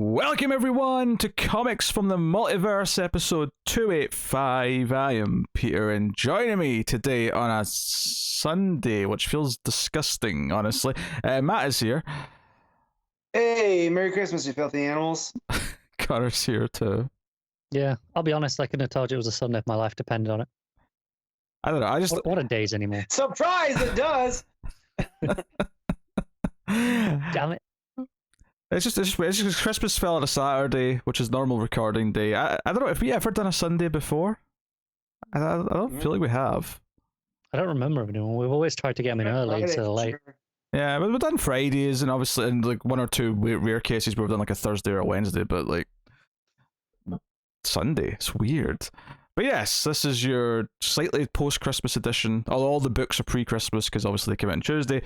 Welcome everyone to Comics from the Multiverse, episode 285. I am Peter, and joining me today on a Sunday, which feels disgusting, honestly. Matt is here. Hey, Merry Christmas, you filthy animals. Connor's here too. Yeah, I'll be honest, I couldn't have told you it was a Sunday if my life depended on it. I don't know, I just... What a days anymore. Surprise, it does! Damn it. It's just Christmas fell on a Saturday, which is normal recording day. I don't know, have we ever done a Sunday before? I don't feel like we have. I don't remember anyone. We've always tried to get them in early instead of late. Sure. Yeah, but we've done Fridays, and obviously in like one or two rare cases we've done like a Thursday or a Wednesday, but like Sunday, it's weird. But yes, this is your slightly post-Christmas edition. All the books are pre-Christmas because obviously they came out on Tuesday,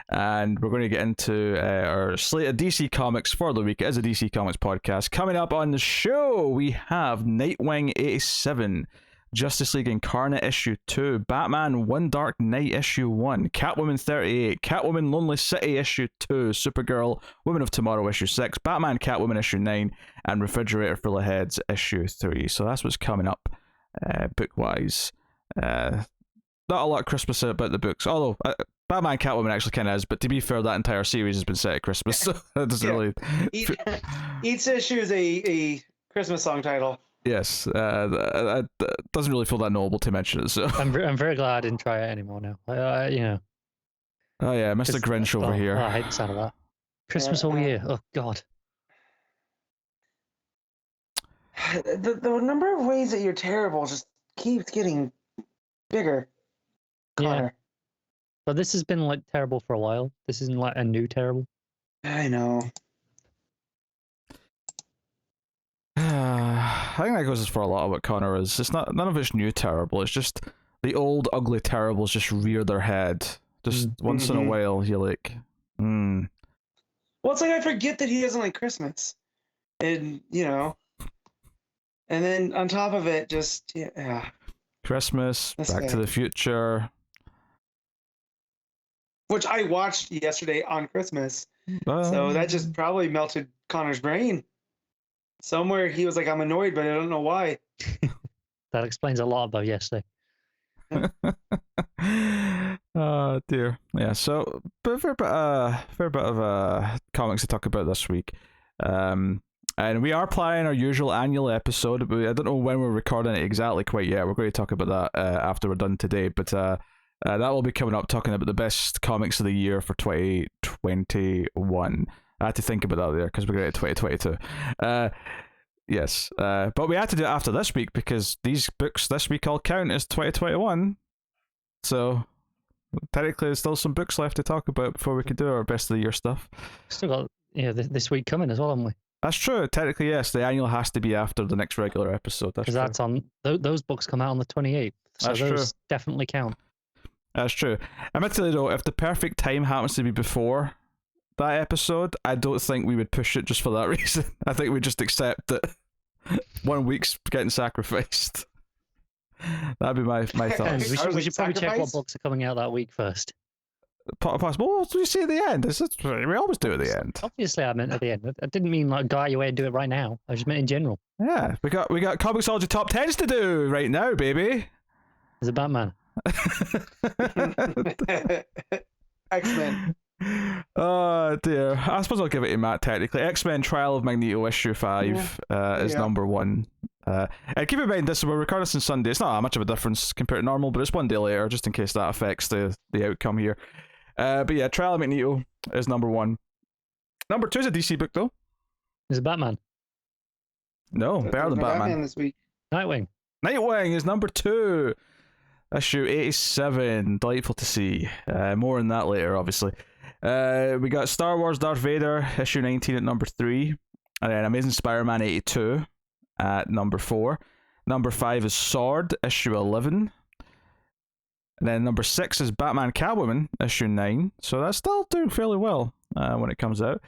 and we're going to get into our slate of DC Comics for the week. It is a DC Comics podcast. Coming up on the show, we have Nightwing 87, Justice League Incarnate issue 2, Batman One Dark Knight issue 1, Catwoman 38, Catwoman Lonely City issue 2, Supergirl Women of Tomorrow issue 6, Batman Catwoman issue 9, and Refrigerator Full of Heads issue 3. So that's what's coming up book-wise. Not a lot of Christmas about the books, although Batman Catwoman actually kind of is, but to be fair, that entire series has been set at Christmas, so that doesn't really... Each issue is a Christmas song title. Yes, it doesn't really feel that noble to mention it, so... I'm very glad I didn't try it anymore now. You know. Oh yeah, Mr. Grinch over here. I hate the sound of that. Christmas all year. Oh, God. The number of ways that you're terrible just keeps getting bigger. Connor. Yeah. But this has been like terrible for a while. This isn't like a new terrible. I know. I think that goes for a lot of what Connor is. It's not, none of it's new terrible. It's just the old ugly terribles just rear their head. Just once in a while, you're like, Well, it's like I forget that he doesn't like Christmas, and and then on top of it, just yeah. Christmas, That's Back to the Future, which I watched yesterday on Christmas. So that just probably melted Connor's brain. Somewhere he was like, I'm annoyed, but I don't know why. That explains a lot about yesterday. Oh dear. Yeah, so fair bit of comics to talk about this week. And we are planning our usual annual episode, but I don't know when we're recording it exactly quite yet. We're going to talk about that after we're done today, but that will be coming up, talking about the best comics of the year for 2021. I had to think about that there because we're going to 2022. Yes, but we had to do it after this week because these books this week all count as 2021. So technically, there's still some books left to talk about before we can do our best of the year stuff. Still got this week coming as well, haven't we? That's true. Technically, yes. The annual has to be after the next regular episode. Because that's on those books come out on the 28th. So that's those true. Definitely count. That's true. Admittedly, though, if the perfect time happens to be before that episode, I don't think we would push it just for that reason. I think we just accept that 1 week's getting sacrificed. That'd be my thoughts. we should probably check what books are coming out that week first. Possible. What do you say at the end? We always do at the end. Obviously, I meant at the end. I didn't mean like go out your way and do it right now. I just meant in general. Yeah, we got ComiXology top 10s to do right now, baby. Is it Batman? X-Men. Oh dear. I suppose I'll give it to Matt technically. X-Men Trial of Magneto issue 5 is number 1. And keep in mind, we're recording this on Sunday. It's not that much of a difference compared to normal, but it's one day later, just in case that affects the outcome here. But yeah, Trial of Magneto is number 1. Number 2 is a DC book, though. Is it Batman? No, better than Batman. This week. Nightwing. Nightwing is number 2. Issue 87. Delightful to see. More on that later, obviously. We got Star Wars Darth Vader, issue 19 at number 3. And then Amazing Spider-Man 82 at number 4. Number 5 is Sword, issue 11. And then number 6 is Batman Catwoman, issue 9. So that's still doing fairly well when it comes out.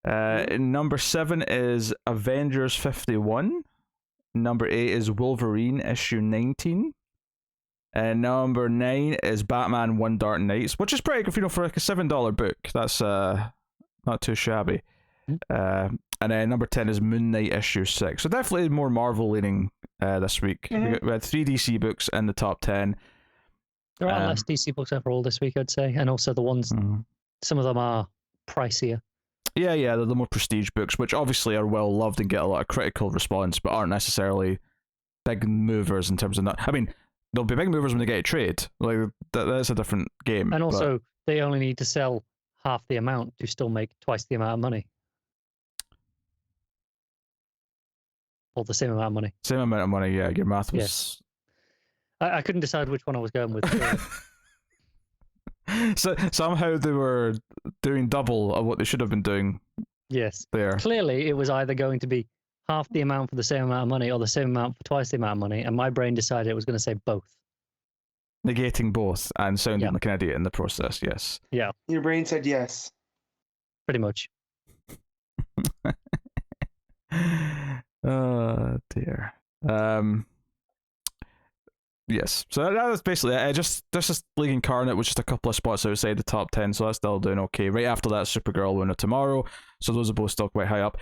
Number 7 is Avengers 51. Number 8 is Wolverine, issue 19. And number 9 is Batman One Dark Knights, which is pretty good, for like a $7 book. That's not too shabby. And then number 10 is Moon Knight issue 6. So definitely more Marvel leaning this week. Mm-hmm. We had 3 DC books in the top 10. There are less DC books overall this week, I'd say, and also the ones. Some of them are pricier. Yeah, they're the more prestige books, which obviously are well loved and get a lot of critical response, but aren't necessarily big movers in terms of not. I mean, they'll be big movers when they get a trade. Like that's a different game. And also, they only need to sell half the amount to still make twice the amount of money, or the same amount of money. Same amount of money. Yeah, your math was. Yeah. I couldn't decide which one I was going with. So somehow they were doing double of what they should have been doing. Yes. There. Clearly, it was either going to be half the amount for the same amount of money or the same amount for twice the amount of money, and my brain decided it was going to say both. Negating both and sounding like an idiot in the process, yes. Yeah. Your brain said yes. Pretty much. Oh, dear. Yes, so that was basically it. Just League Incarnate was just a couple of spots outside the top 10, so that's still doing okay. Right after that, Supergirl winner tomorrow, so those are both still quite high up.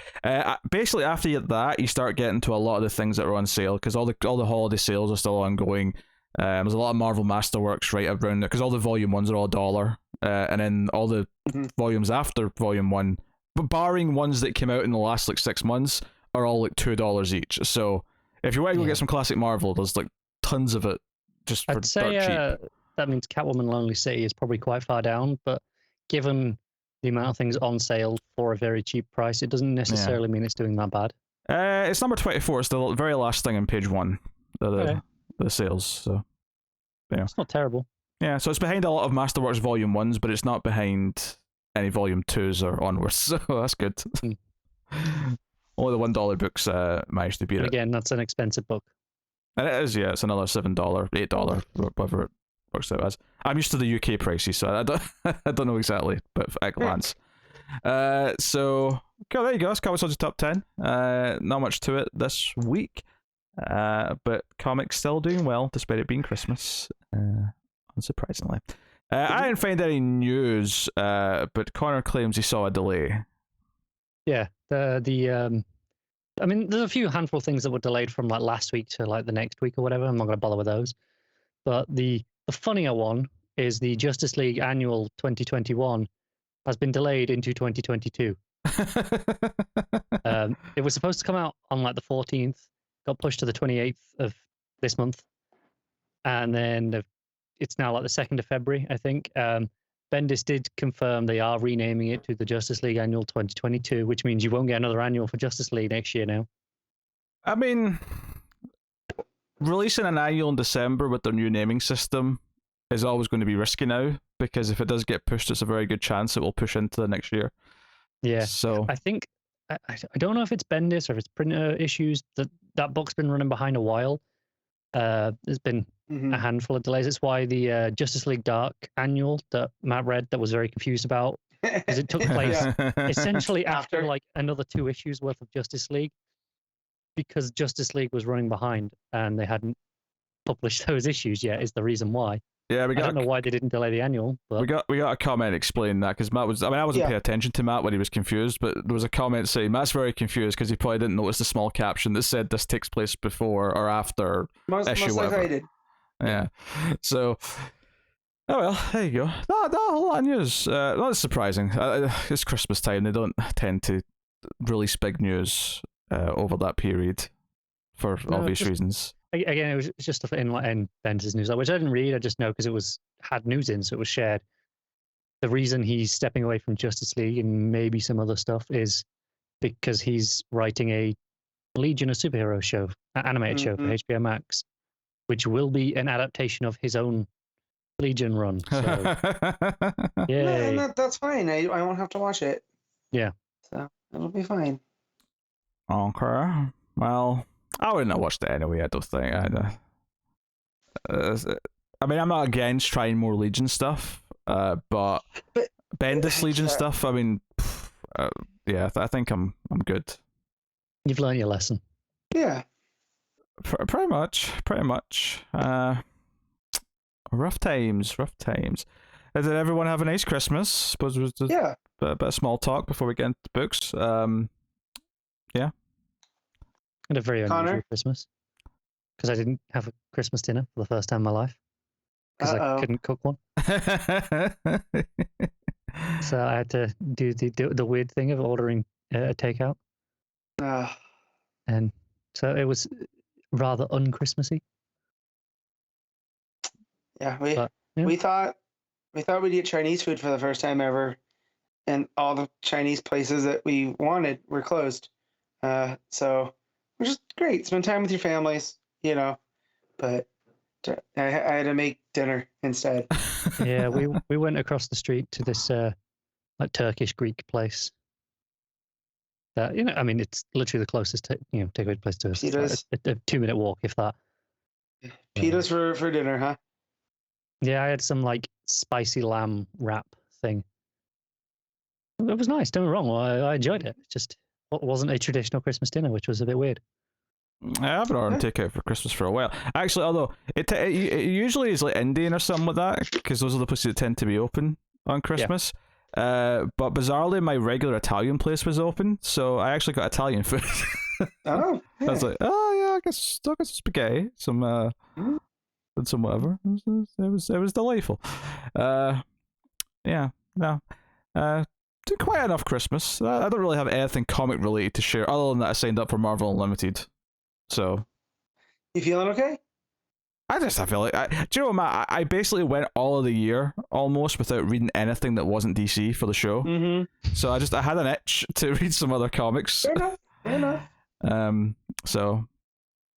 Basically, after that, you start getting to a lot of the things that are on sale because all the holiday sales are still ongoing. There's a lot of Marvel Masterworks right around there because all the volume ones are all $1, and then all the volumes after volume 1, but barring ones that came out in the last like 6 months, are all like $2 each. So if you want to go get some classic Marvel, there's like tons of it just for I'd say cheap. that means Catwoman Lonely City is probably quite far down, but given the amount of things on sale for a very cheap price, it doesn't necessarily mean it's doing that bad. It's number 24. It's the very last thing on page 1, the sales. So yeah, it's not terrible. Yeah, so it's behind a lot of Masterworks Volume 1s, but it's not behind any Volume 2s or onwards, so that's good. Only the $1 books managed to beat it. Again, that's an expensive book. And it is, yeah. It's another $7, $8, whatever it works out as. I'm used to the UK prices, so I don't, I don't know exactly, but at glance. So, cool, there you go. That's ComiXology Top 10. Not much to it this week, but comics still doing well despite it being Christmas, unsurprisingly. I didn't find any news, but Connor claims he saw a delay. Yeah, I mean, there's a few handful of things that were delayed from like last week to like the next week or whatever. I'm not going to bother with those. But the funnier one is the Justice League Annual 2021 has been delayed into 2022. It was supposed to come out on like the 14th, got pushed to the 28th of this month, and then it's now like the 2nd of February, I think. Bendis did confirm they are renaming it to the Justice League Annual 2022, which means you won't get another annual for Justice League next year now. I mean, releasing an annual in December with their new naming system is always going to be risky now, because if it does get pushed, it's a very good chance it will push into the next year. Yeah. So I think, I don't know if it's Bendis or if it's printer issues, that book's been running behind a while. There's been a handful of delays. It's why the Justice League Dark Annual that Matt read that was very confused about, because it took place essentially after like another 2 issues worth of Justice League, because Justice League was running behind and they hadn't published those issues yet, is the reason why. Yeah, I don't know why they didn't delay the annual. But... We got a comment explaining that, because Matt was. I mean, I wasn't paying attention to Matt when he was confused, but there was a comment saying Matt's very confused because he probably didn't notice the small caption that said this takes place before or after issue whatever. Yeah. So, oh well, there you go. Not a whole lot of news. Not surprising. It's Christmas time. They don't tend to release big news over that period for obvious reasons. Again, it was just stuff in Bendis' news, which I didn't read. I just know because it had news in, so it was shared. The reason he's stepping away from Justice League and maybe some other stuff is because he's writing a Legion of Superheroes show, an animated show for HBO Max, which will be an adaptation of his own Legion run. So, yay. No, that's fine. I won't have to watch it. Yeah. So it'll be fine. Okay. Well, I wouldn't have watched it anyway, I don't think. I mean, I'm not against trying more Legion stuff, but Bendis Legion stuff, I mean, yeah, I think I'm good. You've learned your lesson. Yeah. Pretty much. Rough times. Did everyone have a nice Christmas? Suppose it was Yeah. a bit of small talk before we get into the books. Yeah. And a very unusual Connor? Christmas because I didn't have a Christmas dinner for the first time in my life because I couldn't cook one. So I had to do the weird thing of ordering a takeout, and so it was rather un-Christmassy. Yeah, But, yeah. we thought we'd eat Chinese food for the first time ever, and all the Chinese places that we wanted were closed. So which is great. Spend time with your families, you know. But I had to make dinner instead. Yeah, we went across the street to this like Turkish Greek place. That I mean, it's literally the closest takeaway place to us. It's like a 2-minute walk, if that. Pitas for dinner, huh? Yeah, I had some like spicy lamb wrap thing. It was nice. Don't get me wrong. I enjoyed it. It just wasn't a traditional Christmas dinner, which was a bit weird. I haven't ordered takeout for Christmas for a while. Actually, although it usually is like Indian or something like that, because those are the places that tend to be open on Christmas. Yeah. But bizarrely, my regular Italian place was open, so I actually got Italian food. Oh, yeah. I was like, I guess spaghetti, some and some whatever. It was delightful. Yeah, no. Did quite enough Christmas. I don't really have anything comic related to share, other than that I signed up for Marvel Unlimited. So, you feeling okay? I feel like do you know what, Matt? I basically went all of the year almost without reading anything that wasn't DC for the show. Mm-hmm. So I had an itch to read some other comics. Fair enough. So,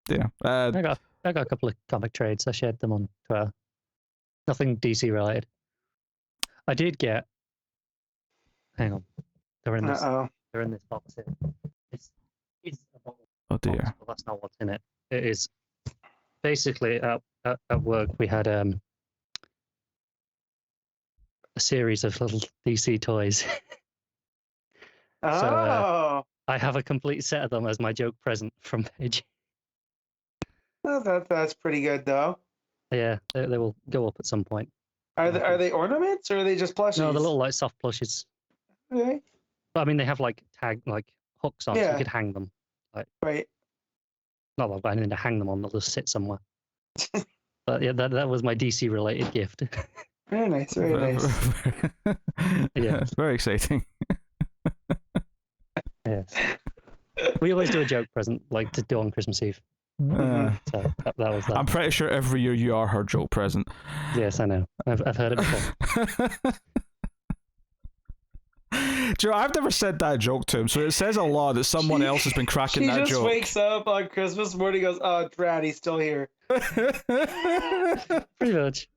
yeah. I got a couple of comic trades. I shared them on Twitter. Nothing DC related. I did get. Hang on, they're in this. They're in this box here. It's a bottle. Oh dear. Box, but that's not what's in it. It is basically at work we had a series of little DC toys. So I have a complete set of them as my joke present from Page. Oh, that's pretty good though. Yeah, they will go up at some point. Are they ornaments or are they just plushies? No, the little like soft plushes. Okay. But I mean, they have like hooks on, so you could hang them. Right. Not like anything to hang them on; they'll just sit somewhere. But yeah, that was my DC related gift. Very nice. Very nice. Yeah, it's very exciting. Yes. We always do a joke present, like to do on Christmas Eve. So that was that. I'm pretty sure every year you are her joke present. Yes, I know. I've heard it before. Joe, I've never said that joke to him, so it says a lot that someone else has been cracking that joke. She just wakes up on Christmas morning and goes, "Oh, drat, he's still here." Pretty much.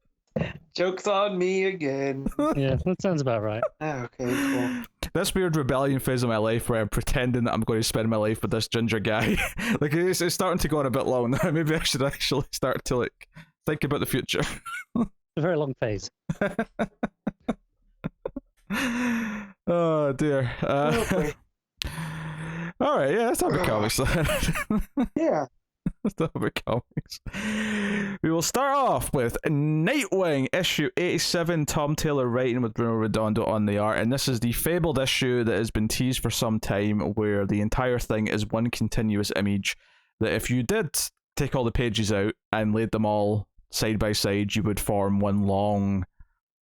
Joke's on me again. Yeah, that sounds about right. Okay, cool. This weird rebellion phase of my life where I'm pretending that I'm going to spend my life with this ginger guy. Like, it's starting to go on a bit long now. Maybe I should actually start to think about the future. It's a very long phase. Oh dear. Okay. All right, yeah, let's talk about comics. Yeah. Let's talk about comics. We will start off with Nightwing, issue 87, Tom Taylor writing with Bruno Redondo on the art, and this is the fabled issue that has been teased for some time, where the entire thing is one continuous image, that if you did take all the pages out and laid them all side by side, you would form one long,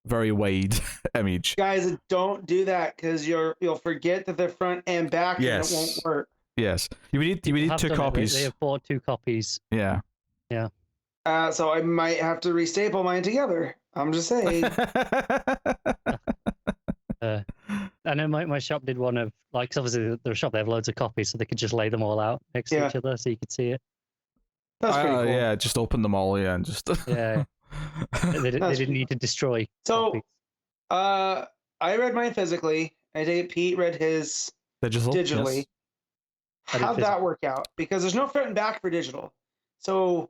very wide image. Guys, don't do that because you'll forget that they're front and back, and it won't work. Yes, you need 2 copies. They have bought 2 copies. Yeah. Yeah. So I might have to restaple mine together. I'm just saying. I know my shop did one of, like, 'cause obviously the shop, they have loads of copies, so they could just lay them all out next to each other so you could see it. That's pretty cool. Yeah, just open them all, and just... Yeah. They didn't need to destroy copies. I read mine physically. I think Pete read his digitally. Yes. How'd that work out? Because there's no front and back for digital. So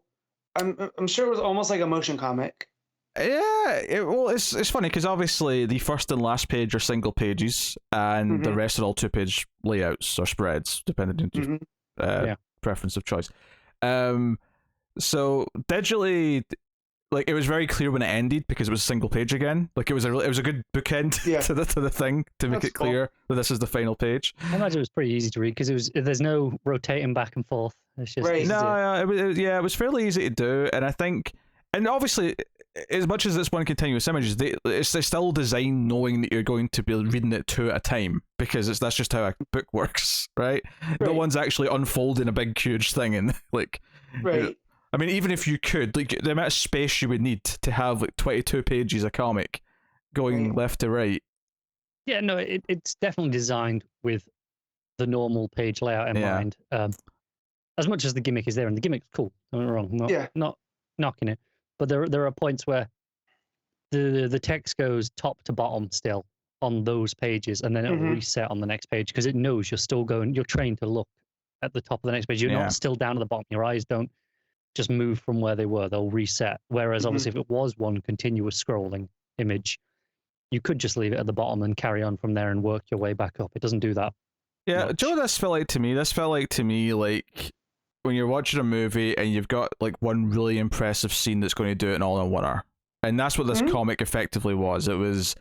I'm sure it was almost like a motion comic. Yeah, it's funny because obviously the first and last page are single pages, and the rest are all 2-page layouts or spreads, depending on your preference of choice. So digitally, like it was very clear when it ended because it was a single page again. Like it was a good bookend to the thing to make it clear that this is the final page. I imagine it was pretty easy to read because there's no rotating back and forth. It's just it was fairly easy to do, and I think, and obviously, as much as it's one continuous image, they're still designed knowing that you're going to be reading it two at a time because that's just how a book works, right? No one's actually unfolding a big huge thing and like, right. I mean, even if you could, like the amount of space you would need to have like 22 pages of comic going left to right. Yeah, no, it's definitely designed with the normal page layout in mind. As much as the gimmick is there, and the gimmick's cool, don't get me wrong, not knocking it, but there are points where the text goes top to bottom still on those pages, and then it'll reset on the next page because it knows you're trained to look at the top of the next page. You're not still down at the bottom. Your eyes don't just move from where they were. They'll reset. Whereas obviously if it was one continuous scrolling image, you could just leave it at the bottom and carry on from there and work your way back up. It doesn't do that. Yeah, do you know what this felt like to me? This felt like to me like when you're watching a movie and you've got like one really impressive scene that's going to do it in all in one. And that's what this comic effectively was. It was,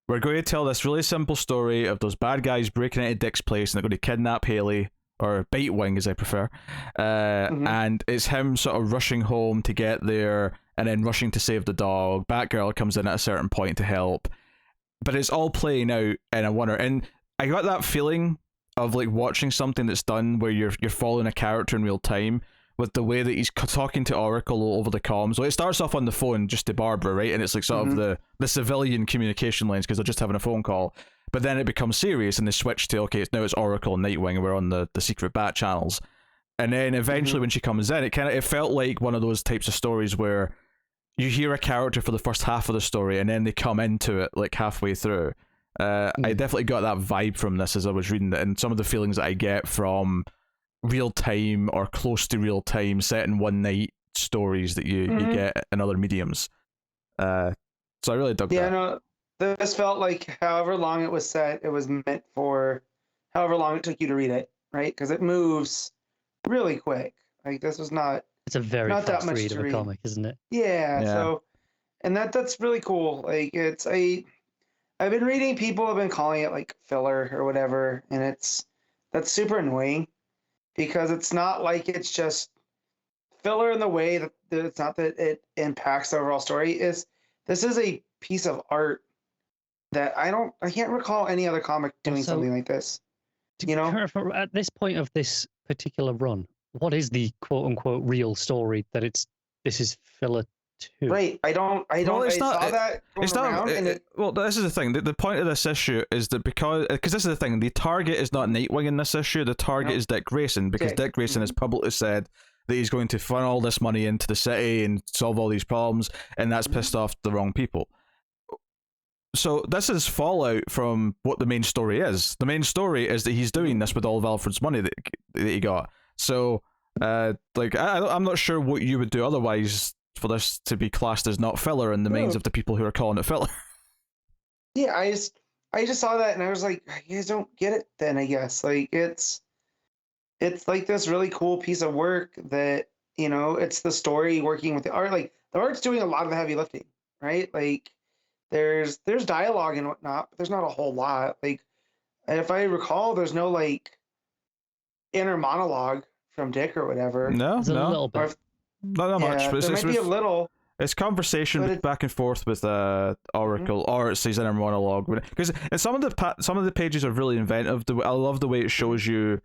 we're going to tell this really simple story of those bad guys breaking into Dick's place and they're going to kidnap Haley, or Nightwing as I prefer, and it's him sort of rushing home to get there and then rushing to save the dog. Batgirl comes in at a certain point to help, but it's all playing out in a wonder. And I got that feeling of like watching something that's done where you're following a character in real time with the way that he's talking to Oracle over the comms. Well, it starts off on the phone just to Barbara, right? And it's like sort of the civilian communication lines because they're just having a phone call. But then it becomes serious and they switch to, okay, now it's Oracle and Nightwing and we're on the secret bat channels. And then eventually when she comes in, it felt like one of those types of stories where you hear a character for the first half of the story and then they come into it like halfway through. I definitely got that vibe from this as I was reading it, and some of the feelings that I get from real time or close to real time set in one night stories that you get in other mediums. So I really dug that. Yeah, no, this felt like however long it was set, it was meant for however long it took you to read it, right? Because it moves really quick. Like this was not. It's a very not fast that much read to of a read. comic, isn't it? Yeah. So, and that's really cool. Like I've been reading people have been calling it like filler or whatever, and that's super annoying because it's not like it's just filler in the way that it's not that it impacts the overall story. This is a piece of art that I can't recall any other comic doing something like this. You know, at this point of this particular run, what is the quote unquote real story that this is filler to? Right. I saw that going around. Well, this is the thing. The point of this issue is that because this is the thing, the target is not Nightwing in this issue. The target is Dick Grayson, because Dick Grayson has publicly said that he's going to funnel all this money into the city and solve all these problems, and that's pissed off the wrong people. So this is fallout from what the main story is. The main story is that he's doing this with all of Alfred's money that he got. So, I'm not sure what you would do otherwise for this to be classed as not filler in the minds of the people who are calling it filler. Yeah, I just saw that and I was like, you guys don't get it then, I guess. Like it's like this really cool piece of work that, you know, it's the story working with the art. Like the art's doing a lot of the heavy lifting, right? Like there's dialogue and whatnot, but there's not a whole lot. Like if I recall, there's no like inner monologue from Dick or whatever. No, a little bit. Not that much. But there might be a little. It's conversation back and forth with Oracle, or it's his inner monologue. Because some of the pages are really inventive. I love the way it shows you,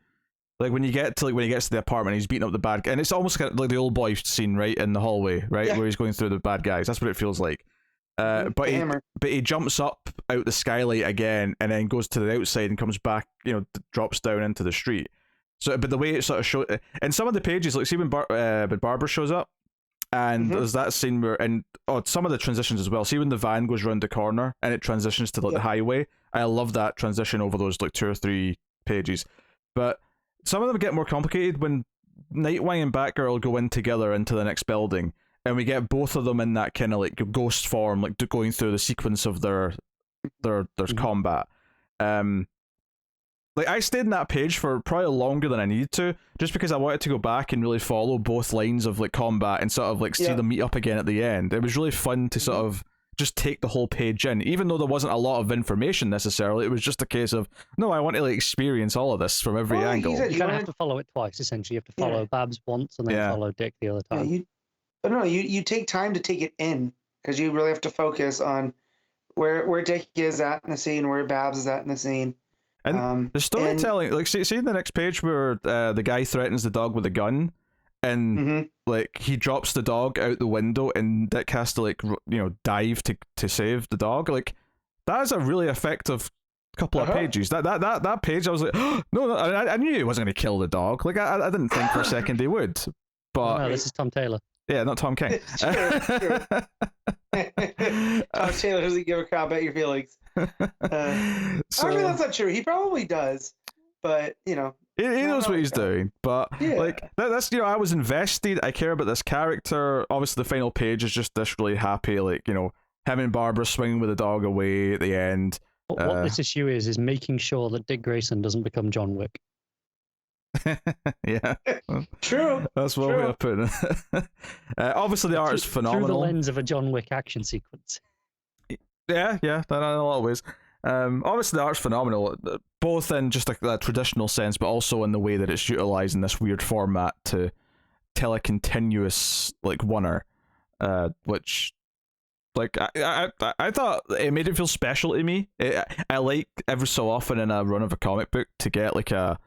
like when he gets to the apartment, he's beating up the bad guy, and it's almost kind of like the old boy scene, right, in the hallway, right, where he's going through the bad guys. That's what it feels like. But he jumps up out the skylight again, and then goes to the outside and comes back. Drops down into the street. So, but the way it sort of shows, and some of the pages, like see when Barbara shows up, and there's that scene where, and some of the transitions as well. See when the van goes around the corner and it transitions to the highway. I love that transition over those like 2 or 3 pages. But some of them get more complicated when Nightwing and Batgirl go in together into the next building, and we get both of them in that kind of like ghost form, like going through the sequence of their combat. like I stayed in that page for probably longer than I needed to, just because I wanted to go back and really follow both lines of like combat and sort of like see them meet up again at the end. It was really fun to sort of just take the whole page in, even though there wasn't a lot of information necessarily. It was just a case of, no, I want to like experience all of this from every angle. You kind of have to follow it twice, essentially. You have to follow Babs once and then follow Dick the other time. You take time to take it in, because you really have to focus on where Dick is at in the scene, where Babs is at in the scene. And the storytelling, like see in the next page where the guy threatens the dog with a gun, and like he drops the dog out the window, and Dick has to like dive to save the dog. Like that is a really effective couple of pages. That page, I was like, no, I knew he wasn't going to kill the dog. Like I didn't think for a second he would. But no, this is Tom Taylor. Yeah, not Tom King. True. Tom Taylor doesn't give a crap about your feelings. Actually, that's not true. He probably does, but he knows what he's doing. But like that's I was invested. I care about this character. Obviously, the final page is just this really happy, like him and Barbara swinging with the dog away at the end. What this issue is making sure that Dick Grayson doesn't become John Wick. Yeah, true. That's what we're putting. Obviously, the art is phenomenal through the lens of a John Wick action sequence. Yeah, in a lot of ways. Obviously, the art's phenomenal, both in just a traditional sense, but also in the way that it's utilized in this weird format to tell a continuous like oneer, which. Like I thought it made it feel special to me. I like every so often in a run of a comic book to get like a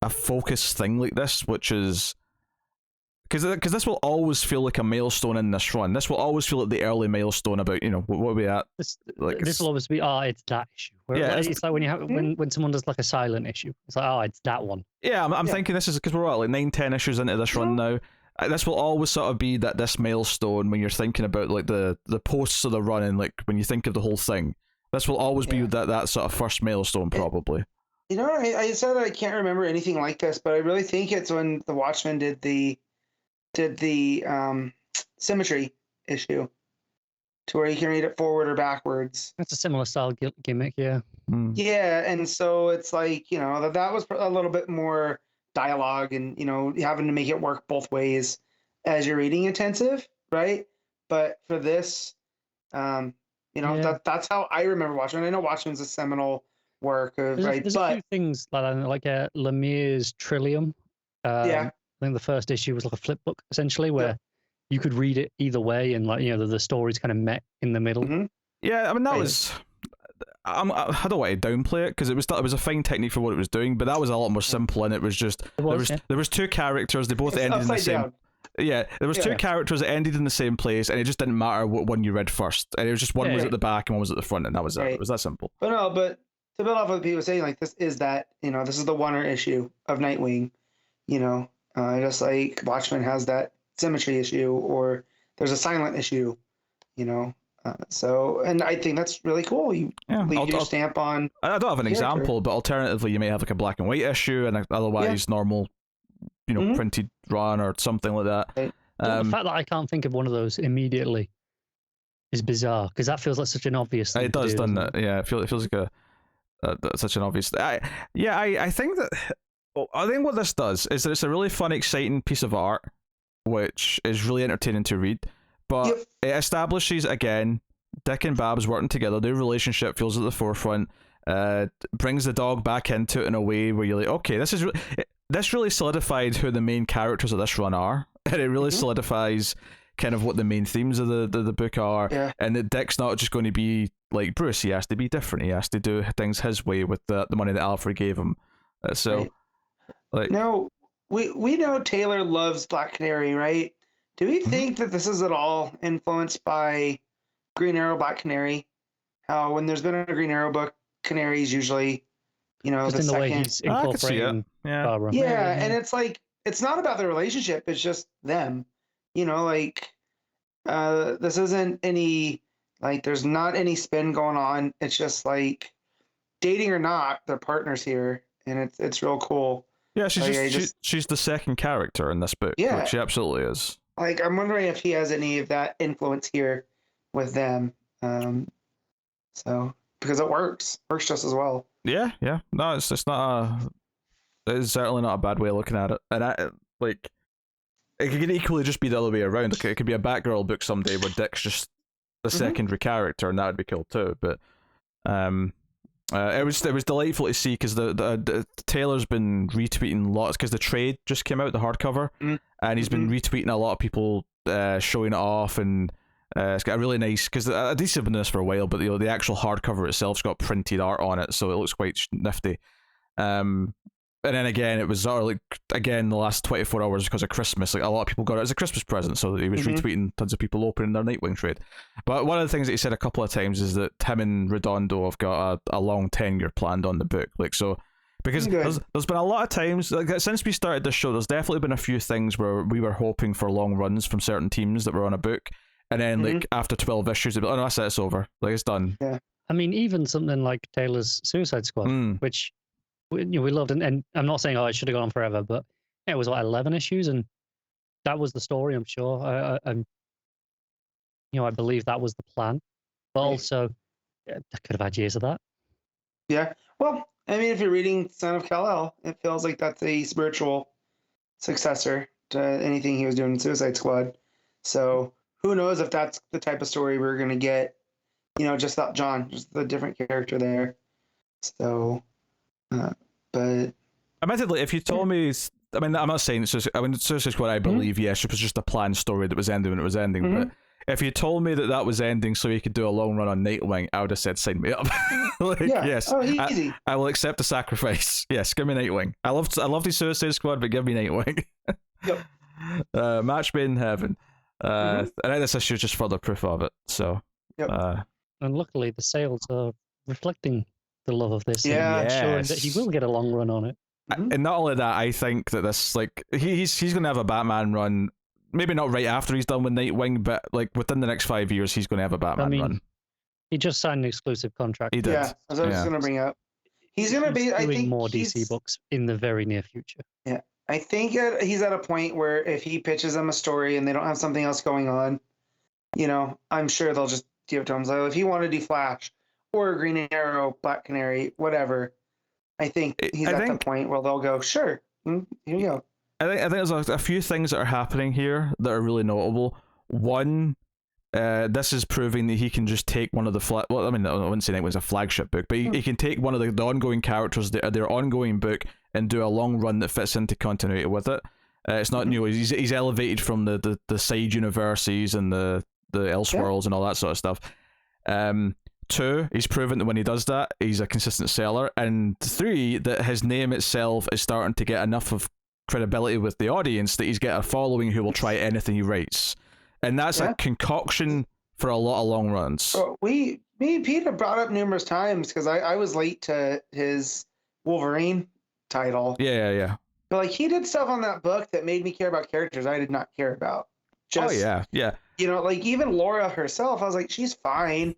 focused thing like this, which is because this will always feel like a milestone in this run. This will always feel like the early milestone about what are we at. This will always be it's that issue. It's like when you have when someone does like a silent issue. It's like it's that one. Yeah, I'm thinking this is because we're like 9-10 issues into this run now. This will always sort of be this milestone when you're thinking about like the posts of the run, and like when you think of the whole thing. This will always be that sort of first milestone, probably. I said I can't remember anything like this, but I really think it's when the Watchmen did the symmetry issue, to where you can read it forward or backwards. That's a similar style gimmick, yeah. Yeah, and so it's like that was a little bit more dialogue, and having to make it work both ways as you're reading intensive, right? But for this, that's how I remember Watchmen. I know Watchmen's a seminal work, there's a few things like Lemire's Trillium. I think the first issue was like a flip book essentially, where you could read it either way, and like the stories kind of met in the middle. Yeah, I mean that was. I don't want to downplay it because it was a fine technique for what it was doing, but that was a lot more simple, and it was just there was two characters. They both ended in the same. Down. Yeah, there was two characters that ended in the same place, and it just didn't matter what one you read first. And it was just one was at the back and one was at the front, and that was it. It was that simple. But to build off what people were saying, like this is this is the oneer issue of Nightwing. Just like Watchmen has that symmetry issue, or there's a silent issue. And I think that's really cool. You leave your stamp on. I don't have an example, but alternatively, you may have like a black and white issue, and otherwise normal, printed run or something like that. Right. The fact that I can't think of one of those immediately is bizarre, because that feels like such an obvious thing. It does, doesn't it? Yeah, it feels like such an obvious. I think that. I think what this does is that it's a really fun, exciting piece of art, which is really entertaining to read. But it establishes, again, Dick and Babs working together. Their relationship feels at the forefront. Brings the dog back into it in a way where you're like, okay, this really solidified who the main characters of this run are. And it really solidifies kind of what the main themes of the book are. Yeah. And that Dick's not just going to be like Bruce. He has to be different. He has to do things his way with the money that Alfred gave him. Now, we know Taylor loves Black Canary, right? Do we think that this is at all influenced by Green Arrow, Black Canary? How when there's been a Green Arrow book, Canary's usually, just the in the second. way he's incorporating Barbara. Yeah, and it's like it's not about the relationship; it's just them. This isn't any there's not any spin going on. It's just like dating or not, they're partners here, and it's real cool. Yeah, she's the second character in this book. Yeah, she absolutely is. I'm wondering if he has any of that influence here with them. Because it works just as well. Yeah, yeah. No, it's not it's certainly not a bad way of looking at it. And like, it could equally just be the other way around. Like, it could be a Batgirl book someday where Dick's just a secondary character, and that would be cool too. But it was delightful to see, because the Taylor's been retweeting lots, because the trade just came out, the hardcover, and he's been retweeting a lot of people showing it off, and it's got a really nice, because these have been doing this for a while, but the actual hardcover itself's got printed art on it, so it looks quite nifty. And then again, it was sort of like, again, the last 24 hours, because of Christmas, like a lot of people got it as a Christmas present, so he was retweeting tons of people opening their Nightwing trade. But one of the things that he said a couple of times is that him and Redondo have got a long tenure planned on the book. Like, so, because there's been a lot of times, like, since we started this show, there's definitely been a few things where we were hoping for long runs from certain teams that were on a book, and then like after 12 issues, they'd be like, oh no, that's it, it's over, like, it's done. Yeah. I mean, even something like Taylor's Suicide Squad, which we loved, and I'm not saying it should have gone on forever, but it was 11 issues, and that was the story. I'm sure. I believe that was the plan, but also I could have had years of that. Yeah. Well, I mean, if you're reading Son of Kal-El, it feels like that's a spiritual successor to anything he was doing in Suicide Squad. So who knows if that's the type of story we're gonna get? Just that John, just the different character there. So. But admittedly, if you told me, I mean, I'm not saying it's just, I mean, Suicide Squad, I believe, yes, it was just a planned story that was ending when it was ending, but if you told me that was ending so you could do a long run on Nightwing, I would have said, sign me up. Like, yes, easy. I will accept the sacrifice. Yes, give me Nightwing. I love the Suicide Squad, but give me Nightwing. Yep. Match made in heaven. And this issue is just further proof of it. So, yep. And luckily the sales are reflecting the love of this, and showing that he will get a long run on it. And not only that, I think that this, like, he's going to have a Batman run, maybe not right after he's done with Nightwing, but like within the next 5 years, he's going to have a Batman run. He just signed an exclusive contract. He did. Yeah, that's what I was going to bring up. He's going to be, I think, more DC books in the very near future. Yeah, I think he's at a point where if he pitches them a story and they don't have something else going on, I'm sure they'll just give it to him. So if he wanted to do Flash or Green Arrow, Black Canary, whatever, I think he's at the point where they'll go, sure, here you go. I think there's a few things that are happening here that are really notable. One, this is proving that he can just take one of the I wouldn't say it was a flagship book, but he can take one of the ongoing characters, their ongoing book, and do a long run that fits into continuity with it. It's not new. He's elevated from the side universes and the Elseworlds and all that sort of stuff. 2, he's proven that when he does that, he's a consistent seller. And 3, that his name itself is starting to get enough of credibility with the audience that he's got a following who will try anything he writes. And that's a concoction for a lot of long runs. So me and Pete have brought up numerous times, because I was late to his Wolverine title. Yeah. But like, he did stuff on that book that made me care about characters I did not care about. Yeah. Like even Laura herself, I was like, she's fine.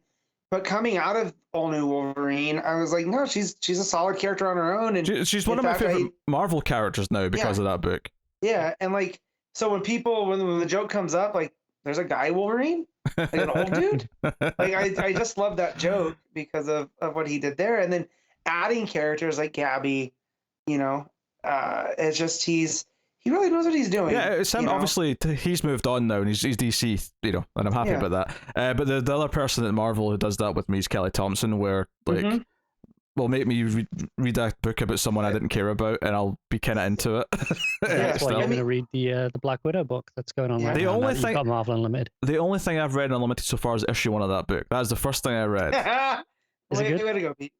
But coming out of All New Wolverine, I was like, no, she's a solid character on her own. And she's one of my favorite Marvel characters now because of that book. Yeah, and like, so when the joke comes up, like, there's a guy Wolverine, like an old dude. Like, I just love that joke because of what he did there, and then adding characters like Gabby, it's just he really knows what he's doing. Yeah, it's him. Obviously, he's moved on now, and he's DC, and I'm happy about that. But the other person at Marvel who does that with me is Kelly Thompson, where like, will make me read a book about someone I didn't care about, and I'll be kind of into it. That's why I'm going to read the Black Widow book that's going on right now. You've got Marvel Unlimited. The only thing I've read in Unlimited so far is issue 1 of that book. That's the first thing I read. Is it good? Way to go, Pete.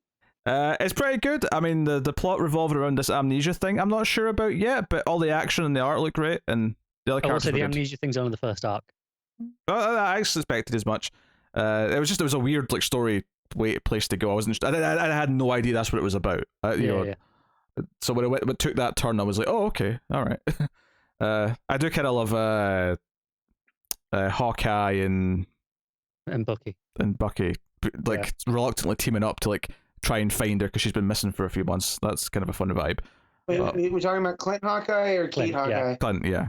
It's pretty good. I mean, the plot revolving around this amnesia thing, I'm not sure about yet, but all the action and the art look great, and the other characters. The amnesia thing's only the first arc. I suspected as much. It was a weird story place to go. I had no idea that's what it was about. So when it took that turn, I was like, oh, okay, all right. I do kind of love Hawkeye and Bucky, reluctantly teaming up to try and find her because she's been missing for a few months. That's kind of a fun vibe. Wait, we're talking about Clint Hawkeye or Kate Hawkeye? Clint, yeah.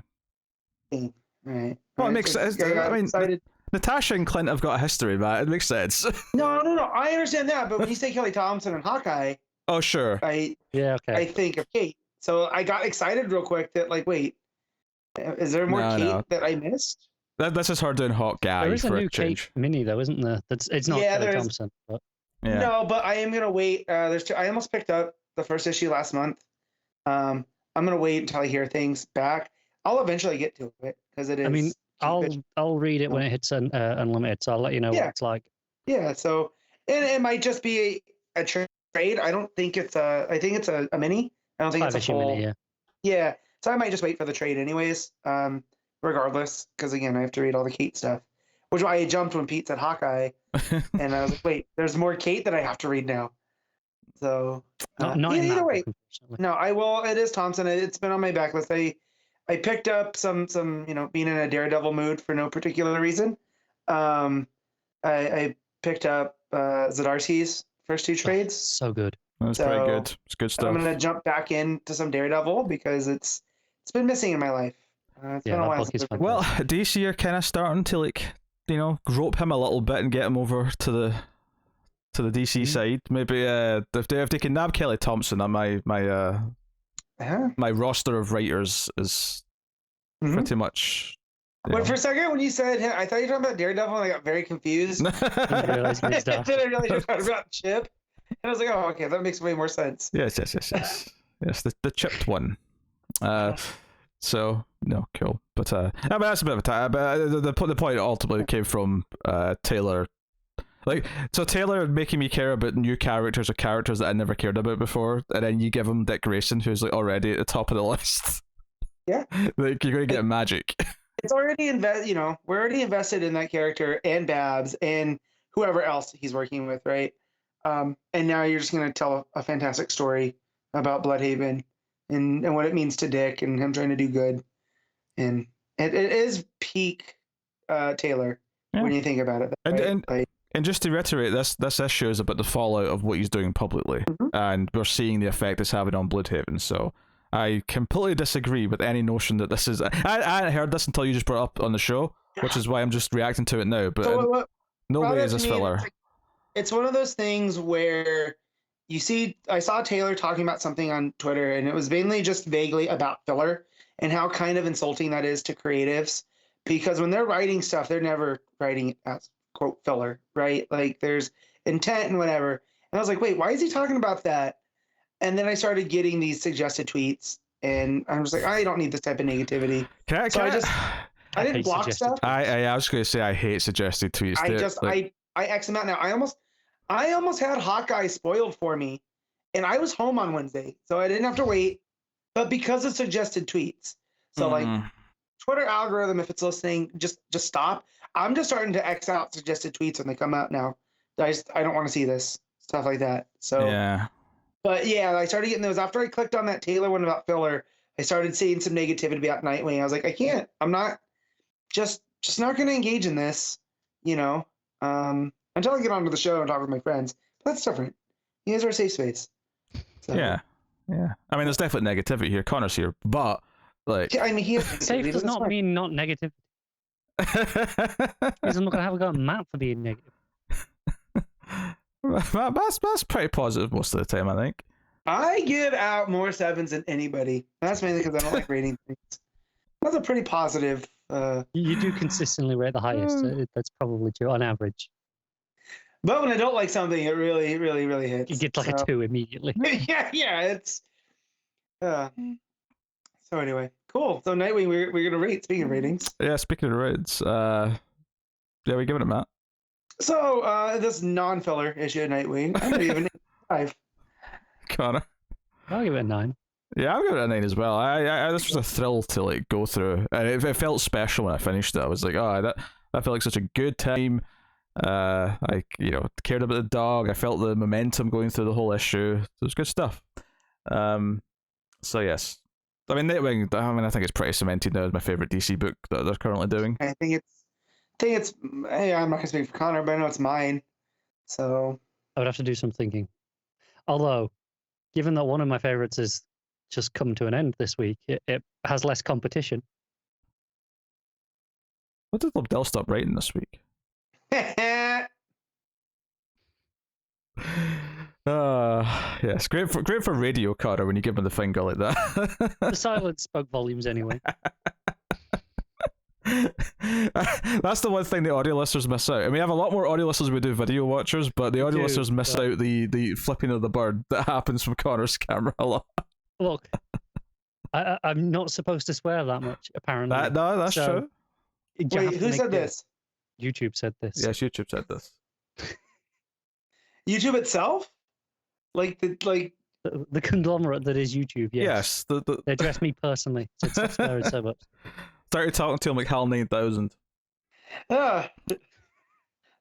All right. Well, it makes sense. I mean, Natasha and Clint have got a history, man. It makes sense. No. I understand that, but when you say Kelly Thompson and Hawkeye, Oh, sure. I Okay. think of Kate. So I got excited real quick that like, wait, is there more Kate that I missed? This is her doing Hot Guy There is a for new change. Kate mini though, isn't there? It's not Kelly Thompson. But... Yeah. No, but I am gonna wait. There's two. I almost picked up the first issue last month. I'm gonna wait until I hear things back. I'll eventually get to it because it is. I mean, I'll read it when it hits unlimited, so I'll let you know what it's like. Yeah. So it might just be a trade. I don't think it's a. I think it's a mini. I don't think it's a full. Mini, yeah. So I might just wait for the trade anyways. Regardless, because again, I have to read all the Kate stuff. Which I jumped when Pete said Hawkeye, and I was like, wait, there's more Kate that I have to read now. So not either way. Book, no, I will. It is Thompson. It's been on my backlist. I picked up some being in a Daredevil mood for no particular reason. I picked up Zdarsky's first two trades. So good. That's pretty good. It's good stuff. I'm gonna jump back into some Daredevil because it's been missing in my life. It's been a while since well, DC are kind of starting to grope him a little bit and get him over to the DC side. Maybe if they can nab Kelly Thompson, my roster of writers is pretty much. But for a second, when you said him, I thought you were talking about Daredevil, and I got very confused. I didn't realize you were talking about Chip, and I was like, "Oh, okay, that makes way more sense." Yes, the chipped one. So no, cool. But I mean, that's a bit of a time. But the point ultimately came from Taylor. So Taylor making me care about new characters or characters that I never cared about before, and then you give him Dick Grayson, who's already at the top of the list. Yeah, you're gonna get magic. It's already we're already invested in that character and Babs and whoever else he's working with, right? And now you're just gonna tell a fantastic story about Bloodhaven and what it means to Dick and him trying to do good, and it is peak Taylor when you think about it. Right? And just to reiterate, this issue is about the fallout of what he's doing publicly, and we're seeing the effect it's having on Bloodhaven. So I completely disagree with any notion that this is. I hadn't heard this until you just brought it up on the show, which is why I'm just reacting to it now. But so no way is this filler. It's one of those things where you see. I saw Taylor talking about something on Twitter, and it was mainly just vaguely about filler and how kind of insulting that is to creatives, because when they're writing stuff, they're never writing it as quote filler, right? Like there's intent and whatever. And I was like, wait, why is he talking about that? And then I started getting these suggested tweets, and I was like, I don't need this type of negativity. I didn't block stuff. I was going to say I hate suggested tweets. I X them out now. I almost had Hawkeye spoiled for me, and I was home on Wednesday, so I didn't have to wait. But because of suggested tweets, so like Twitter algorithm, if it's listening, just stop. I'm just starting to X out suggested tweets when they come out now. I don't want to see this stuff like that. So yeah. But yeah, I started getting those after I clicked on that Taylor one about filler. I started seeing some negativity about Nightwing. I was like, I can't. I'm not just not going to engage in this, until I get onto the show and talk with my friends. But that's different. You guys are a safe space. So. Yeah. I mean, there's definitely negativity here. Connor's here, but yeah, I mean, safe does not mean not negative. He's not going to have a go at Matt for being negative. That's pretty positive most of the time, I think. I give out more 7s than anybody. That's mainly because I don't like rating things. That's a pretty positive. You do consistently rate the highest. That's probably true on average. But when I don't like something, it really, really, really hits. You get like a 2 immediately. yeah. It's. So anyway, cool. So Nightwing, we're gonna rate. Speaking of ratings. Yeah, speaking of rates, yeah, we giving it, Matt. So this non-filler issue of Nightwing, I'm gonna give it a 5. Connor, I'll give it a 9. Yeah, I'll give it a 9 as well. I this was a thrill to go through, and it felt special when I finished it. I was like, that felt like such a good time. I cared about the dog. I felt the momentum going through the whole issue. It was good stuff. So yes, I mean Nightwing. I think it's pretty cemented now as my favorite DC book that they're currently doing. I think it's. Hey, I'm not gonna speak for Connor, but I know it's mine. So I would have to do some thinking. Although, given that one of my favorites is just come to an end this week, it has less competition. What did Lobdell stop writing this week? Yes, great for radio, Carter, when you give him the finger like that. The silence spoke volumes anyway. That's the one thing the audio listeners miss out. And we have a lot more audio listeners than we do video watchers, but the audio listeners miss out the flipping of the bird that happens from Connor's camera a lot. Look, I'm not supposed to swear that much, apparently. No, that's true. Wait, who said this? YouTube said this. Yes, YouTube said this. YouTube itself? The conglomerate that is YouTube, yes. Yes. They addressed me personally. Said stop swearing so much. Started talking to him like HAL 9000.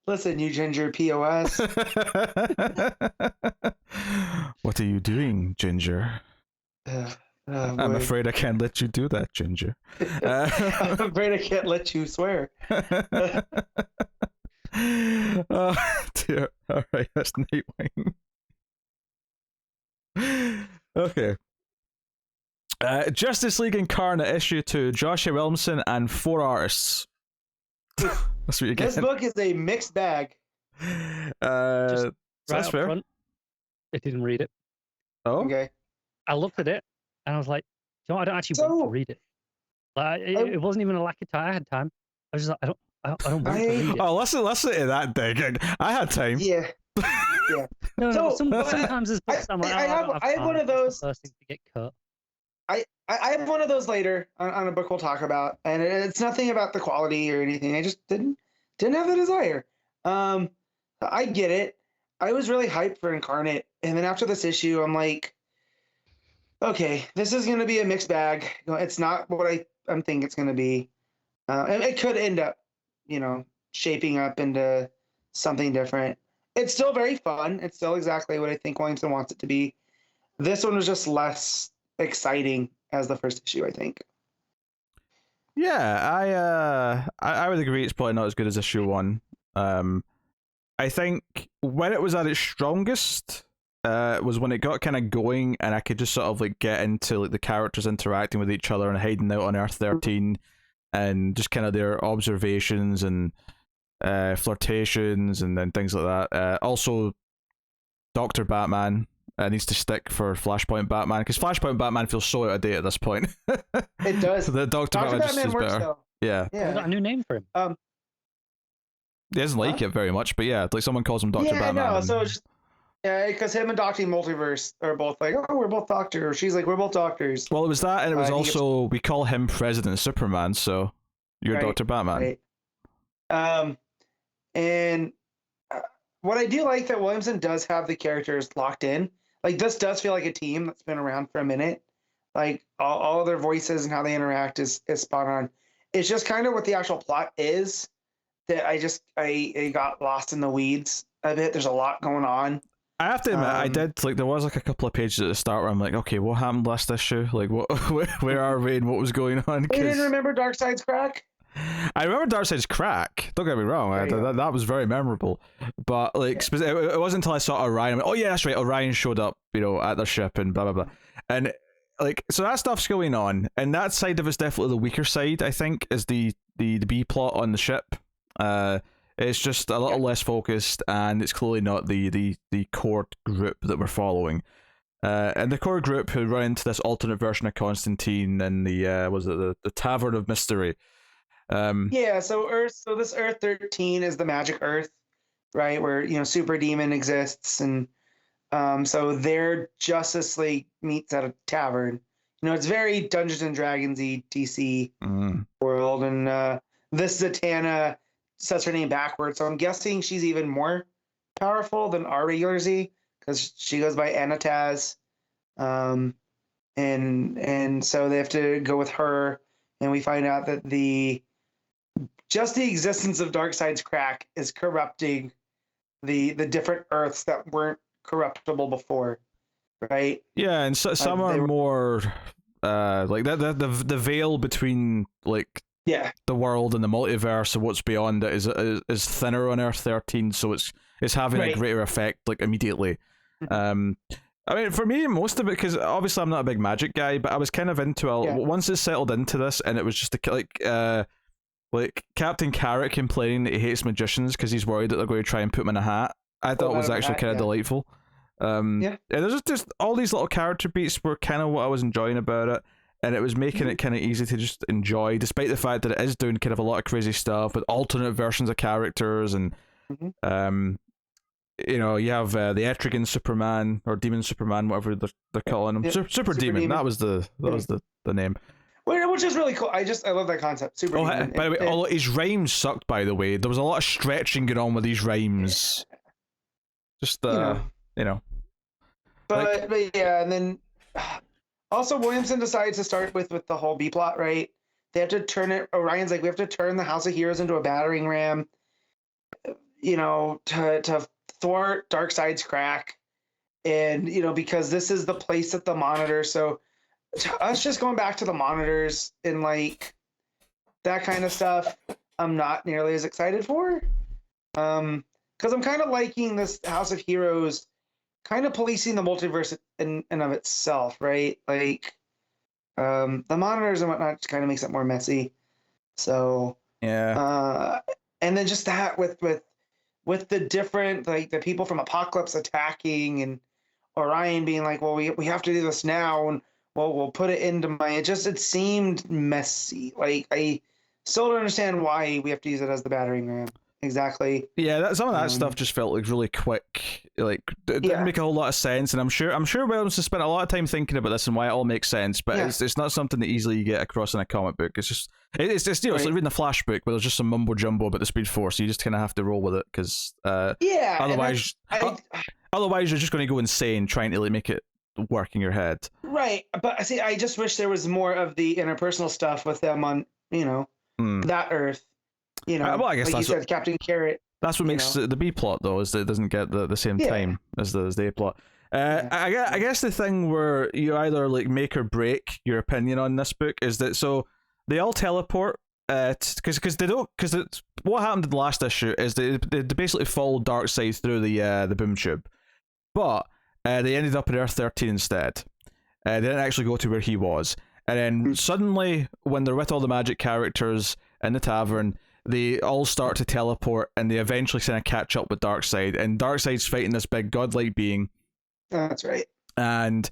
Listen, you ginger POS. What are you doing, Ginger? I'm afraid I can't let you do that, Ginger. I'm afraid I can't let you swear. Oh, dear. Alright, that's Nightwing. Okay. Justice League Incarnate issue 2, Joshua Williamson and 4 artists. That's what you get. This book is a mixed bag. That's Right fair. front, I didn't read it. Oh, Okay. I looked at it and I was like, you know, I don't actually want to read it. Like, it wasn't even a lack of time. I had time. I was just like, I don't want to read it. Oh, listen to that digging. I had time. Yeah. Yeah. No, So, sometimes there's books I'm like, I have one of those. First thing to get cut. I have one of those later on a book we'll talk about, and it's nothing about the quality or anything. I just didn't have the desire. I get it. I was really hyped for Incarnate, and then after this issue, I'm like, okay, this is going to be a mixed bag. It's not what I'm thinking it's going to be, and it could end up, shaping up into something different. It's still very fun. It's still exactly what I think Williamson wants it to be. This one was just less exciting as the first issue, I think. Yeah, I would agree. It's probably not as good as issue 1. I think when it was at its strongest, was when it got kind of going, and I could just sort of like get into like the characters interacting with each other and hiding out on Earth 13, and just kind of their observations and flirtations and then things like that. Also, Dr. Batman needs to stick for Flashpoint Batman, because Flashpoint Batman feels so out of date at this point. It does. The Dr. Batman just is works better. though. Yeah. We got a new name for him. He doesn't like it very much, but yeah, like someone calls him Dr. Yeah, Batman. no, so just because him and Dr. Multiverse are both like, oh, we're both doctors. She's like, we're both doctors. Well, it was that, and it was he also we call him President Superman, so you're Right, Dr. Batman. Right. And what I do like that Williamson does have the characters locked in. Like, this does feel like a team that's been around for a minute. Like, all of their voices and how they interact is spot on. It's just kind of what the actual plot is that I got lost in the weeds a bit. There's a lot going on. I have to admit, I did, like, there was like a couple of pages at the start where I'm like, okay, what happened last issue? Like, what, where are we and what was going on? You didn't remember Darkseid's crack? I remember Darkseid's crack. Don't get me wrong, that was very memorable. But like, it wasn't until I saw Orion. I went, oh yeah, that's right. Orion showed up, at their ship and blah blah blah. And like, so that stuff's going on, and that side of it's definitely the weaker side. I think is the B plot on the ship. It's just a little less focused, and it's clearly not the core group that we're following. And the core group who run into this alternate version of Constantine and the Tavern of Mystery. So this Earth 13 is the magic Earth, right? Where Super Demon exists, and so their Justice League meets at a tavern. It's very Dungeons and Dragons-y DC world, and this Zatanna says her name backwards, so I'm guessing she's even more powerful than our regular Z, because she goes by Anataz, and so they have to go with her, and we find out that the existence of Darkseid's crack is corrupting the different Earths that weren't corruptible before, right? Yeah, and so, some are more like the veil between like the world and the multiverse and what's beyond it is thinner on Earth 13, so it's having a greater effect like immediately. I mean, for me, most of it, because obviously I'm not a big magic guy, but I was kind of into once it settled into this, and it was just like Captain Carrot complaining that he hates magicians because he's worried that they're going to try and put him in a hat. I thought it was actually kind of delightful. Yeah. And there's just all these little character beats were kind of what I was enjoying about it, and it was making it kind of easy to just enjoy, despite the fact that it is doing kind of a lot of crazy stuff with alternate versions of characters, and you know, you have the Etrigan Superman or Demon Superman, whatever they're calling him. Super Demon. That was the name. Which is really cool. I love that concept. Super Demon. By the way, all his rhymes sucked. By the way, there was a lot of stretching going on with these rhymes. Just you know. But yeah, and then also Williamson decides to start with the whole B plot, right? They have to turn it. Orion's like, we have to turn the House of Heroes into a battering ram, you know, to thwart Darkseid's crack, and you know, because this is the place at the Monitor. So us just going back to the Monitors and like that kind of stuff, I'm not nearly as excited for. Because I'm kind of liking this House of Heroes kind of policing the multiverse in and of itself, right? Like the Monitors and whatnot just kind of makes it more messy. So yeah. And then just that with the different, like the people from Apocalypse attacking and Orion being like, well, we have to do this now, and well, we'll put it into my. It seemed messy. Like I still don't understand why we have to use it as the battering ram. Exactly. Yeah, some of that stuff just felt like really quick. Like it didn't make a whole lot of sense, and I'm sure Williamson spent a lot of time thinking about this and why it all makes sense. But it's not something that easily you get across in a comic book. It's just it's you know, it's like reading a Flash book where there's just some mumbo jumbo about the Speed Force. So you just kind of have to roll with it because otherwise you're just going to go insane trying to like make it work in your head. Right, but see, I just wish there was more of the interpersonal stuff with them on that Earth. You know, well, I guess like that's you said, Captain Carrot. That's what makes the B plot though, is that it doesn't get the same time as the A plot. I guess the thing where you either like make or break your opinion on this book is that so they all teleport because what happened in the last issue is they basically followed Darkseid through the boom tube, but they ended up at Earth 13 instead. They didn't actually go to where he was, and then suddenly when they're with all the magic characters in the tavern, they all start to teleport, and they eventually kind of catch up with Darkseid, and Darkseid's fighting this big godlike being. That's right. And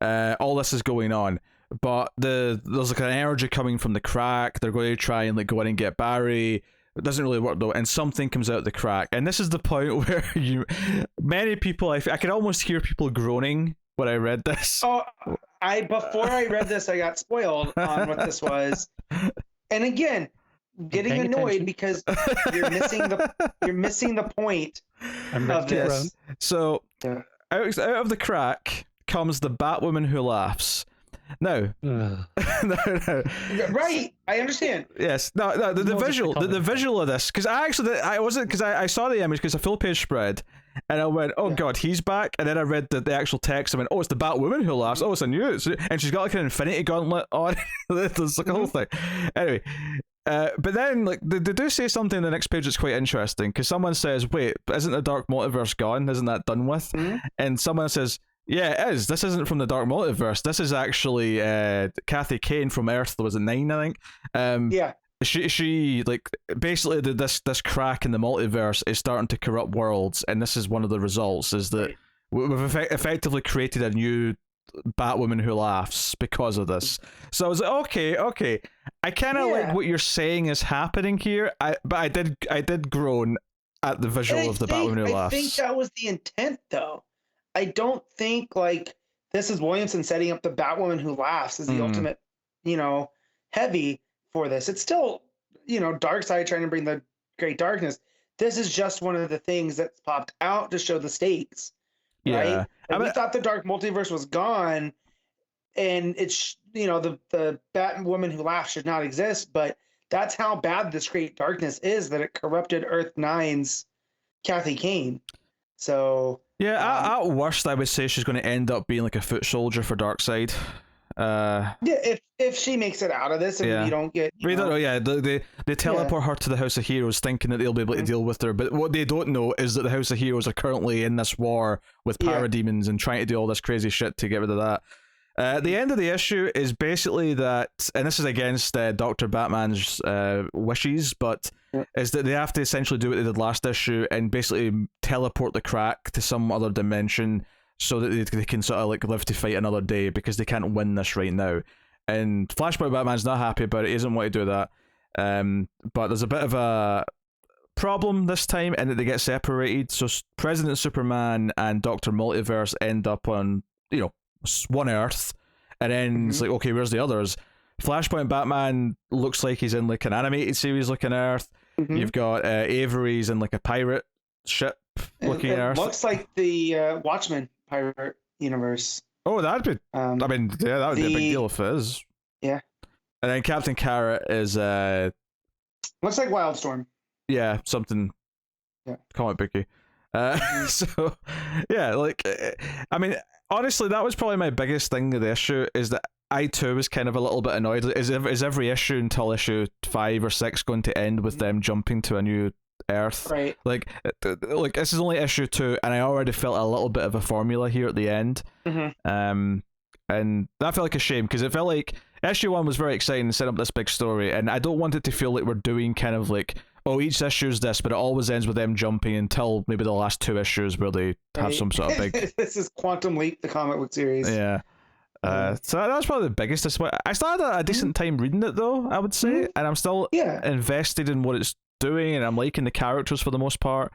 all this is going on, but there's like an energy coming from the crack. They're going to try and like go in and get Barry. It doesn't really work though, and something comes out of the crack, and this is the point where many people, I could almost hear people groaning when I read this. Oh, before I read this, I got spoiled on what this was, and again, getting annoyed because you're missing the point of this. So out of the crack comes the Batwoman who laughs. Now, no. Right, I understand. Yes, no, the visual of this, because I saw the image because a full page spread, and I went, oh god, he's back, and then I read the actual text, I went, oh, it's the Batwoman who laughs. Oh, it's a new, and she's got like an Infinity Gauntlet on. There's like a whole thing. Anyway. But then, like, they do say something in the next page that's quite interesting, because someone says, wait, isn't the Dark Multiverse gone? Isn't that done with? And someone says, yeah, it is. This isn't from the Dark Multiverse. This is actually Kathy Kane from Earth. Was it 9, I think? She like, basically this crack in the multiverse is starting to corrupt worlds, and this is one of the results, is that we've effectively created a new Batwoman who laughs because of this. So I was like, okay, I kind of like what you're saying is happening here. But I did groan at the visual of the Batwoman who laughs. I think that was the intent, though. I don't think like this is Williamson setting up the Batwoman who laughs as the ultimate, heavy for this. It's still, Darkseid trying to bring the Great Darkness. This is just one of the things that's popped out to show the stakes. Right? And we thought the Dark Multiverse was gone, and it's the Batwoman who laughs should not exist, but that's how bad this Great Darkness is, that it corrupted Earth 9's Kathy Kane. So at worst, I would say she's going to end up being like a foot soldier for Darkseid. If she makes it out of this, and you don't get, we don't know. Yeah, they teleport her to the House of Heroes, thinking that they'll be able to deal with her. But what they don't know is that the House of Heroes are currently in this war with parademons and trying to do all this crazy shit to get rid of that. The end of the issue is basically that, and this is against Dr. Batman's wishes, but is that they have to essentially do what they did last issue and basically teleport the crack to some other dimension so that they can sort of like live to fight another day because they can't win this right now. And Flashpoint Batman's not happy about it. He doesn't want to do that. But there's a bit of a problem this time in that they get separated. So President Superman and Dr. Multiverse end up on, one Earth, and then it's like, okay, where's the others? Flashpoint Batman looks like he's in like an animated series looking Earth. You've got Avery's in like a pirate ship looking Earth. Looks like the Watchmen pirate universe. Oh, that'd be. That would be a big deal if it is. Yeah. And then Captain Carrot is. Looks like Wildstorm. Yeah, something. Yeah. Comic booky. So, yeah, like, I mean, honestly, that was probably my biggest thing of the issue, is that I too was kind of a little bit annoyed. Is every issue until issue 5 or 6 going to end with them jumping to a new Earth? Right. Like this is only issue 2, and I already felt a little bit of a formula here at the end. And that felt like a shame, because it felt like issue 1 was very exciting and set up this big story, and I don't want it to feel like we're doing kind of like, oh, each issue's this, but it always ends with them jumping until maybe the last 2 issues where they have some sort of big. This is Quantum Leap, the comic book series. Yeah. So that was probably the biggest disappointment. I still had a decent time reading it, though, I would say, and I'm still invested in what it's doing, and I'm liking the characters for the most part.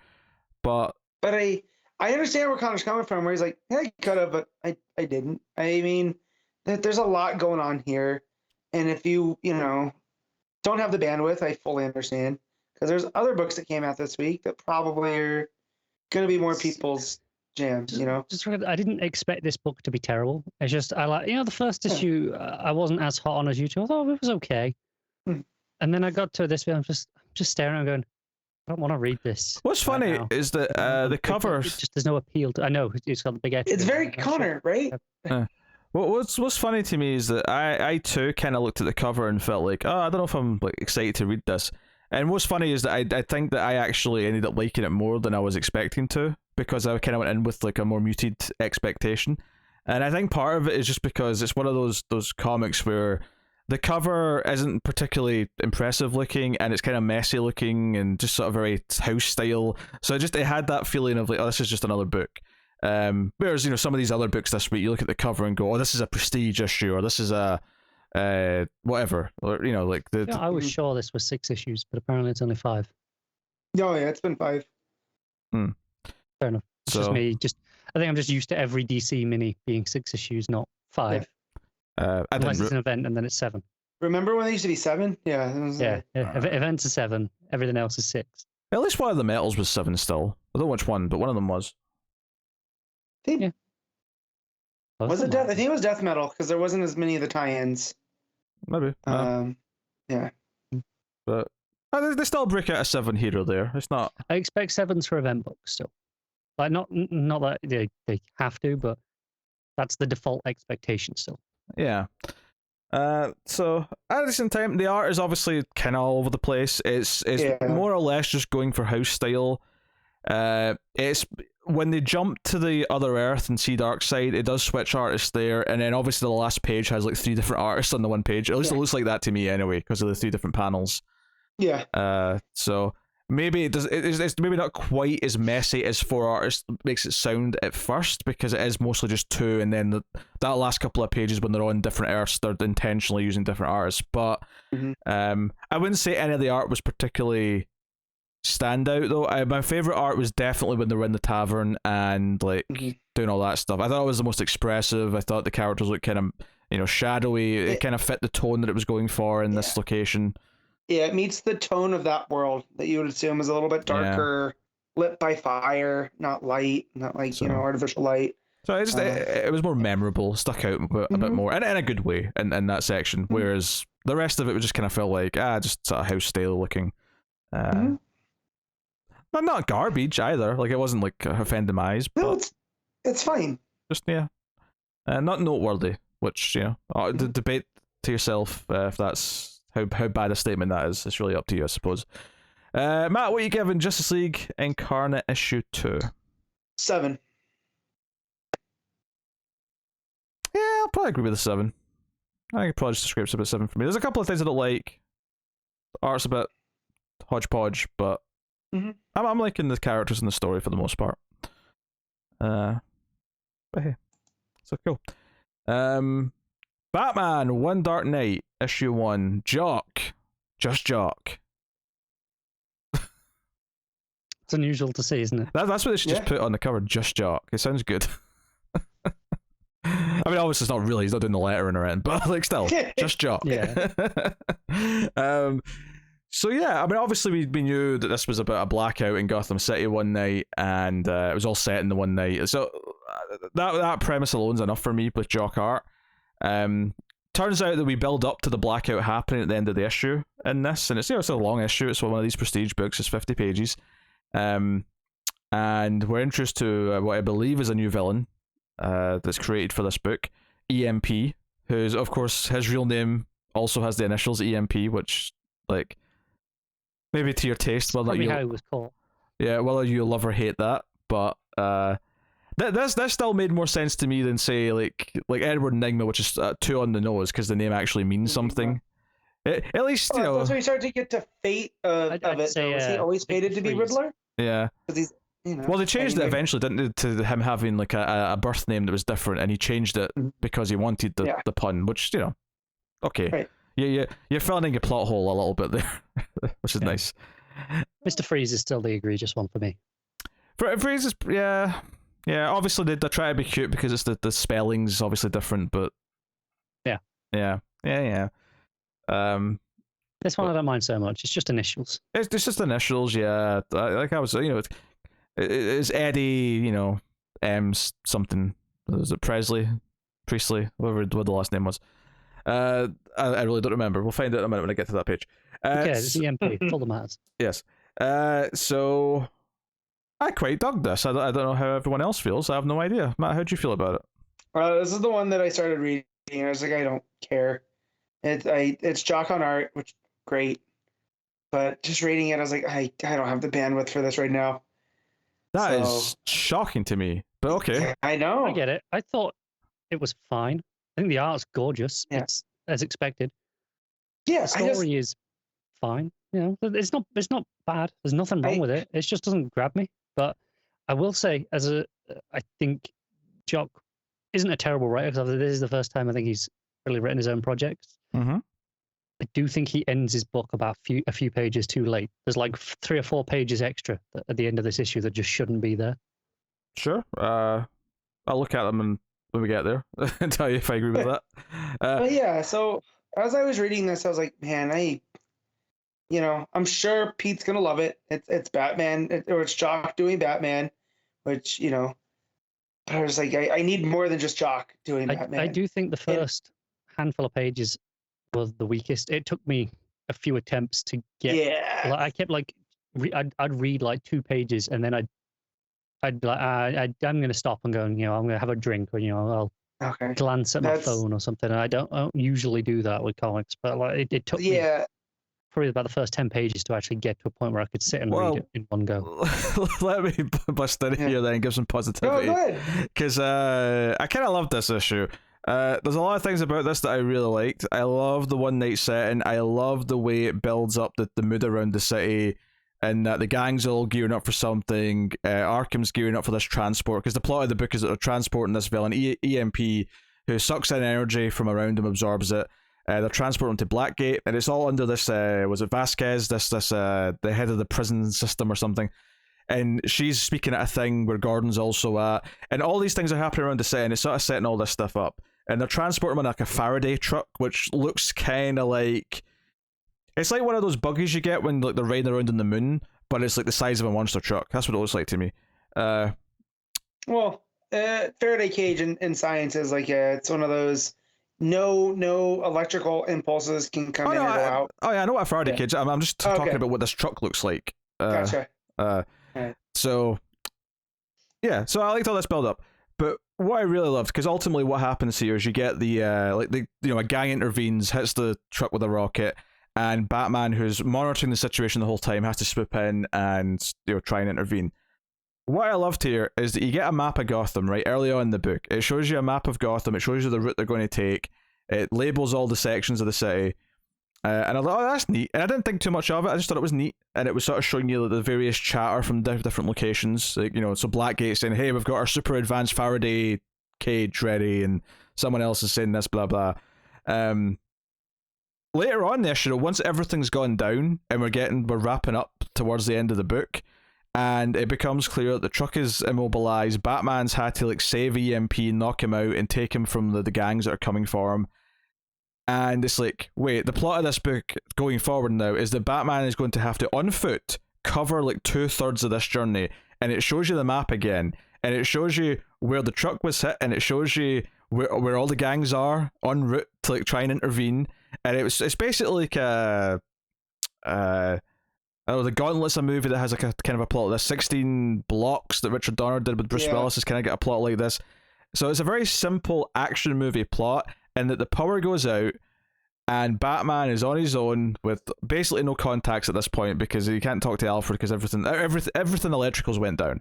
But I understand where Connor's coming from, where he's like, yeah, I could have, but I didn't. I mean, there's a lot going on here, and if you don't have the bandwidth, I fully understand, because there's other books that came out this week that probably are going to be more people's jams. I didn't expect this book to be terrible. It's just I like the first issue. I wasn't as hot on as you two. I thought it was okay, and then I got to this bit. I'm just staring and going, I don't want to read this. What's funny is that the cover just there's no appeal to. I know it's got the big. It's very Connor, right? What's funny to me is that I too kind of looked at the cover and felt like, I don't know if I'm like excited to read this. And what's funny is that I think that I actually ended up liking it more than I was expecting to, because I kind of went in with like a more muted expectation. And I think part of it is just because it's one of those comics where the cover isn't particularly impressive looking, and it's kind of messy looking and just sort of very house style. So it had that feeling of like, oh, this is just another book. Whereas some of these other books this week, you look at the cover and go, oh, this is a prestige issue, or this is a whatever, or like the. I was sure this was 6 issues, but apparently it's only 5. Oh yeah, it's been 5. Fair enough. It's just me. I think I'm just used to every DC mini being 6 issues, not 5. Unless it's an event and then it's 7. Remember when they used to be 7? Yeah. Events are 7. Everything else is 6. At least one of the metals was 7 still. I don't know which one, but one of them was. Yeah. Was it Death? I think it was Death Metal, because there wasn't as many of the tie-ins. Maybe. Yeah. But they still break out a 7 here or there. It's not. I expect 7s for event books still. Like not that they have to, but that's the default expectation still. Yeah. So at the same time, the art is obviously kind of all over the place. It's more or less just going for house style. It's when they jump to the other Earth and see Darkseid, it does switch artists there, and then obviously the last page has like 3 different artists on the one page. At least it looks like that to me anyway, because of the 3 different panels. Yeah. So maybe it's maybe not quite as messy as 4 artists makes it sound at first, because it is mostly just 2, and then that last couple of pages when they're on different Earths, they're intentionally using different artists. But I wouldn't say any of the art was particularly stand out though. My favorite art was definitely when they were in the tavern and like doing all that stuff. I thought it was the most expressive. I thought the characters looked kind of shadowy. It kind of fit the tone that it was going for in this location. Yeah, it meets the tone of that world that you would assume is a little bit darker, lit by fire, not light, not like artificial light. So it was more memorable, stuck out a bit more, and in a good way in that section. Whereas the rest of it just kind of felt like just sort of house style looking. But not garbage either. Like it wasn't like offend my eyes. No, but it's fine. Just not noteworthy. Which debate to yourself if that's how bad a statement that is. It's really up to you, I suppose. Matt, what are you giving Justice League Incarnate issue 2? 7. Yeah, I'll probably agree with the 7. I think probably just describes a bit 7 for me. There's a couple of things I don't like. Art's a bit hodgepodge, but I'm liking the characters and the story for the most part. But hey, so cool. Batman, One Dark Knight, issue 1. Jock. Just Jock. It's unusual to see, isn't it? That's what they should just put on the cover. Just Jock. It sounds good. I mean, obviously, it's not really. He's not doing the lettering or anything, but like, still, just Jock. Yeah. So yeah, I mean, obviously, we knew that this was about a blackout in Gotham City one night, and it was all set in the one night. So that premise alone's enough for me with Jock art. Turns out that we build up to the blackout happening at the end of the issue in this, and it's it's a long issue. It's one of these prestige books. It's 50 pages. And we're introduced to what I believe is a new villain that's created for this book, EMP, who's, of course, his real name also has the initials EMP, which, like, maybe to your taste, whether Probably how it was called. Yeah, whether you love or hate that, but that still made more sense to me than, say, like Edward Enigma, which is too on the nose because the name actually means something. At least, you know. That's when you start to get to fate of it. Say, was he always fated to be Riddler? Yeah. He's, well, they changed it eventually, didn't they, to him having like a birth name that was different, and he changed it because he wanted the pun, which, you know, okay. Right. You're filling in your plot hole a little bit there, which is nice. Mr. Freeze is still the egregious one for me. Freeze is, yeah. Obviously, they try to be cute because it's the spelling's obviously different, but yeah. This one I don't mind so much. It's just initials. It's just initials, yeah. Like I was, it's Eddie, M's something. Was it Priestley, what the last name was. I really don't remember. We'll find out in a minute when I get to that page. Okay, it's EMP. Full of matters. Yes. So I quite dug this. I don't know how everyone else feels. I have no idea. Matt, how do you feel about it? This is the one that I started reading. I was like, I don't care. It's Jock on art, which great, but just reading it, I was like, I don't have the bandwidth for this right now. That is shocking to me, but okay. I know. I get it. I thought it was fine. I think the art's gorgeous. Yeah. It's as expected. Yeah, the story is fine. It's not bad. There's nothing wrong with it. It just doesn't grab me. But I will say, I think Jock isn't a terrible writer, because this is the first time I think he's really written his own projects. Mm-hmm. I do think he ends his book about a few pages too late. There's like 3 or 4 pages extra at the end of this issue that just shouldn't be there. Sure. I'll look at them when we get there and tell you if I agree with that. But yeah, so as I was reading this, I was like, man, I'm sure Pete's gonna love it. It's Batman, or it's Jock doing Batman, which, but I was like, I need more than just Jock doing Batman. I do think the first handful of pages was the weakest. It took me a few attempts to get. Yeah. I kept I'd read like 2 pages, and then I'd be like, I'm going to stop and go, I'm going to have a drink, or I'll glance at my phone or something. And I don't usually do that with comics, but it took me probably about the first 10 pages to actually get to a point where I could sit and read it in one go. Let me bust in here then and give some positivity, because I kind of love this issue. There's a lot of things about this that I really liked. I love the one night setting. I love the way it builds up the mood around the city, and that the gang's all gearing up for something. Arkham's gearing up for this transport, because the plot of the book is that they're transporting this villain, EMP, who sucks in energy from around him, absorbs it. They're transporting him to Blackgate, and it's all under this, was it Vasquez, the head of the prison system or something. And she's speaking at a thing where Gordon's also at, and all these things are happening around the city, and it's sort of setting all this stuff up. And they're transporting him on like a Faraday truck, which looks kind of like... It's like one of those buggies you get when they're riding around on the moon, but it's like the size of a monster truck. That's what it looks like to me. Faraday cage in science is like it's one of those no electrical impulses can come in or go out. Oh yeah, I know what a Faraday cage. I'm just talking about what this truck looks like. Gotcha. So I liked all this build up. But what I really loved, because ultimately what happens here is you get a gang intervenes, hits the truck with a rocket, and Batman, who's monitoring the situation the whole time, has to swoop in and try and intervene. What I loved here is that you get a map of Gotham right early on in the book. It shows you a map of Gotham. It shows you the route they're going to take. It labels all the sections of the city. And I thought, that's neat. And I didn't think too much of it. I just thought it was neat. And it was sort of showing you the various chatter from different locations. So Blackgate saying, hey, we've got our super advanced Faraday cage ready, and someone else is saying this, blah blah. Later on in the issue, once everything's gone down and we're wrapping up towards the end of the book, and it becomes clear that the truck is immobilized. Batman's had to like save EMP, knock him out, and take him from the gangs that are coming for him. And it's like, wait, the plot of this book going forward now is that Batman is going to have to, on foot, cover like 2/3 of this journey. And it shows you the map again. And it shows you where the truck was hit. And it shows you where all the gangs are en route to like try and intervene. And it's basically like the Gauntlet's a movie that has like a kind of a plot like this. 16 Blocks that Richard Donner did with Bruce Willis has kind of got a plot like this. So it's a very simple action movie plot, in that the power goes out and Batman is on his own with basically no contacts at this point because he can't talk to Alfred because everything electricals went down.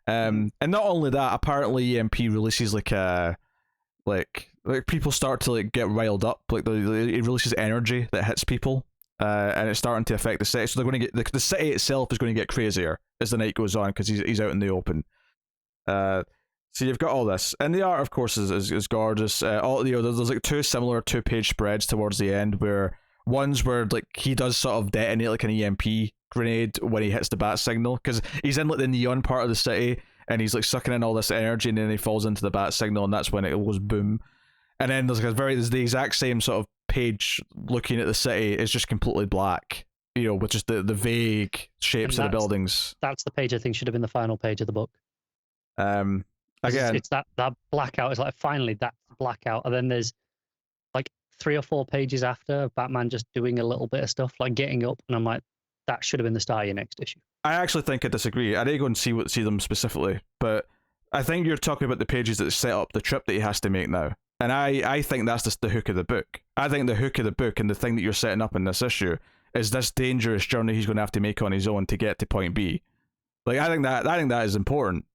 And not only that, apparently EMP releases like people start to like get riled up. Like it releases energy that hits people. And it's starting to affect the city, so they're going to get the city itself is going to get crazier as the night goes on because he's out in the open. So you've got all this, and the art, of course, is gorgeous. There's like 2 similar 2-page spreads towards the end, where one's where like he does sort of detonate like an EMP grenade when he hits the bat signal, because he's in like the neon part of the city and he's like sucking in all this energy, and then he falls into the bat signal, and that's when it goes boom. And then there's the exact same sort of page looking at the city is just completely black, with just the vague shapes of the buildings. That's the page I think should have been the final page of the book. Again, it's that blackout. It's like finally that's blackout, and then there's like 3 or 4 pages after of Batman just doing a little bit of stuff, like getting up, and I'm like, that should have been the start of your next issue. I actually think I disagree. I didn't go and see them specifically, but I think you're talking about the pages that set up the trip that he has to make now. And I think that's just the hook of the book. I think the hook of the book and the thing that you're setting up in this issue is this dangerous journey he's going to have to make on his own to get to point B. Like I think that is important.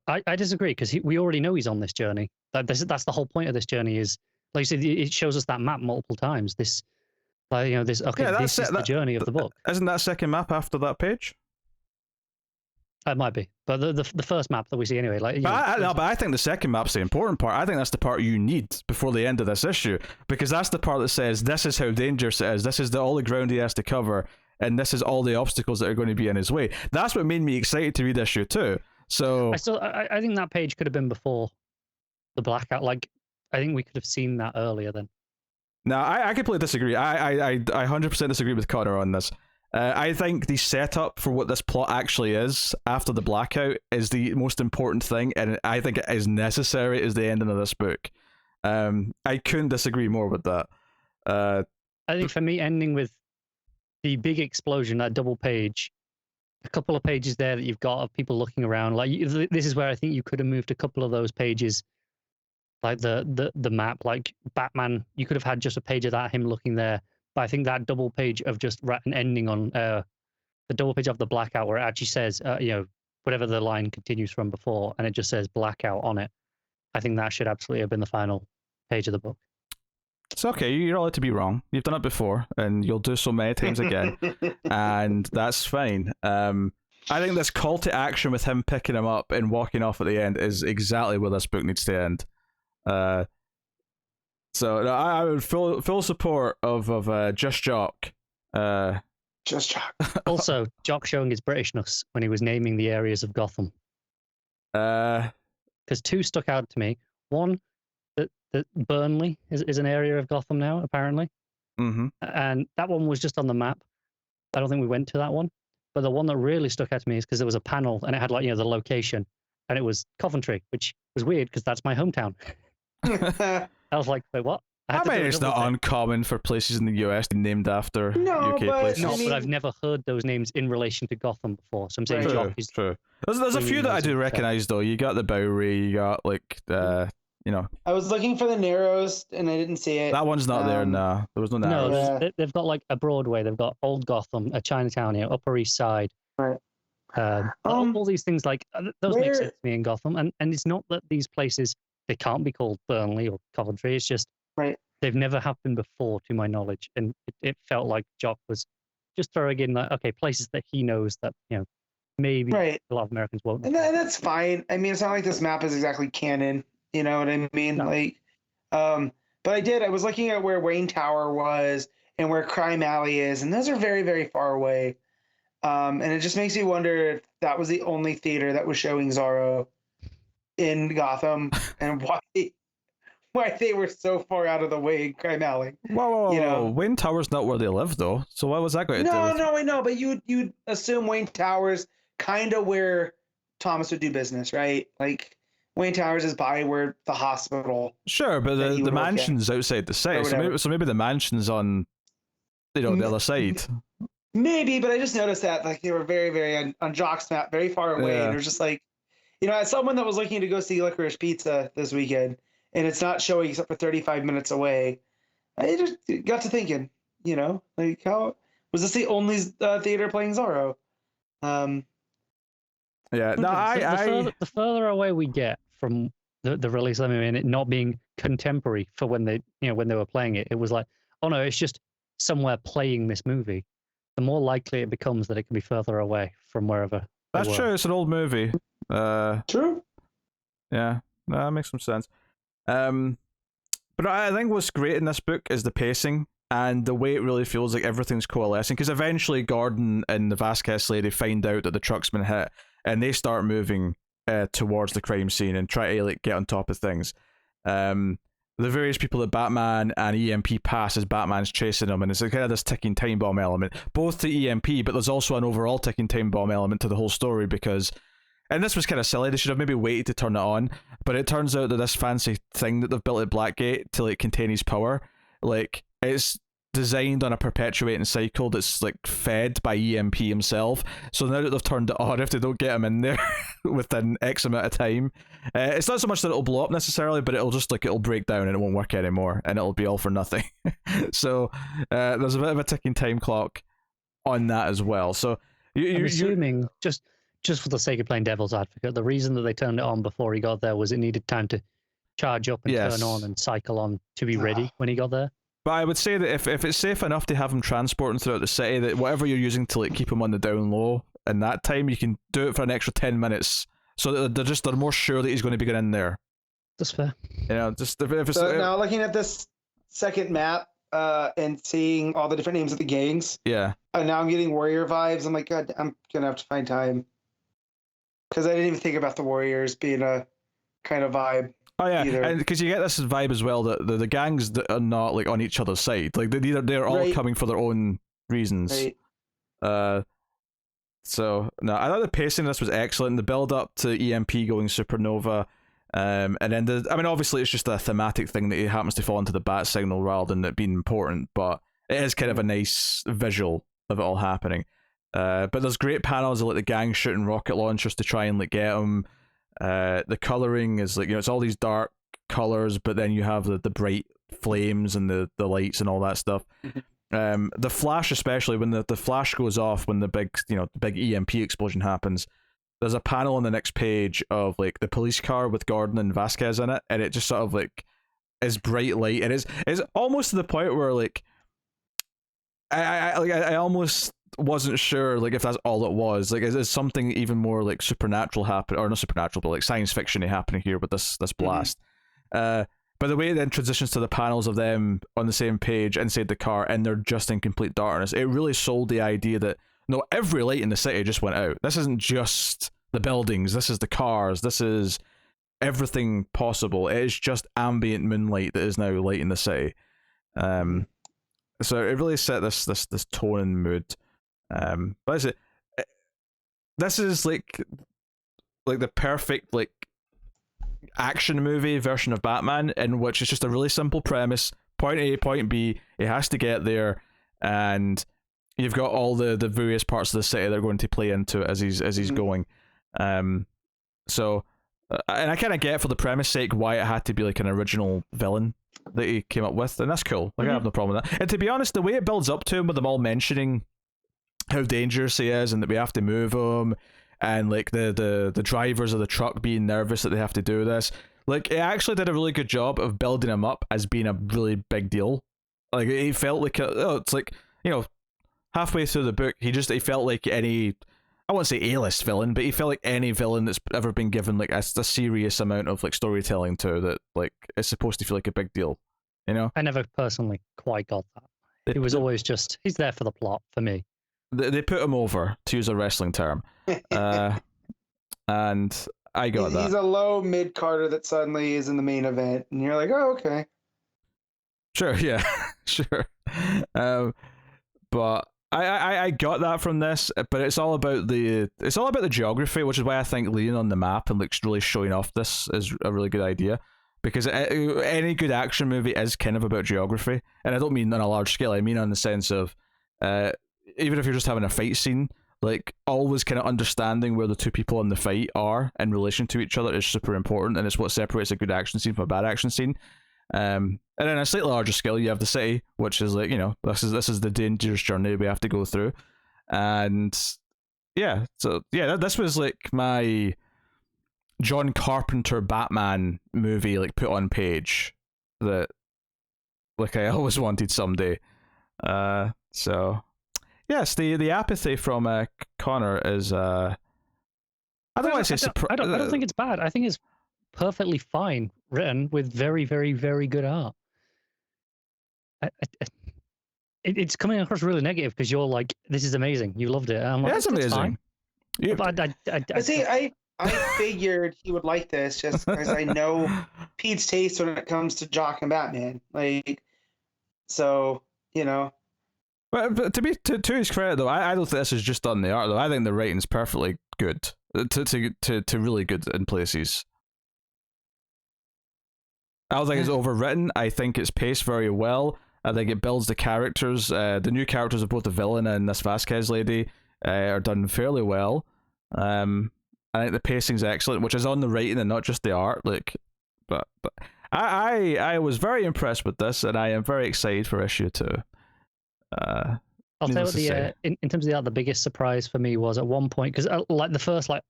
I disagree, because we already know he's on this journey. That's the whole point of this journey. Is like you said, it shows us that map multiple times. This, this. Okay, yeah, this is the journey of the book. Isn't that second map after that page? It might be, but the first map that we see anyway. But I think the second map's the important part. I think that's the part you need before the end of this issue, because that's the part that says this is how dangerous it is. This is all the ground he has to cover, and this is all the obstacles that are going to be in his way. That's what made me excited to read issue 2. So I think that page could have been before the blackout. Like I think we could have seen that earlier then. No, I completely disagree. I 100% disagree with Connor on this. I think the setup for what this plot actually is after the blackout is the most important thing, and I think it is necessary as the ending of this book. I couldn't disagree more with that. I think for me, ending with the big explosion, that double page, a couple of pages there that you've got of people looking around. Like this is where I think you could have moved a couple of those pages, like the map, like Batman. You could have had just a page of that, him looking there. But I think that double page of just an ending on the double page of the blackout, where it actually says, whatever the line continues from before, and it just says blackout on it. I think that should absolutely have been the final page of the book. It's okay. You're allowed to be wrong. You've done it before, and you'll do so many times again, and that's fine. I think this call to action with him picking him up and walking off at the end is exactly where this book needs to end. So I would full support of Just Jock. Just Jock. Also, Jock showing his Britishness when he was naming the areas of Gotham. Because 2 stuck out to me. One, that Burnley is an area of Gotham now, apparently. Mm-hmm. And that one was just on the map. I don't think we went to that one. But the one that really stuck out to me is because there was a panel and it had the location, and it was Coventry, which was weird because that's my hometown. I was like, wait, what? I mean, it's not uncommon for places in the US to be named after UK places. No, but I've never heard those names in relation to Gotham before. So I'm saying Jock is true. There's a few that I do recognise though. You got the Bowery, you got I was looking for the Narrows and I didn't see it. That one's not there. Nah, there was no Narrows. No, they've got like a Broadway. They've got Old Gotham, a Chinatown here, Upper East Side. Right. All these things those make sense to me in Gotham, and it's not that these places they can't be called Burnley or Coventry. It's just they've never happened before, to my knowledge, and it felt like Jock was just throwing in places that he knows that maybe a lot of Americans won't know. And that's fine. I mean, it's not like this map is exactly canon You know what I mean? No. Like, but I was looking at where Wayne Tower was and where Crime Alley is, and those are very, very far away. And it just makes me wonder if that was the only theater that was showing Zorro in Gotham, and why they were so far out of the way in Crime Alley. Whoa. Wayne Tower's not where they live, though. So what was that going to do? No, I know, but you'd assume Wayne Towers kind of where Thomas would do business, right? Like Wayne Towers is by where the hospital. Sure, but the mansion's outside the city, so maybe the mansion's on, the other side. Maybe, but I just noticed that like they were very, very on Jock's map, very far away, and it was just like, as someone that was looking to go see Licorice Pizza this weekend, and it's not showing except for 35 minutes away, I just got to thinking, like how was this the only theater playing Zorro? Yeah, no, the further away we get from the release, and it not being contemporary for when they were playing it, it was like, oh no, it's just somewhere playing this movie. The more likely it becomes that it can be further away from wherever. That's true. It's an old movie. True. Yeah, that makes some sense. But I think what's great in this book is the pacing and the way it really feels like everything's coalescing. Because eventually, Gordon and the Vasquez lady find out that the truck's been hit, and they start moving towards the crime scene and try to get on top of things. The various people that Batman and EMP pass as Batman's chasing them, and it's kind of this ticking time bomb element, both to EMP, but there's also an overall ticking time bomb element to the whole story because, and this was kind of silly, they should have maybe waited to turn it on, but it turns out that this fancy thing that they've built at Blackgate to contain his power, it's designed on a perpetuating cycle that's fed by EMP himself. So now that they've turned it on, if they don't get him in there within X amount of time, it's not so much that it'll blow up necessarily, but it'll just it'll break down and it won't work anymore, and it'll be all for nothing. So there's a bit of a ticking time clock on that as well. So I'm assuming just for the sake of playing devil's advocate, the reason that they turned it on before he got there was it needed time to charge up and turn on and cycle on to be ready when he got there. But I would say that if it's safe enough to have him transporting throughout the city, that whatever you're using to keep him on the down low in that time, you can do it for an extra 10 minutes, so that they're more sure that he's going to be going in there. That's fair. Just if it's now looking at this second map and seeing all the different names of the gangs. Yeah. And now I'm getting Warrior vibes. I'm like, God, I'm gonna have to find time because I didn't even think about the Warriors being a kind of vibe. Oh yeah, either. and because you get this vibe as well that the gangs that are not on each other's side, they're all coming for their own reasons. Right. So no, I thought the pacing of this was excellent. The build up to EMP going supernova, and then obviously it's just a thematic thing that he happens to fall into the bat signal rather than it being important, but it is kind of a nice visual of it all happening. But there's great panels of the gang shooting rocket launchers to try and get him. The coloring is it's all these dark colors, but then you have the bright flames and the lights and all that stuff. The flash, especially when the flash goes off when the big EMP explosion happens, there's a panel on the next page of the police car with Gordon and Vasquez in it, and it just sort of is bright light. It's almost to the point where I almost wasn't sure if that's all it was. Is something even more supernatural happen, or not supernatural, but science fiction happening here with this blast. But the way it then transitions to the panels of them on the same page inside the car and they're just in complete darkness, it really sold the idea that no, every light in the city just went out. This isn't just the buildings, this is the cars, this is everything possible. It is just ambient moonlight that is now lighting the city. So it really set this tone and mood. But is it? This is like the perfect action movie version of Batman, in which it's just a really simple premise: point A, point B. He has to get there, and you've got all the various parts of the city that are going to play into it as he's going. So, and I kind of get for the premise sake why it had to be an original villain that he came up with, and that's cool. I have no problem with that. And to be honest, the way it builds up to him with them all mentioning how dangerous he is and that we have to move him, and the drivers of the truck being nervous that they have to do this, it actually did a really good job of building him up as being a really big deal. He felt it's halfway through the book he felt like any I won't say A-list villain, but he felt like any villain that's ever been given like a serious amount of like storytelling to, that like is supposed to feel like a big deal, you know? I never personally quite got that. It was always just, he's there for the plot for me. They put him over, to use a wrestling term, and I got that. He's a low mid-carder that suddenly is in the main event, and you're like, oh, okay. Sure, yeah, sure. But I got that from this, but it's all about the geography, which is why I think leaning on the map and like really showing off this is a really good idea. Because any good action movie is kind of about geography, and I don't mean on a large scale. I mean on the sense of, even if you're just having a fight scene, like always kind of understanding where the two people in the fight are in relation to each other is super important, and it's what separates a good action scene from a bad action scene. And then on a slightly larger scale, you have the city, which is like, you know, this is the dangerous journey we have to go through, and yeah, so yeah, this was like my John Carpenter Batman movie, like put on page, that like I always wanted someday. So yes, the apathy from Connor is I don't want to say I don't think it's bad. I think it's perfectly fine written with very, very, very good art. It's coming across really negative because you're like, this is amazing, you loved it. I'm like, yeah, it's amazing. Yeah. But see, I figured he would like this just because I know Pete's taste when it comes to Jock and Batman. Like, so, you know. But to his credit though, I don't think this is just on the art though. I think the writing's perfectly good, to really good in places. I don't think it's overwritten. I think it's paced very well. I think it builds the characters. The new characters of both the villain and this Vasquez lady are done fairly well. I think the pacing's excellent, which is on the writing and not just the art. Like, but I was very impressed with this, and I am very excited for issue 2. I'll tell you what, in terms of the art, the biggest surprise for me was at one point, because like the first like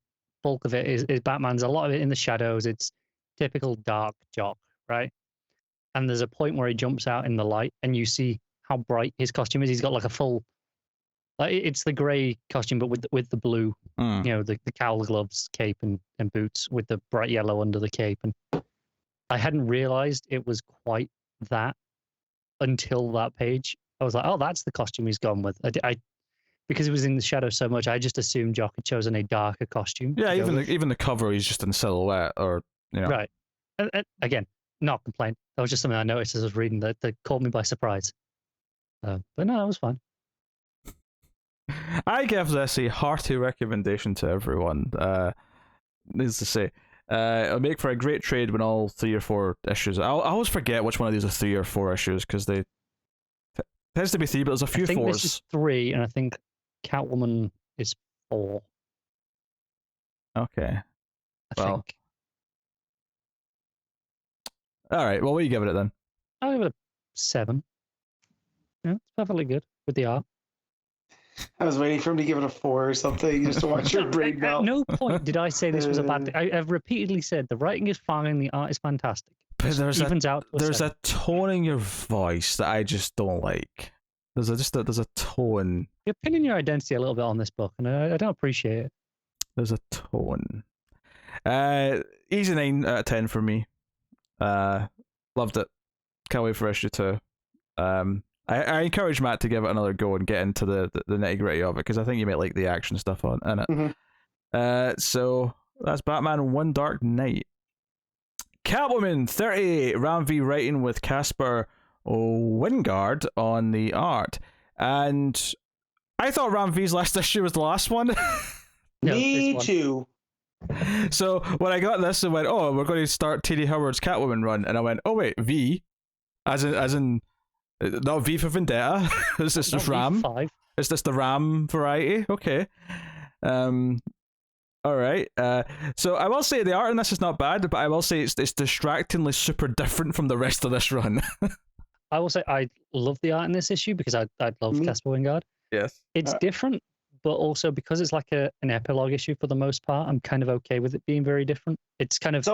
bulk of it is Batman's, a lot of it in the shadows. It's typical dark Jock, right? And there's a point where he jumps out in the light, and you see how bright his costume is. He's got like a full, like it's the grey costume, but with the blue, you know, the cowl, gloves, cape, and boots with the bright yellow under the cape. And I hadn't realized it was quite that until that page. I was like, oh, that's the costume he's gone with. I because it was in the shadow so much, I just assumed Jock had chosen a darker costume. Yeah, even the cover, he's just in silhouette, or you know. Right. And again, not complaint. That was just something I noticed as I was reading that caught me by surprise. But no, it was fun. I give this a hearty recommendation to everyone. Needs to say, it'll make for a great trade when all 3 or 4 issues. I always forget which one of these are 3 or 4 issues because they tends to be 3, but there's a few 4s. I think this is 3, and I think Catwoman is 4. Okay. I think. All right. Well, what do you give it then? I'll give it a 7. Yeah, it's perfectly good with the art. I was waiting for him to give it a 4 or something just to watch your brain melt. At no point did I say this was a bad thing. I've repeatedly said the writing is fine, the art is fantastic. But there's a tone in your voice that I just don't like. There's a tone. You're pinning your identity a little bit on this book, and I don't appreciate it. There's a tone. Easy 9 out of 10 for me. Loved it. Can't wait for issue 2. I encourage Matt to give it another go and get into the nitty gritty of it, because I think you might like the action stuff in it. Mm-hmm. So that's Batman One Dark Knight. Catwoman 38, Ram V writing with Caspar Wijngaard on the art. And I thought Ram V's last issue was the last one. Me too. So when I got this, I went, oh, we're going to start T.D. Howard's Catwoman run. And I went, oh wait, V? As in not V for Vendetta? Is this just Ram? V5. Is this the Ram variety? Okay. All right. So I will say the art in this is not bad, but I will say it's distractingly super different from the rest of this run. I will say I love the art in this issue because I love Caspar Wijngaard. Yes. It's different, but also because it's like an epilogue issue for the most part, I'm kind of okay with it being very different. It's kind of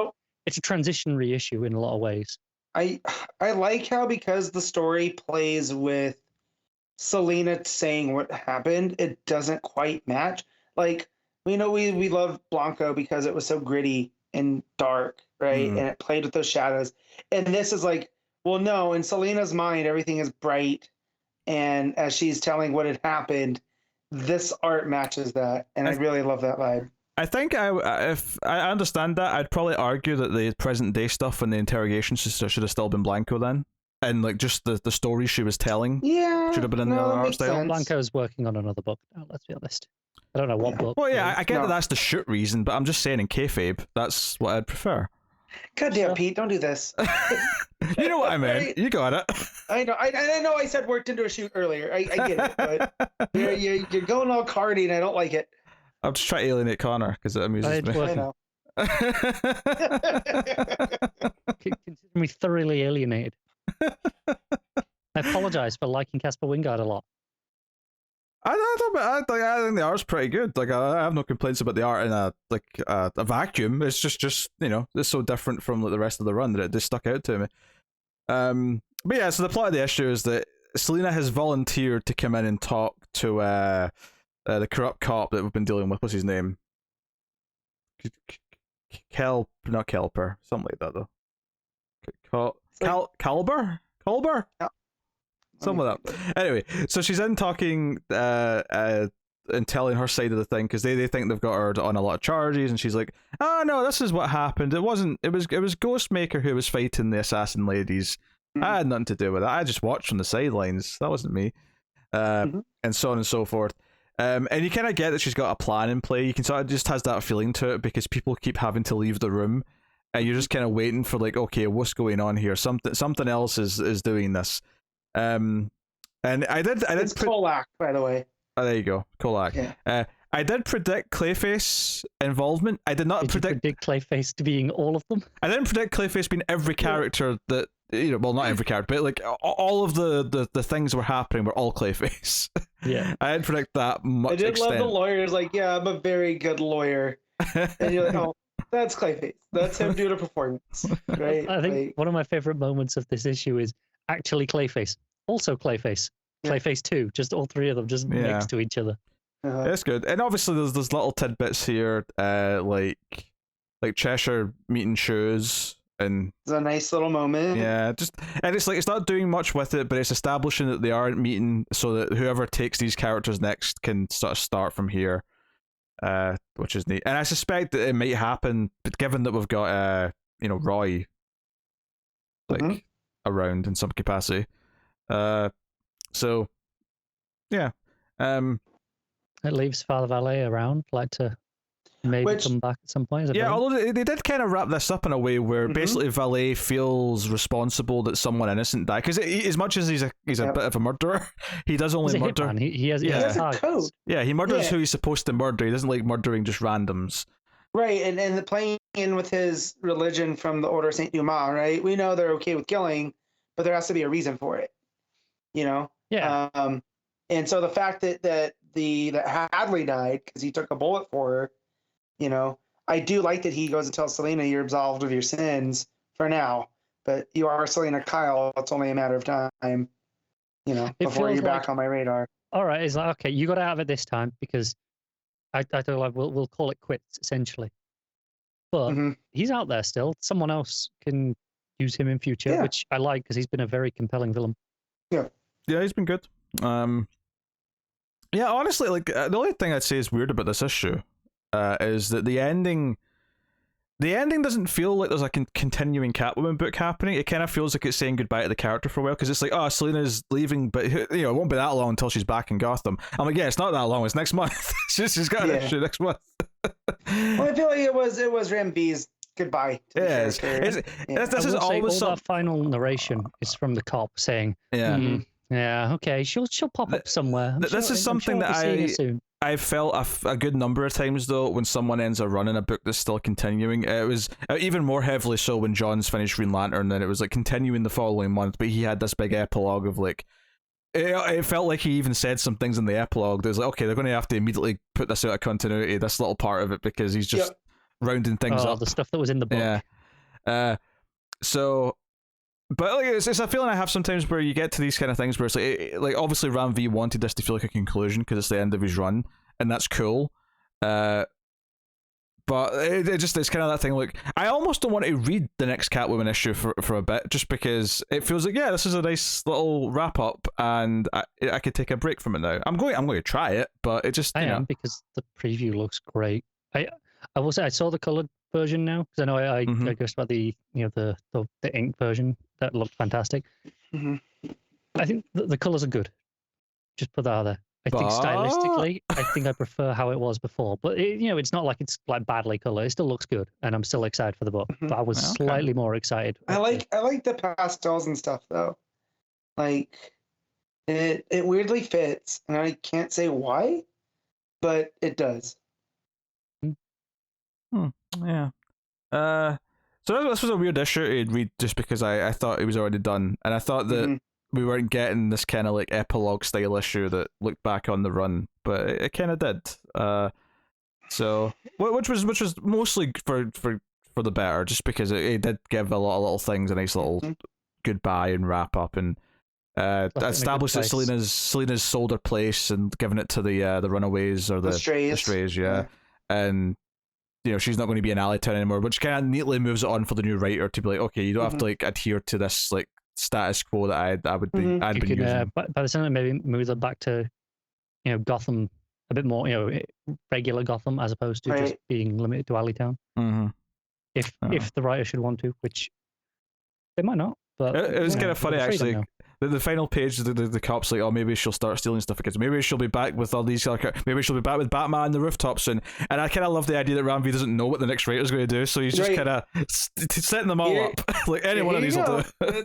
it's a transition reissue in a lot of ways. I like how, because the story plays with Selena saying what happened, it doesn't quite match. Like, we know we love Blanco because it was so gritty and dark, right? Mm. And it played with those shadows. And this is like, well, no, in Selena's mind, everything is bright. And as she's telling what had happened, this art matches that. And I really love that vibe. I think if I understand that, I'd probably argue that the present day stuff and the interrogation should have still been Blanco then. And like just the stories she was telling should have been in the other art style. Blanco's working on another book now, let's be honest. I don't know what book. Well, yeah, I get that that's the shoot reason, but I'm just saying in kayfabe, that's what I'd prefer. God damn, Pete, don't do this. You know what I meant. Right. You got it. I know. I know I said worked into a shoot earlier. I get it, but you're going all cardy, and I don't like it. I'm just trying to alienate Connor because it amuses me. I know. Consider me thoroughly alienated. I apologize for liking Caspar Wijngaard a lot. I think the art's pretty good. Like I have no complaints about the art in a vacuum. It's just it's so different from like, the rest of the run that it just stuck out to me. But yeah, so the plot of the issue is that Selena has volunteered to come in and talk to the corrupt cop that we've been dealing with. What's his name? Not Kelper, something like that though. Colber? Yeah. Something like that. Anyway, so she's in talking and telling her side of the thing because they think they've got her on a lot of charges, and she's like, "Oh no, this is what happened. It was Ghostmaker who was fighting the assassin ladies. I had nothing to do with it. I just watched from the sidelines. That wasn't me." And so on and so forth. And you kind of get that she's got a plan in play. You can sort of just has that feeling to it because people keep having to leave the room, and you're just kind of waiting for like, okay, what's going on here? Something else is doing this. And I did. It's Kolak, by the way. Oh, there you go, Kolak. Yeah. I did predict Clayface involvement. I did not predict Clayface to being all of them. I didn't predict Clayface being every character that well, not every character, but like all of the things that were happening were all Clayface. Yeah, I didn't predict that much. I did love the lawyers. Like, yeah, I'm a very good lawyer, and you're like, oh, that's Clayface. That's him doing a performance, right? I think one of my favorite moments of this issue is actually Clayface, also Clayface, Clayface 2, just all three of them just next to each other. That's good. And obviously there's little tidbits here, like Cheshire meeting shoes, and it's a nice little moment. Yeah, and it's like it's not doing much with it, but it's establishing that they aren't meeting so that whoever takes these characters next can sort of start from here, which is neat. And I suspect that it might happen, but given that we've got Roy around in some capacity, so yeah, it leaves Father Valet around, like to maybe come back at some point. Yeah, although they did kind of wrap this up in a way where basically Valet feels responsible that someone innocent died, because as much as he's a bit of a murderer, he does only murder. He has a code. Yeah, he murders who he's supposed to murder. He doesn't like murdering just randoms. Right, and playing in with his religion from the Order of Saint Dumas, right? We know they're okay with killing, but there has to be a reason for it. Yeah. And so the fact that Hadley died because he took a bullet for her, I do like that he goes and tells Selena, you're absolved of your sins for now, but you are Selena Kyle. It's only a matter of time, before you're back on my radar. All right, it's like, okay, you got out of it this time because I feel like we'll call it quits essentially. But he's out there still. Someone else can use him in future, which I like because he's been a very compelling villain. Yeah, he's been good. Yeah, honestly, like the only thing I'd say is weird about this issue is that the ending doesn't feel like there's a continuing Catwoman book happening. It kind of feels like it's saying goodbye to the character for a while, because it's like, oh, Selena's leaving, but it won't be that long until she's back in Gotham. I'm like, yeah, it's not that long. It's next month. she's got an issue next month. Well, I feel like it was Ram V's goodbye. This is always all that final narration is from the cop saying, yeah, okay, she'll pop up somewhere. This is something that I've felt a good number of times, though, when someone ends a run in a book that's still continuing. It was even more heavily so when John's finished Green Lantern, and it was like continuing the following month, but he had this big epilogue of like, it felt like he even said some things in the epilogue that was like, okay, they're going to have to immediately put this out of continuity, this little part of it, because he's just rounding things up. The stuff that was in the book. Yeah. But like, it's a feeling I have sometimes where you get to these kind of things where it's like obviously Ram V wanted this to feel like a conclusion because it's the end of his run, and that's cool. But But it's kind of that thing. Like, I almost don't want to read the next Catwoman issue for a bit, just because it feels like, yeah, this is a nice little wrap up, and I could take a break from it now. I'm going to try it, but it just I am, because the preview looks great. I will say I saw the colored version now, because I know I guessed about the the ink version that looked fantastic. I think the colors are good. Just put that out there. I think stylistically, I think I prefer how it was before. But it's not like it's like badly colored. It still looks good, and I'm still excited for the book. But I was slightly more excited. I like the pastels and stuff though. Like it weirdly fits, and I can't say why, but it does. Yeah. So this was a weird issue to read, just because I thought it was already done, and I thought that we weren't getting this kind of like epilogue style issue that looked back on the run, but it kind of did. So which was mostly for the better, just because it did give a lot of little things a nice little goodbye and wrap up, and established that Selina's sold her place and given it to the Runaways, or the Strays, yeah. And she's not going to be in Alleytown anymore, which kind of neatly moves it on for the new writer to be like, okay, you don't have to like adhere to this like status quo that I would be I'd been using. By the time maybe move it back to Gotham a bit more, regular Gotham, as opposed to just being limited to Alleytown. If the writer should want to, which they might not. But it was kind of funny actually. The final page, the cop's like, oh, maybe she'll start stealing stuff again. Maybe she'll be back with all these other. Maybe she'll be back with Batman on the rooftop soon. And I kind of love the idea that Ramvi doesn't know what the next writer's going to do, so he's just kind of setting them all up. Like any one of these will do.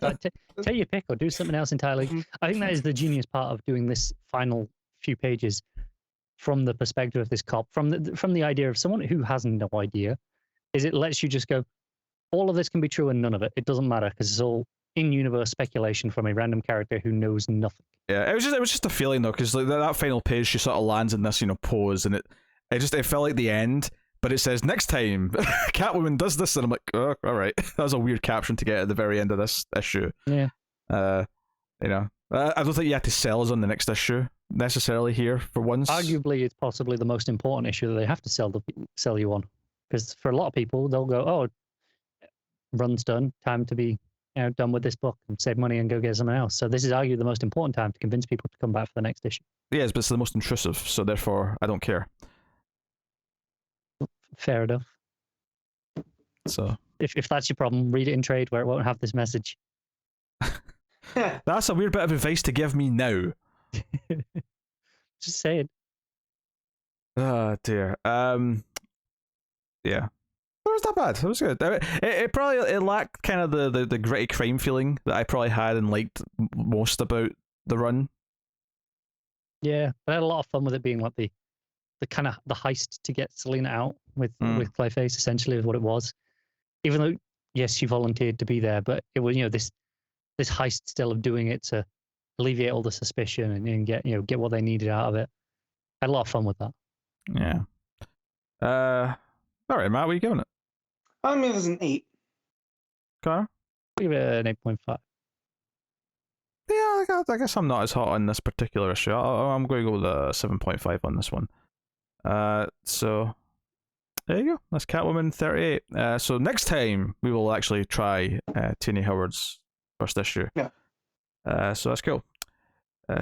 Take your pick or do something else entirely. I think that is the genius part of doing this final few pages from the perspective of this cop, from the idea of someone who has no idea, is it lets you just go, all of this can be true and none of it. It doesn't matter, because it's all in-universe speculation from a random character who knows nothing. Yeah, it was just a feeling though, because like that final page, she sort of lands in this pose, and it felt like the end, but it says next time Catwoman does this, and I'm like, oh, all right. That was a weird caption to get at the very end of this issue. Yeah. I don't think you have to sell us on the next issue necessarily here for once. Arguably, it's possibly the most important issue that they have to sell you on, because for a lot of people, they'll go, oh, run's done, time to be done with this book and save money and go get something else. So this is arguably the most important time to convince people to come back for the next issue. Yes, but it's the most intrusive, so therefore I don't care. Fair enough. So if that's your problem, read it in trade where it won't have this message. That's a weird bit of advice to give me now. Just saying. Oh dear. Yeah. It was not bad. It was good. It probably lacked kind of the gritty crime feeling that I probably had and liked most about the run. Yeah, but I had a lot of fun with it being like the kind of the heist to get Selina out with Clayface, essentially, is what it was. Even though, yes, she volunteered to be there, but it was this heist still of doing it to alleviate all the suspicion and get what they needed out of it. I had a lot of fun with that. Yeah. All right, Matt, what are you giving it? I'm giving this an 8. Connor? Give it an 8.5. Yeah, I guess I'm not as hot on this particular issue. I'm going to go with a 7.5 on this one. So there you go. That's Catwoman 38. So next time we will actually try Tini Howard's first issue. Yeah. So that's cool.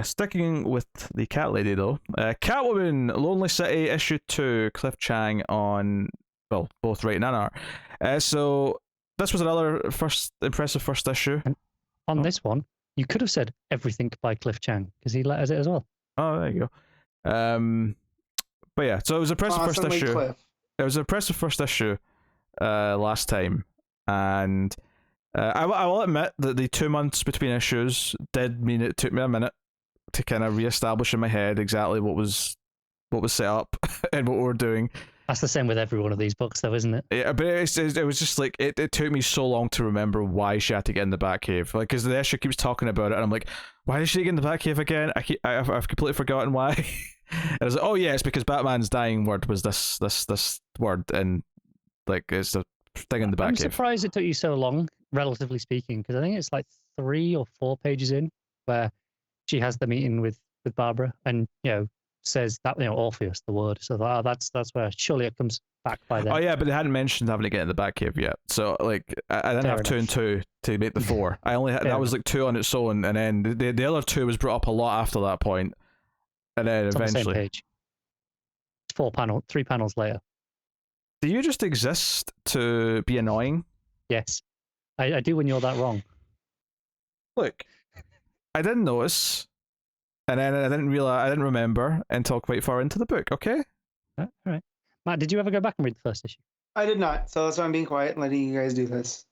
Sticking with the cat lady though, Catwoman Lonely City issue 2, Cliff Chiang on, well, both writing and art. So this was another impressive first issue. And on this one, you could have said everything by Cliff Chiang because he letters it as well. Oh, there you go. But yeah, so it was an impressive first issue. Cliff. It was an impressive first issue last time, and I will admit that the 2 months between issues did mean it took me a minute to kind of reestablish in my head exactly what was set up and what we were doing. That's the same with every one of these books, though, isn't it? Yeah, but it was just like it took me so long to remember why she had to get in the Batcave. Like, because the issue keeps talking about it, and I'm like, why did she get in the Batcave again? I've completely forgotten why. And I was like, oh yeah, it's because Batman's dying word was this word, and like it's the thing in the Batcave. I'm surprised it took you so long, relatively speaking, because I think it's like 3 or 4 pages in where she has the meeting with Barbara, and says that, Orpheus, the word. So that's where surely it comes back by then. Oh yeah, but they hadn't mentioned having to get in the Batcave yet. So like, I didn't have 2 and 2 to make the 4. I only had, that was like 2 on its own, and then the other 2 was brought up a lot after that point, and then It's eventually. on the same page. 3 panels later. Do you just exist to be annoying? Yes, I do when you're that wrong. Look, I didn't notice, and then I didn't remember until quite far into the book. Okay. All right, Matt, did you ever go back and read the first issue? I did not, so that's why I'm being quiet and letting you guys do this.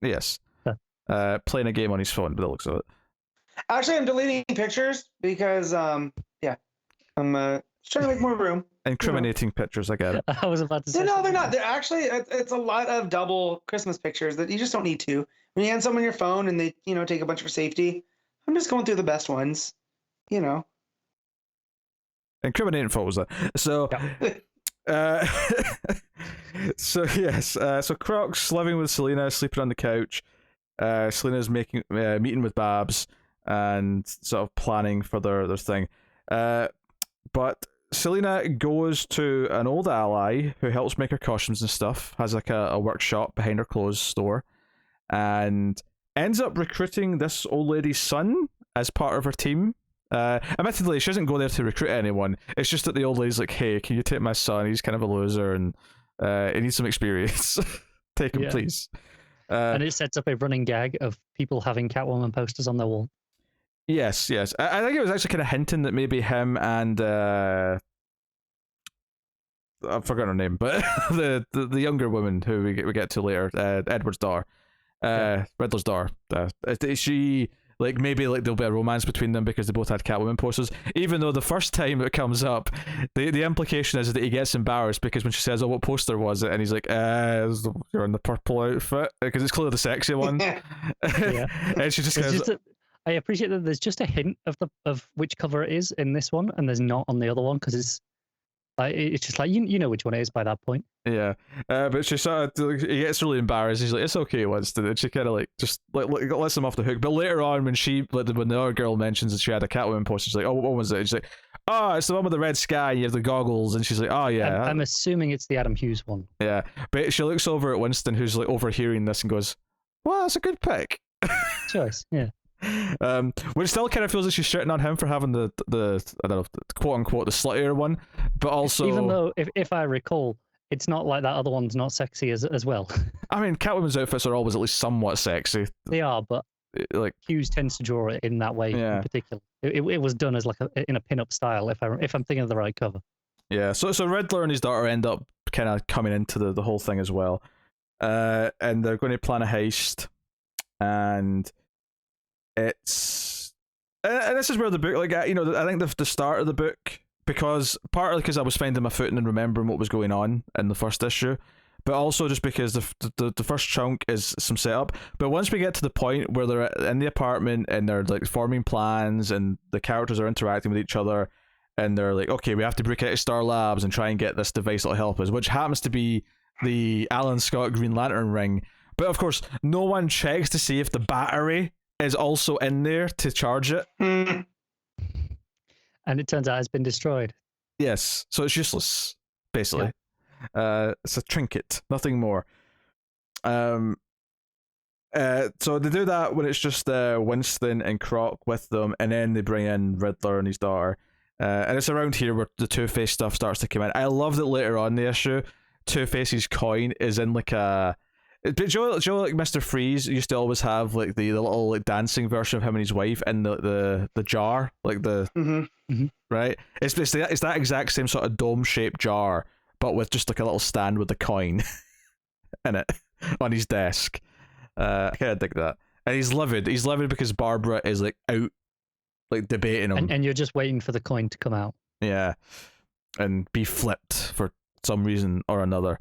Yes. Huh. Playing a game on his phone, by the looks of it. Actually, I'm deleting pictures because, I'm just trying to make more room. Incriminating pictures, I get it. I was about to say. No, they're not. They're actually, it's a lot of double Christmas pictures that you just don't need to. When you hand someone your phone and they, take a bunch for safety, I'm just going through the best ones, Incriminating photos. So, so yes. So Croc's living with Selena, sleeping on the couch. Selena's meeting with Babs and sort of planning for their thing. But Selena goes to an old ally who helps make her costumes and stuff, has like a workshop behind her clothes store, and ends up recruiting this old lady's son as part of her team. Admittedly, she doesn't go there to recruit anyone. It's just that the old lady's like, hey, can you take my son? He's kind of a loser and he needs some experience. Take him, please. And it sets up a running gag of people having Catwoman posters on their wall. Yes. I think it was actually kind of hinting that maybe him and I've forgotten her name, but the younger woman who we get to later, Edward's daughter, Riddler's daughter. She maybe there'll be a romance between them because they both had Catwoman posters. Even though the first time it comes up, the implication is that he gets embarrassed because when she says, "Oh, what poster was it?" and he's like, "You're in the purple outfit," because it's clearly the sexy one. And she just goes. I appreciate that there's just a hint of which cover it is in this one, and there's not on the other one because it's just like you know which one it is by that point. Yeah, but she sort of he gets really embarrassed. He's like, "It's okay, Winston," and she kind of just lets him off the hook. But later on, when when the other girl mentions that she had a Catwoman poster, she's like, "Oh, what was it?" And she's like, "Oh, it's the one with the red sky. You have the goggles." And she's like, "Oh yeah." I'm assuming it's the Adam Hughes one. Yeah, but she looks over at Winston, who's overhearing this, and goes, "Well, that's a good pick." Choice, yeah. Which still kind of feels like she's shitting on him for having the I don't know, quote unquote the sluttier one, but also even though if I recall, it's not like that other one's not sexy as well. I mean, Catwoman's outfits are always at least somewhat sexy. They are, but Hughes tends to draw it in that way in particular. It was done as in a pin-up style. If I'm thinking of the right cover. Yeah. So Riddler and his daughter end up kind of coming into the whole thing as well, and they're going to plan a heist, and it's and this is where the book I think the start of the book, because partly because I was finding my footing and remembering what was going on in the first issue, but also just because the first chunk is some setup. But once we get to the point where they're in the apartment and they're forming plans and the characters are interacting with each other and they're like, okay, we have to break out of Star Labs and try and get this device that'll help us, which happens to be the Alan Scott Green Lantern ring. But of course, no one checks to see if the battery is also in there to charge it. Mm. And it turns out it's been destroyed. Yes, so it's useless, basically. Yeah. It's a trinket, nothing more. So they do that when it's just Winston and Croc with them, and then they bring in Riddler and his daughter. And it's around here where the Two-Face stuff starts to come in. I love that later on in the issue, Two-Face's coin is in a... But Joe, Mr. Freeze used to always have the little dancing version of him and his wife in the jar, right? It's that exact same sort of dome shaped jar, but with just a little stand with the coin in it on his desk. I kind of dig that, and he's livid. He's livid because Barbara is out debating him, and you're just waiting for the coin to come out. Yeah, and be flipped for some reason or another.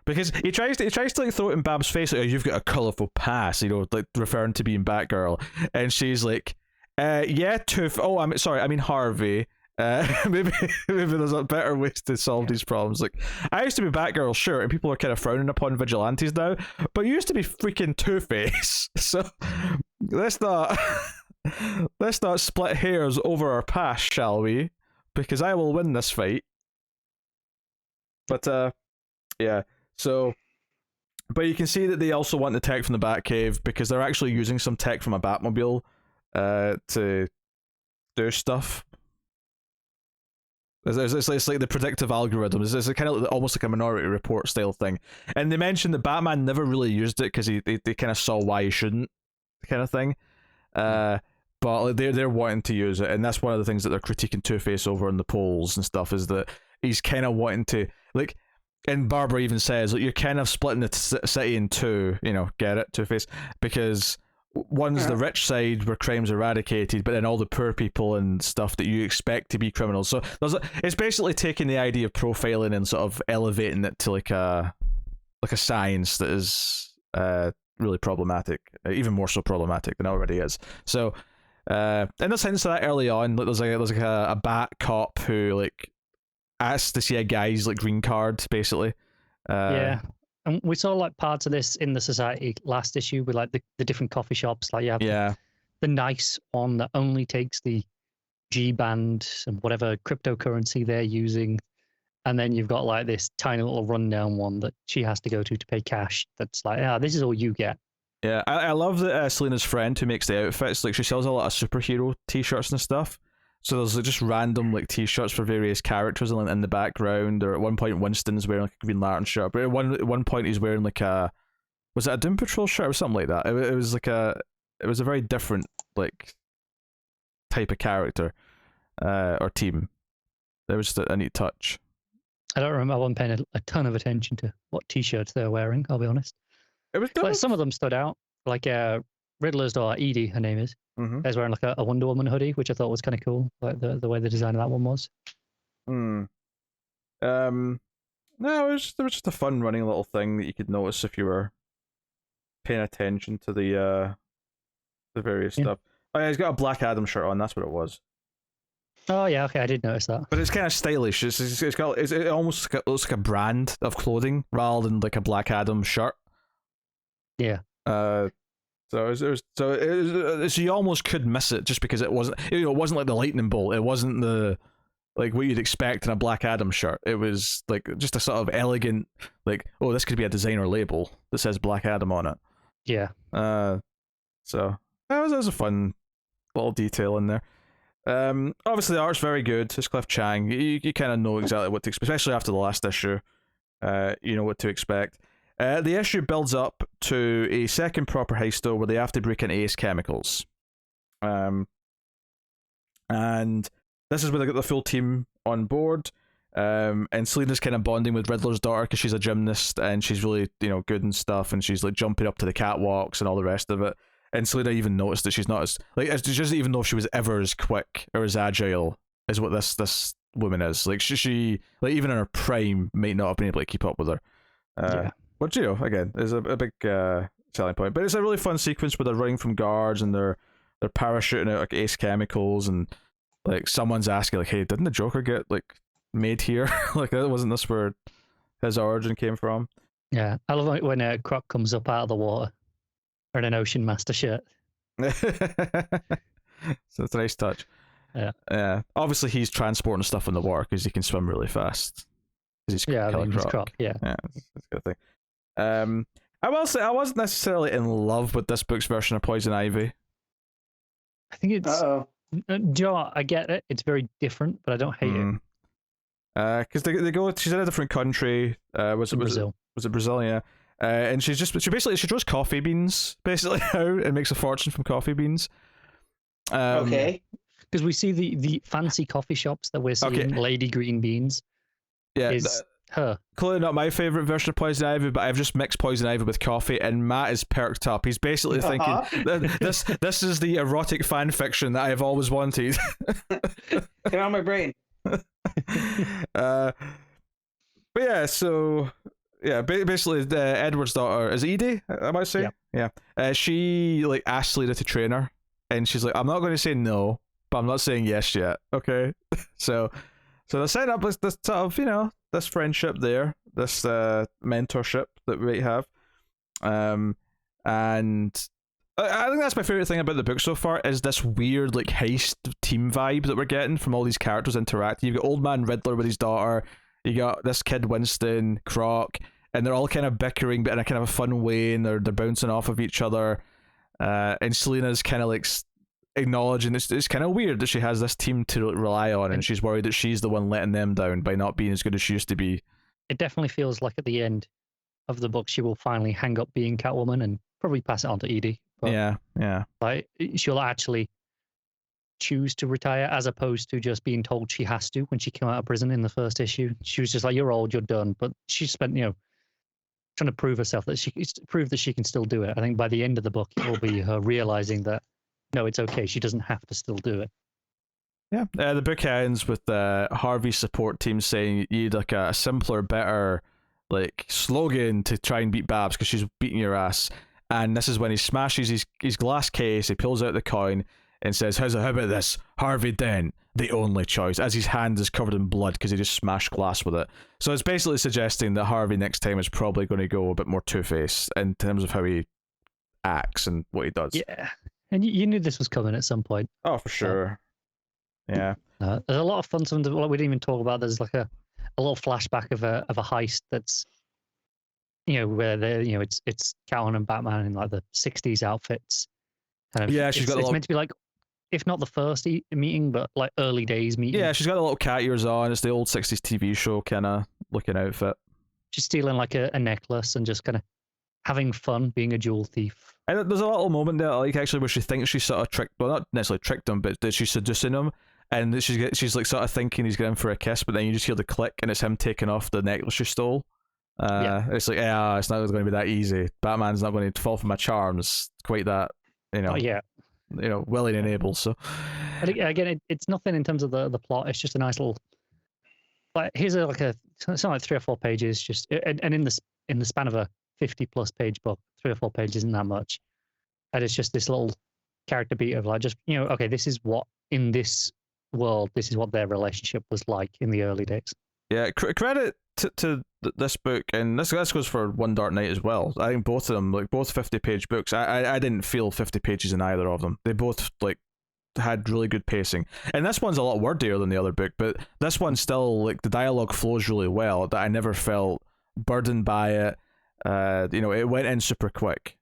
Because he tries to throw it in Bab's face, you've got a colourful past, referring to being Batgirl, and she's like, yeah, Tooth. Oh, I mean Harvey. Maybe there's a better ways to solve these problems. I used to be Batgirl, sure, and people are kind of frowning upon vigilantes now, but you used to be freaking Two-Face. So let's not split hairs over our past, shall we? because I will win this fight. But yeah. So, but you can see that they also want the tech from the Batcave because they're actually using some tech from a Batmobile to do stuff. It's like the predictive algorithms. It's kind of almost like a Minority Report style thing. And they mentioned that Batman never really used it because they kind of saw why he shouldn't, kind of thing. But they're wanting to use it, and that's one of the things that they're critiquing Two-Face over in the polls and stuff, is that he's kind of wanting to, like, and Barbara even says, like, you're kind of splitting the city in two, get it, Two-Face? Because one's the rich side where crime's eradicated, but then all the poor people and stuff that you expect to be criminals. So it's basically taking the idea of profiling and sort of elevating it to like a science that is really problematic, even more so problematic than it already is. So and there's hints of that early on. Like there's like a bat cop who like asks to see a guy's like green card, basically. Yeah. And we saw like parts of this in the Society last issue with like the different coffee shops. Like you have the nice one that only takes the G band and whatever cryptocurrency they're using, and then you've got like this tiny little rundown one that she has to go to pay cash. That's like, this is all you get. Yeah, I love that Selina's friend who makes the outfits, like she sells a lot of superhero t-shirts and stuff. So there's like just random like t-shirts for various characters in the background. Or at one point Winston's wearing like a Green Lantern shirt, but at one point he's wearing like was it a Doom Patrol shirt or something like that? It was a very different like type of character or team. It was just a neat touch. I don't remember. I wasn't paying a ton of attention to what t-shirts they were wearing, I'll be honest. It was like some of them stood out. Like Riddler's daughter, Edie, her name is. Mm-hmm. Is wearing like a Wonder Woman hoodie, which I thought was kind of cool. Like the way the design of that one was. No, it was just a fun running little thing that you could notice if you were paying attention to the various stuff. Oh yeah, he's got a Black Adam shirt on. That's what it was. Oh yeah, okay, I did notice that. But it's kind of stylish. It almost looks like a brand of clothing rather than like a Black Adam shirt. Yeah. So you almost could miss it just because it wasn't like the lightning bolt. It wasn't the like what you'd expect in a Black Adam shirt. It was like just a sort of elegant, like, oh, this could be a designer label that says Black Adam on it. Yeah. So that was a fun little detail in there. Obviously the art's very good. It's Cliff Chiang. You kind of know exactly what to expect, especially after the last issue. You know what to expect. The issue builds up to a second proper heist where they have to break into Ace Chemicals. And this is where they got the full team on board. And Selina's kind of bonding with Riddler's daughter because she's a gymnast and she's really, good and stuff, and she's like jumping up to the catwalks and all the rest of it. And Selina even noticed that she's not as she doesn't even know if she was ever as quick or as agile as what this woman is. Like she like even in her prime might not have been able to keep up with her. Which, again, is a big selling point. But it's a really fun sequence where they're running from guards and they're parachuting out like Ace Chemicals, and like someone's asking like, hey, didn't the Joker get like made here? Like wasn't this where his origin came from? Yeah, I love it when Croc comes up out of the water or in an Ocean Master shirt. So it's a nice touch. Yeah. Obviously he's transporting stuff in the water because he can swim really fast. He's he's Croc. Yeah, that's a good thing. I will say I wasn't necessarily in love with this book's version of Poison Ivy. I think it's. Do you know what? I get it. It's very different, but I don't hate it. Because they go. She's in a different country. Was it Brazil? Was it Brazil? Yeah. And she grows coffee beans basically out and makes a fortune from coffee beans. Okay. Because we see the fancy coffee shops that we're seeing, Lady Green Beans. Yeah. Is her. Clearly not my favourite version of Poison Ivy, but I've just mixed Poison Ivy with coffee, and Matt is perked up. He's basically thinking, this is the erotic fan fiction that I have always wanted. Get on my brain. But yeah, so yeah, basically Edward's daughter is Edie, I might say. Yeah. She like asked Lena to train her, and she's like, I'm not going to say no, but I'm not saying yes yet. Okay, so they're setting up this sort of this friendship there, this mentorship that we might have, and I think that's my favorite thing about the book so far is this weird like heist team vibe that we're getting from all these characters interacting. You've got Old Man Riddler with his daughter, you got this kid Winston, Croc, and they're all kind of bickering but in a kind of a fun way, and they're bouncing off of each other. And Selina's kind of like acknowledging it's kind of weird that she has this team to rely on, and she's worried that she's the one letting them down by not being as good as she used to be. It definitely feels like at the end of the book she will finally hang up being Catwoman and probably pass it on to Edie. But, yeah. Like she'll actually choose to retire as opposed to just being told she has to when she came out of prison in the first issue. She was just like, "You're old, you're done." But she spent, trying to prove herself that she can still do it. I think by the end of the book, it will be her realizing that no, it's okay. She doesn't have to still do it. Yeah, the book ends with Harvey's support team saying you need like a simpler, better like slogan to try and beat Babs because she's beating your ass. And this is when he smashes his glass case, he pulls out the coin and says, how about this? Harvey Dent, the only choice, as his hand is covered in blood because he just smashed glass with it. So it's basically suggesting that Harvey next time is probably going to go a bit more Two-Face in terms of how he acts and what he does. Yeah, and you knew this was coming at some point. Oh, for sure. Yeah. There's a lot of fun. We didn't even talk about. There's like a little flashback of a heist that's where it's Catwoman and Batman in like the 60s outfits. Kind of, yeah, it's meant to be like, if not the first meeting, but like early days meeting. Yeah, she's got a little cat ears on. It's the old 60s TV show kind of looking outfit. She's stealing like a necklace and just kind of having fun being a jewel thief. And there's a little moment there, like actually, where she thinks she sort of tricked, well, not necessarily tricked him, but that she's seducing him, and she's like sort of thinking he's going for a kiss, but then you just hear the click, and it's him taking off the necklace she stole. It's like, it's not going to be that easy. Batman's not going to fall for my charms quite that, willing and able. So, but again, it's nothing in terms of the plot. It's just a nice little. Like here's it's not like 3 or 4 pages, just and in the span of a 50+ page book, 3 or 4 pages isn't that much, and it's just this little character beat of like just okay, this is what in this world, this is what their relationship was like in the early days. Yeah, credit to this book, and this goes for One Dark Night as well. I think both of them, like both 50-page books, I didn't feel 50 pages in either of them. They both like had really good pacing, and this one's a lot wordier than the other book, but this one still, like, the dialogue flows really well, that I never felt burdened by it. It went in super quick.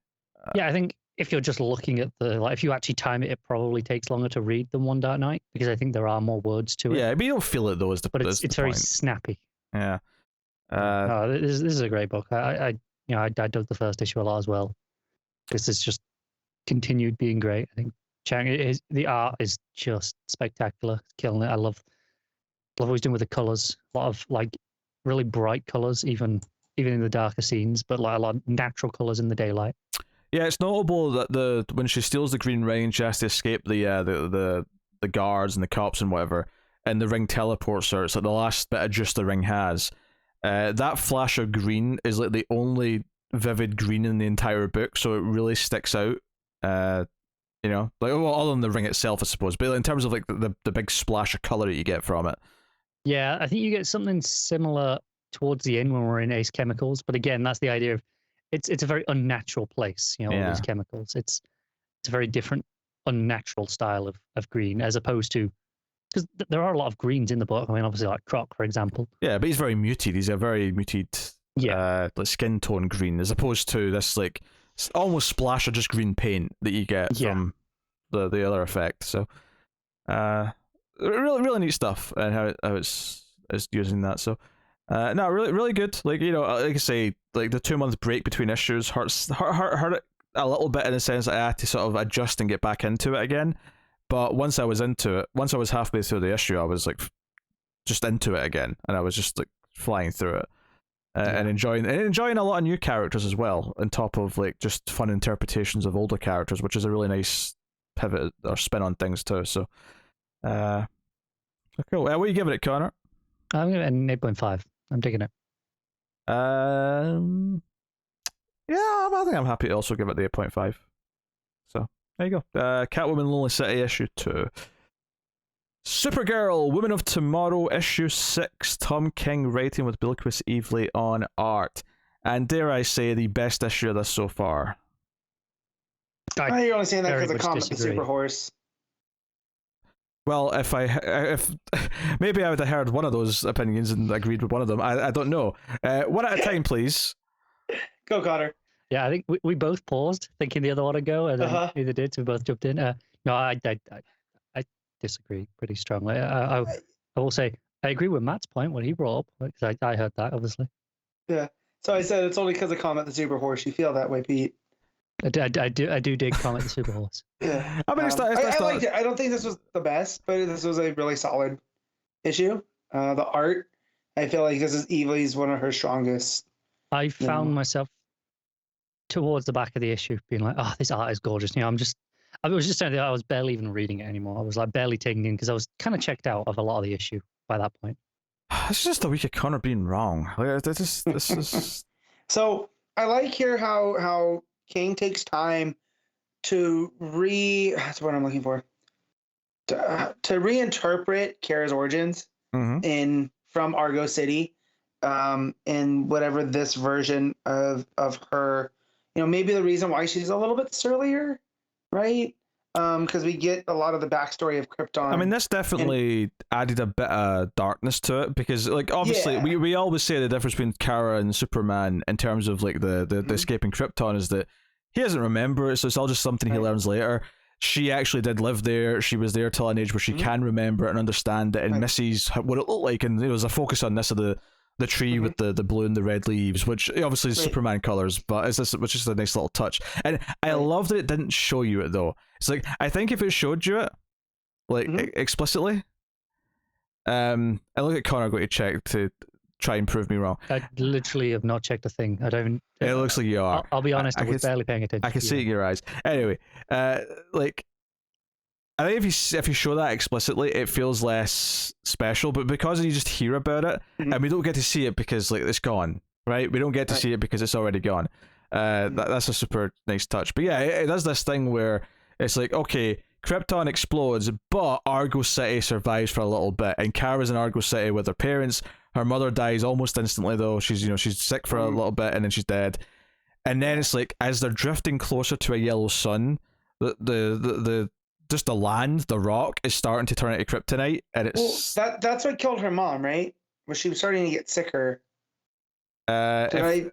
Yeah, I think if you're just looking at if you actually time it, it probably takes longer to read than One Dark Night because I think there are more words to it. Yeah, but you don't feel it though. But it's very snappy. Yeah. This is a great book. I dug the first issue a lot as well. This has just continued being great. I think Chiang, the art is just spectacular, killing it. I love what he's doing with the colors. A lot of like really bright colors, even in the darker scenes, but like a lot of natural colors in the daylight. Yeah, it's notable that when she steals the green ring, she has to escape the guards and the cops and whatever, and the ring teleports her. It's like the last bit of juice the ring has. That flash of green is like the only vivid green in the entire book, so it really sticks out. Other than the ring itself, I suppose, but in terms of like the big splash of color that you get from it. Yeah, I think you get something similar towards the end when we're in Ace Chemicals, but again, that's the idea of it's a very unnatural place, all these chemicals. It's a very different, unnatural style of green, as opposed to, because there are a lot of greens in the book. I mean, obviously, like Croc, for example. Yeah, but he's very muted. He's a very muted, like skin tone green, as opposed to this like almost splash of just green paint that you get from the other effect. So, really, really neat stuff, and how it's using that. So, no, really, really good. Like like I say, like the 2-month break between issues hurt it a little bit in the sense that I had to sort of adjust and get back into it again. But once I was halfway through the issue, I was like just into it again, and I was just like flying through it, and enjoying a lot of new characters as well, on top of like just fun interpretations of older characters, which is a really nice pivot or spin on things too. So, cool. What are you giving it, Connor? I'm giving it an 8.5. I'm digging it. I think I'm happy to also give it the 8.5. So there you go. Catwoman Lonely City issue 2. Supergirl Women of Tomorrow issue 6. Tom King writing with Bilquis Evely on art. And dare I say, the best issue of this so far. You're only saying that very because of much Comet the disagree. Super Horse. Well, if maybe I would have heard one of those opinions and agreed with one of them. I don't know. One at a time, please. Go, Connor. Yeah, I think we both paused, thinking the other one to go, and then neither did, so we both jumped in. No, I disagree pretty strongly. I will say I agree with Matt's point when he brought up, because I heard that, obviously. Yeah. So I said it's only because of Comet the Super Horse you feel that way, Pete. I do dig Comet the Super Horse. Yeah. I mean, I liked it. I don't think this was the best, but this was a really solid issue. The art, I feel like this is Evilly's one of her strongest. I found myself towards the back of the issue being like, oh, this art is gorgeous. I was just saying that I was barely even reading it anymore. I was like barely taking it in because I was kind of checked out of a lot of the issue by that point. This is just a week of Connor being wrong. This is. So I like here how King takes time to that's what I'm looking for. To reinterpret Kara's origins from Argo City, in whatever this version of her, maybe the reason why she's a little bit surlier, right? Because we get a lot of the backstory of Krypton. I mean, this definitely added a bit of darkness to it because, like, obviously, we always say the difference between Kara and Superman in terms of like the escaping Krypton is that he doesn't remember it, so it's all just something he learns later. She actually did live there. She was there till an age where she can remember it and understand it and misses what it looked like. And there was a focus on this of the tree with the blue and the red leaves, which obviously is Superman colors, but which is a nice little touch. And I love that it didn't show you it though. It's like, I think if it showed you it, like explicitly, I look at Connor going to check to try and prove me wrong. I literally have not checked a thing. I don't. It looks like you are. I'll be honest. I was barely paying attention. I can see it in your eyes. Anyway, like, I think if you show that explicitly, it feels less special. But because you just hear about it, and we don't get to see it because like it's gone, right? We don't get to see it because it's already gone. That's a super nice touch. But yeah, it does this thing where it's like, okay, Krypton explodes, but Argo City survives for a little bit, and Kara's in Argo City with her parents. Her mother dies almost instantly though. She's sick for a little bit and then she's dead. And then it's like as they're drifting closer to a yellow sun, the just the land, the rock is starting to turn into kryptonite, and it's that's what killed her mom, right? Where she was starting to get sicker. Did I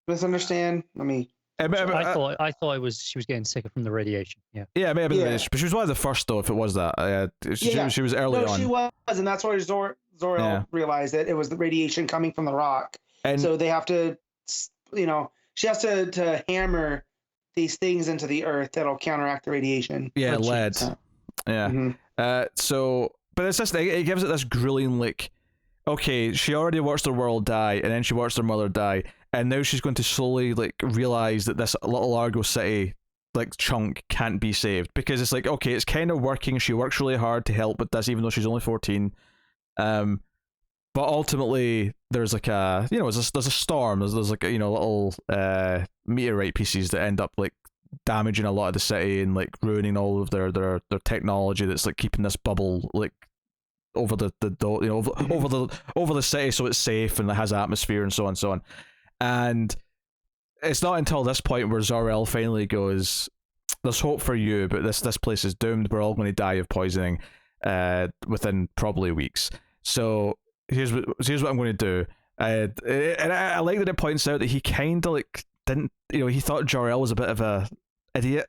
misunderstand? Let me. I thought it was she was getting sicker from the radiation. Yeah, maybe the radiation, but she was one of the first though. If it was that, she was early on. She was, and that's why Zor-El realized it was the radiation coming from the rock, and so they have to, she has to hammer these things into the earth that'll counteract the radiation. Yeah, lead. So, but it's just it gives it this grueling like, okay, she already watched her world die, and then she watched her mother die. And now she's going to slowly like realize that this little Argo City like chunk can't be saved because it's like, okay, it's kind of working. She works really hard to help with this, even though she's only 14. But ultimately, there's like there's a storm. There's like little meteorite pieces that end up like damaging a lot of the city and like ruining all of their technology. That's like keeping this bubble like over over the city, so it's safe and it has atmosphere and so on and so on. And it's not until this point where Zor-El finally goes, there's hope for you, but this place is doomed. We're all going to die of poisoning within probably weeks. So here's what I'm going to do. And I like that it points out that he kind of like didn't, he thought Jor-El was a bit of a idiot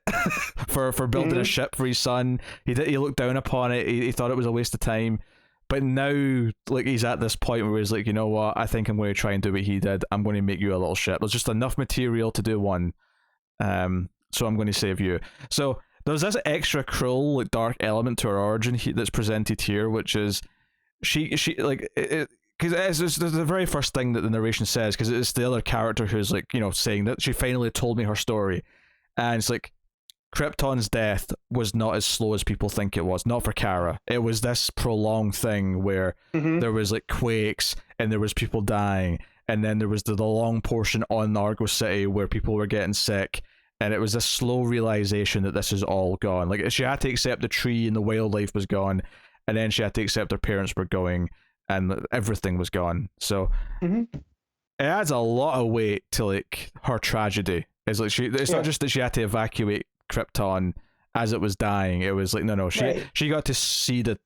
for building a ship for his son. He looked down upon it. He thought it was a waste of time. But now, like, he's at this point where he's like, you know what? I think I'm going to try and do what he did. I'm going to make you a little ship. There's just enough material to do one. So I'm going to save you. So there's this extra cruel, like, dark element to her origin that's presented here, which is she like, because it's the very first thing that the narration says, because it's the other character who's like, saying that she finally told me her story. And it's like, Krypton's death was not as slow as people think it was. Not for Kara. It was this prolonged thing where there was like quakes and there was people dying, and then there was the long portion on Argo City where people were getting sick, and it was this slow realization that this is all gone. Like, she had to accept the tree and the wildlife was gone, and then she had to accept her parents were going, and everything was gone. So it adds a lot of weight to like her tragedy. It's like it's not just that she had to evacuate Krypton as it was dying. It was like no, she got to see the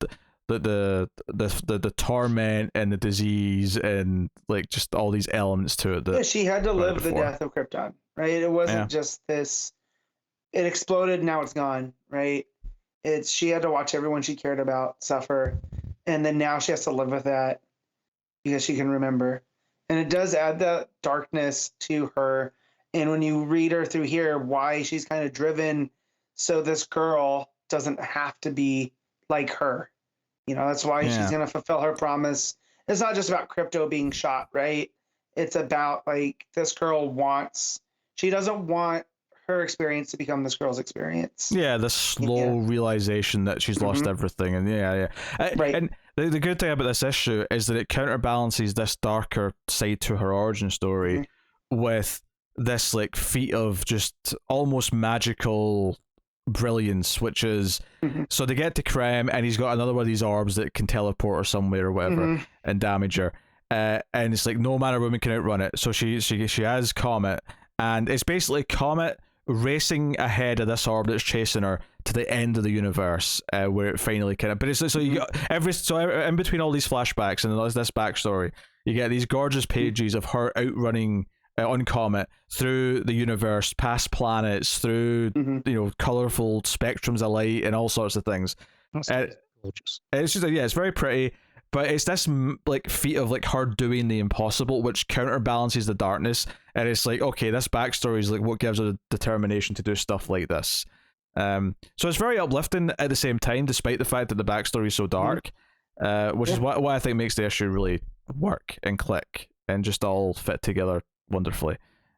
torment and the disease and like just all these elements to it. That she had to live the death of Krypton, right? It wasn't just this. It exploded, now it's gone, right? She had to watch everyone she cared about suffer, and then now she has to live with that because she can remember. And it does add that darkness to her. And when you read her through here, why she's kind of driven so this girl doesn't have to be like her. That's why she's going to fulfill her promise. It's not just about Crypto being shot, right? It's about like this girl she doesn't want her experience to become this girl's experience. Yeah, the slow realization that she's lost everything. And right. And the good thing about this issue is that it counterbalances this darker side to her origin story with this like feat of just almost magical brilliance, which is so they get to Krem and he's got another one of these orbs that can teleport her somewhere or whatever and damage her, and it's like no man or woman can outrun it, so she has Comet, and it's basically Comet racing ahead of this orb that's chasing her to the end of the universe, where it finally but it's so you got in between all these flashbacks and this backstory, you get these gorgeous pages of her outrunning on Comet through the universe, past planets, through colorful spectrums of light and all sorts of things. That's gorgeous. It's just it's very pretty, but it's this like feat of like her doing the impossible, which counterbalances the darkness, and it's like, okay, this backstory is like what gives her the determination to do stuff like this. So it's very uplifting at the same time, despite the fact that the backstory is so dark, which is what I think makes the issue really work and click and just all fit together wonderfully.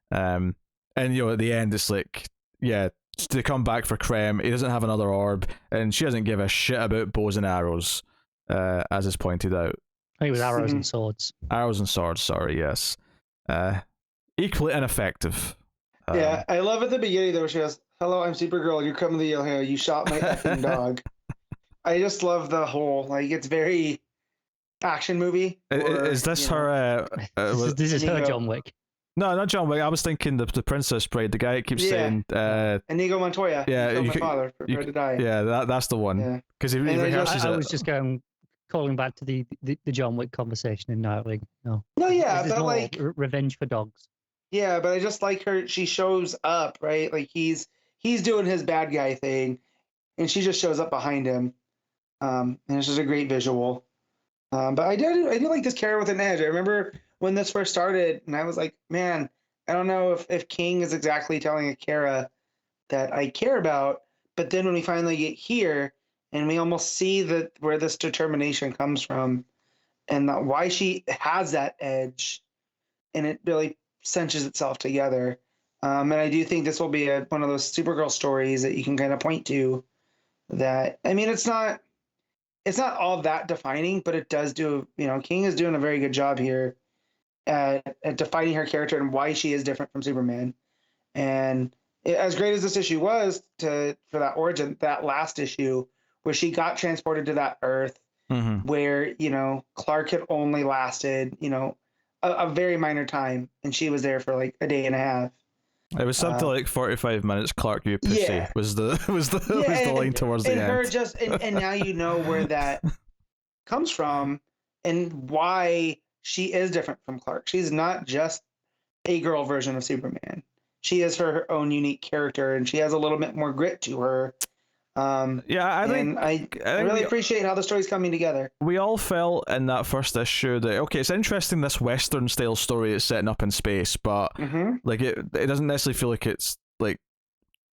And at the end it's like, to come back for Krem, he doesn't have another orb and she doesn't give a shit about bows and arrows, as is pointed out. I think it was arrows and swords. Arrows and swords, sorry, yes. Equally ineffective. I love at the beginning though where she goes, "Hello, I'm Supergirl, you're coming to the Ohio, you shot my effing dog." I just love the whole, like, it's very action movie. Is this her this is her John Wick? No, not John Wick. I was thinking the Princess Bride. The guy keeps saying, Inigo Montoya. Yeah, my father prepared to die. Yeah, that's the one. Because I was just calling back to the John Wick conversation in Nightwing. No, but like revenge for dogs. Yeah, but I just like her. She shows up, right? Like he's doing his bad guy thing, and she just shows up behind him, and it's just a great visual. But I do like this character with an edge. I remember when this first started, and I was like, man, I don't know if King is exactly telling a Kara that I care about. But then when we finally get here, and we almost see where this determination comes from, and why she has that edge, and it really cinches itself together. And I do think this will be one of those Supergirl stories that you can kind of point to. That, I mean, it's not all that defining, but it does do. King is doing a very good job here at defining her character and why she is different from Superman. And as great as this issue was for that origin, that last issue where she got transported to that Earth, where Clark had only lasted a very minor time, and she was there for like a day and a half. It was something like 45 minutes. Clark, you pussy, was the line towards the end. And now you know where that comes from and why she is different from Clark. She's not just a girl version of Superman. She is her own unique character, and she has a little bit more grit to her. I really appreciate how the story's coming together. We all felt in that first issue that, okay, it's interesting, this Western style story is setting up in space, but like it doesn't necessarily feel like it's like,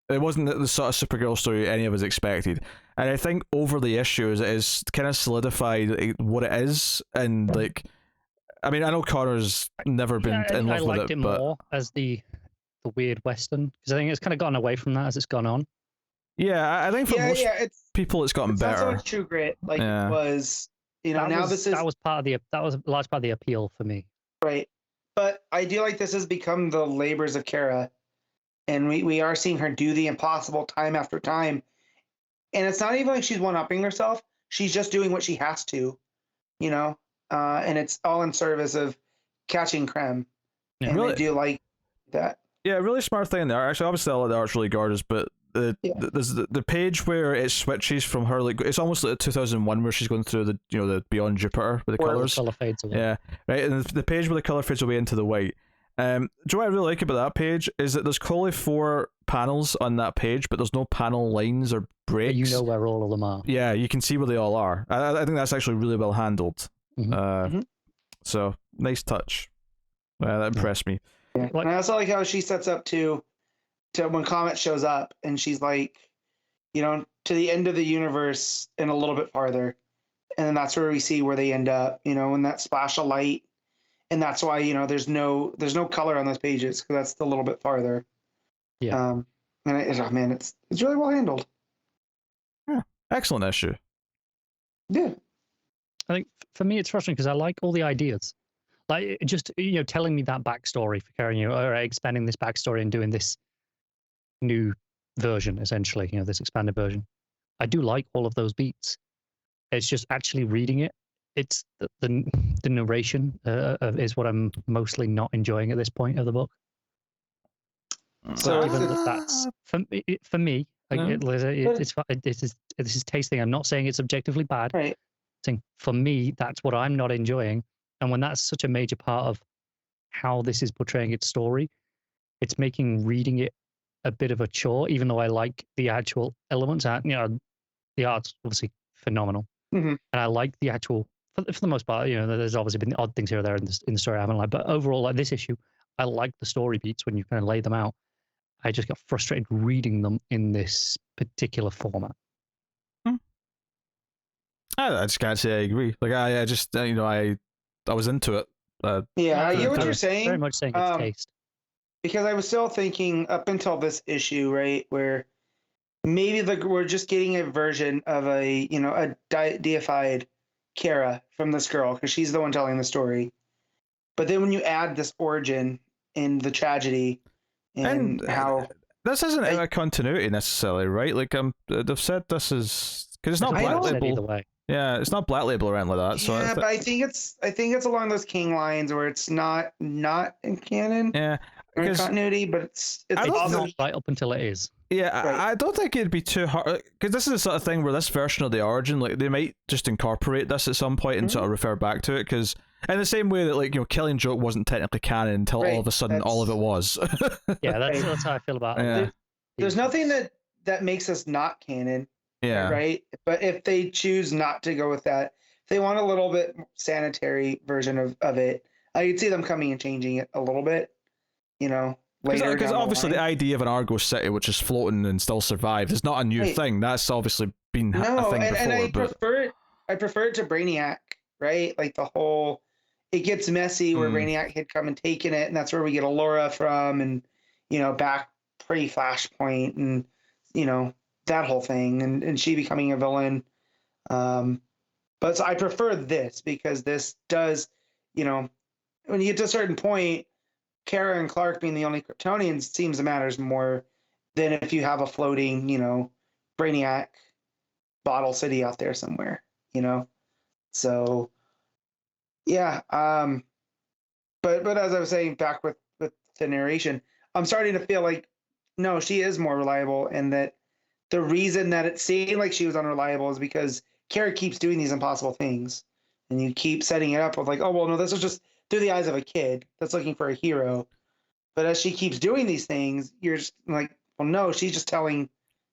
it wasn't the sort of Supergirl story any of us expected. And I think over the issues it is kind of solidified what it is, and like, I mean, I know Connor's never been in love with it. I liked it more as the weird Western, because I think it's kind of gone away from that as it's gone on. Yeah, I think for most people it's gotten better. It's not so True Grit like it was. That was a large part of the appeal for me. Right, but I do like this has become the labors of Kara, and we are seeing her do the impossible time after time, and it's not even like she's one-upping herself. She's just doing what she has to, and it's all in service of catching Krem. Yeah, and really, I do like that. Yeah, really smart thing there. Actually, obviously all of the art's really gorgeous, but there's the page where it switches from her, like it's almost like 2001 where she's going through the the Beyond Jupiter with the Where colors. the color fades away. Yeah, right, and the page where the color fades away into the white. Do you know what I really like about that page is that there's clearly 4 panels on that page, but there's no panel lines or breaks. You know where all of them are. Yeah, you can see where they all are. I think that's actually really well handled. Mm-hmm. So nice touch. That impressed me. Yeah. And I also like how she sets up to when Comet shows up and she's like, to the end of the universe and a little bit farther, and then that's where we see where they end up. In that splash of light. And that's why there's no color on those pages because that's a little bit farther. Yeah. And it's really well handled. Yeah, excellent issue. Yeah. I think for me it's frustrating because I like all the ideas, like just telling me that backstory for Karen. All right, expanding this backstory and doing this new version essentially. This expanded version. I do like all of those beats. It's just actually reading it. It's the narration is what I'm mostly not enjoying at this point of the book. So even that's for me, like, this is tasting. I'm not saying it's objectively bad. Right. For me, that's what I'm not enjoying, and when that's such a major part of how this is portraying its story, it's making reading it a bit of a chore. Even though I like the actual elements, the art's obviously phenomenal, and I like the actual. For the most part, there's obviously been odd things here or there in the story I haven't liked, but overall, like this issue, I like the story beats when you kind of lay them out. I just got frustrated reading them in this particular format. I just can't say I agree. Like I just I was into it. I get what you're saying. Very much saying it's taste. Because I was still thinking up until this issue, right, where maybe we're just getting a version of a deified Kara from this girl because she's the one telling the story. But then when you add this origin and the tragedy and how this isn't a continuity necessarily, right? Like they've said this is because it's not Black Label. Yeah, it's not Black Label or anything like that. So but I think it's along those King lines where it's not in canon. Yeah. Or in continuity, but it's not right up until it is. Yeah, right. I don't think it'd be too hard because this is the sort of thing where this version of the origin, like they might just incorporate this at some point and sort of refer back to it. Because in the same way that Killing Joke wasn't technically canon until all of a sudden all of it was. Yeah, that's how I feel about it. There's nothing that makes us not canon. Yeah. Right. But if they choose not to go with that, if they want a little bit sanitary version of it, I could see them coming and changing it a little bit. Later. Because obviously the idea of an Argos city which is floating and still survives is not a new thing. That's obviously been a thing before. And I prefer it to Brainiac, right? Like the whole, it gets messy where Brainiac had come and taken it, and that's where we get Allura from, and back pre-Flashpoint, and that whole thing, and she becoming a villain. But so I prefer this because this does, when you get to a certain point, Kara and Clark being the only Kryptonians seems to matters more than if you have a floating, Brainiac bottle city out there somewhere, So, yeah. But as I was saying back with the narration, I'm starting to feel like, no, she is more reliable, and that the reason that it seemed like she was unreliable is because Kara keeps doing these impossible things, and you keep setting it up with like, oh, well, no, this is just through the eyes of a kid that's looking for a hero. But as she keeps doing these things, you're just like, well, no, she's just telling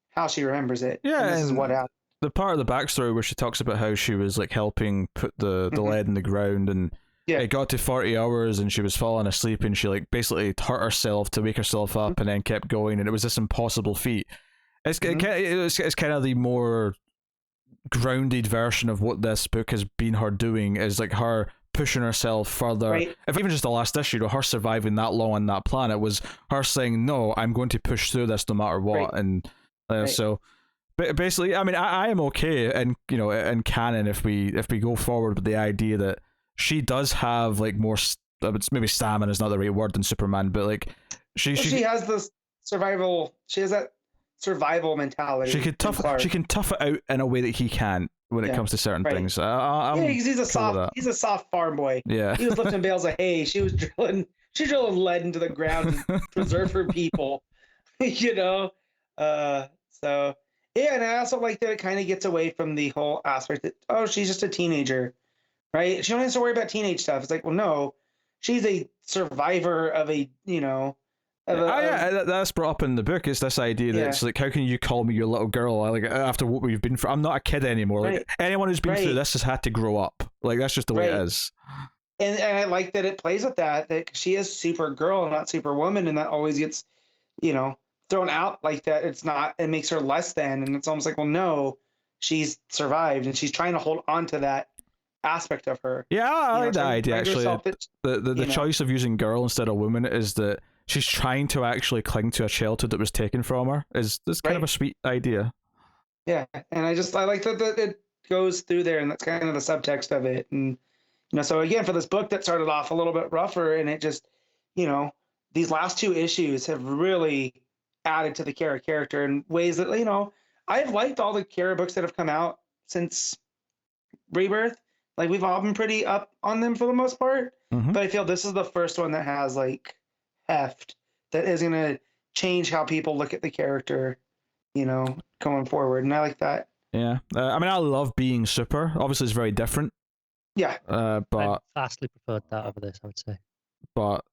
how she remembers it. Yeah, and this is what happened. The part of the backstory where she talks about how she was like helping put the lead in the ground, and it got to 40 hours and she was falling asleep, and she like basically hurt herself to wake herself up and then kept going, and it was this impossible feat. It's kind of the more grounded version of what this book has been her doing, is like her pushing herself further. Right. If even just the last issue, her surviving that long on that planet was her saying, no, I'm going to push through this no matter what. Right. And so basically, I mean, I am okay in in canon if we go forward with the idea that she does have like more maybe stamina is not the right word than Superman, but like she has this survival, she has that survival mentality. She can tough it out in a way that he can't when it comes to certain things. He's a soft farm boy. Yeah, he was lifting bales of hay. She was drilling lead into the ground to preserve her people. So yeah, and I also like that it kind of gets away from the whole aspect that, oh, she's just a teenager, right? She don't have to worry about teenage stuff. It's like, well, no, she's a survivor of a, that's brought up in the book. It's this idea that it's like, how can you call me your little girl? Like, after what we've been through, I'm not a kid anymore. Right. Like, anyone who's been through this has had to grow up. Like, that's just the way it is. And I like that it plays with that she is Supergirl, not Superwoman, and that always gets, thrown out like that. It's not, it makes her less than, and it's almost like, well, no, she's survived, and she's trying to hold on to that aspect of her. Yeah, I like that idea, actually. The choice of using girl instead of woman is that she's trying to actually cling to a childhood that was taken from her. It's kind of a sweet idea. Yeah, and I like that it goes through there, and that's kind of the subtext of it. And so again, for this book that started off a little bit rougher, and it just, these last two issues have really added to the Kara character in ways that, I've liked all the Kara books that have come out since Rebirth. Like, we've all been pretty up on them for the most part, but I feel this is the first one that has like heft that is going to change how people look at the character, going forward, and I like that. Yeah, I mean, I love being super. Obviously, it's very different. Yeah, but I vastly preferred that over this, I would say. But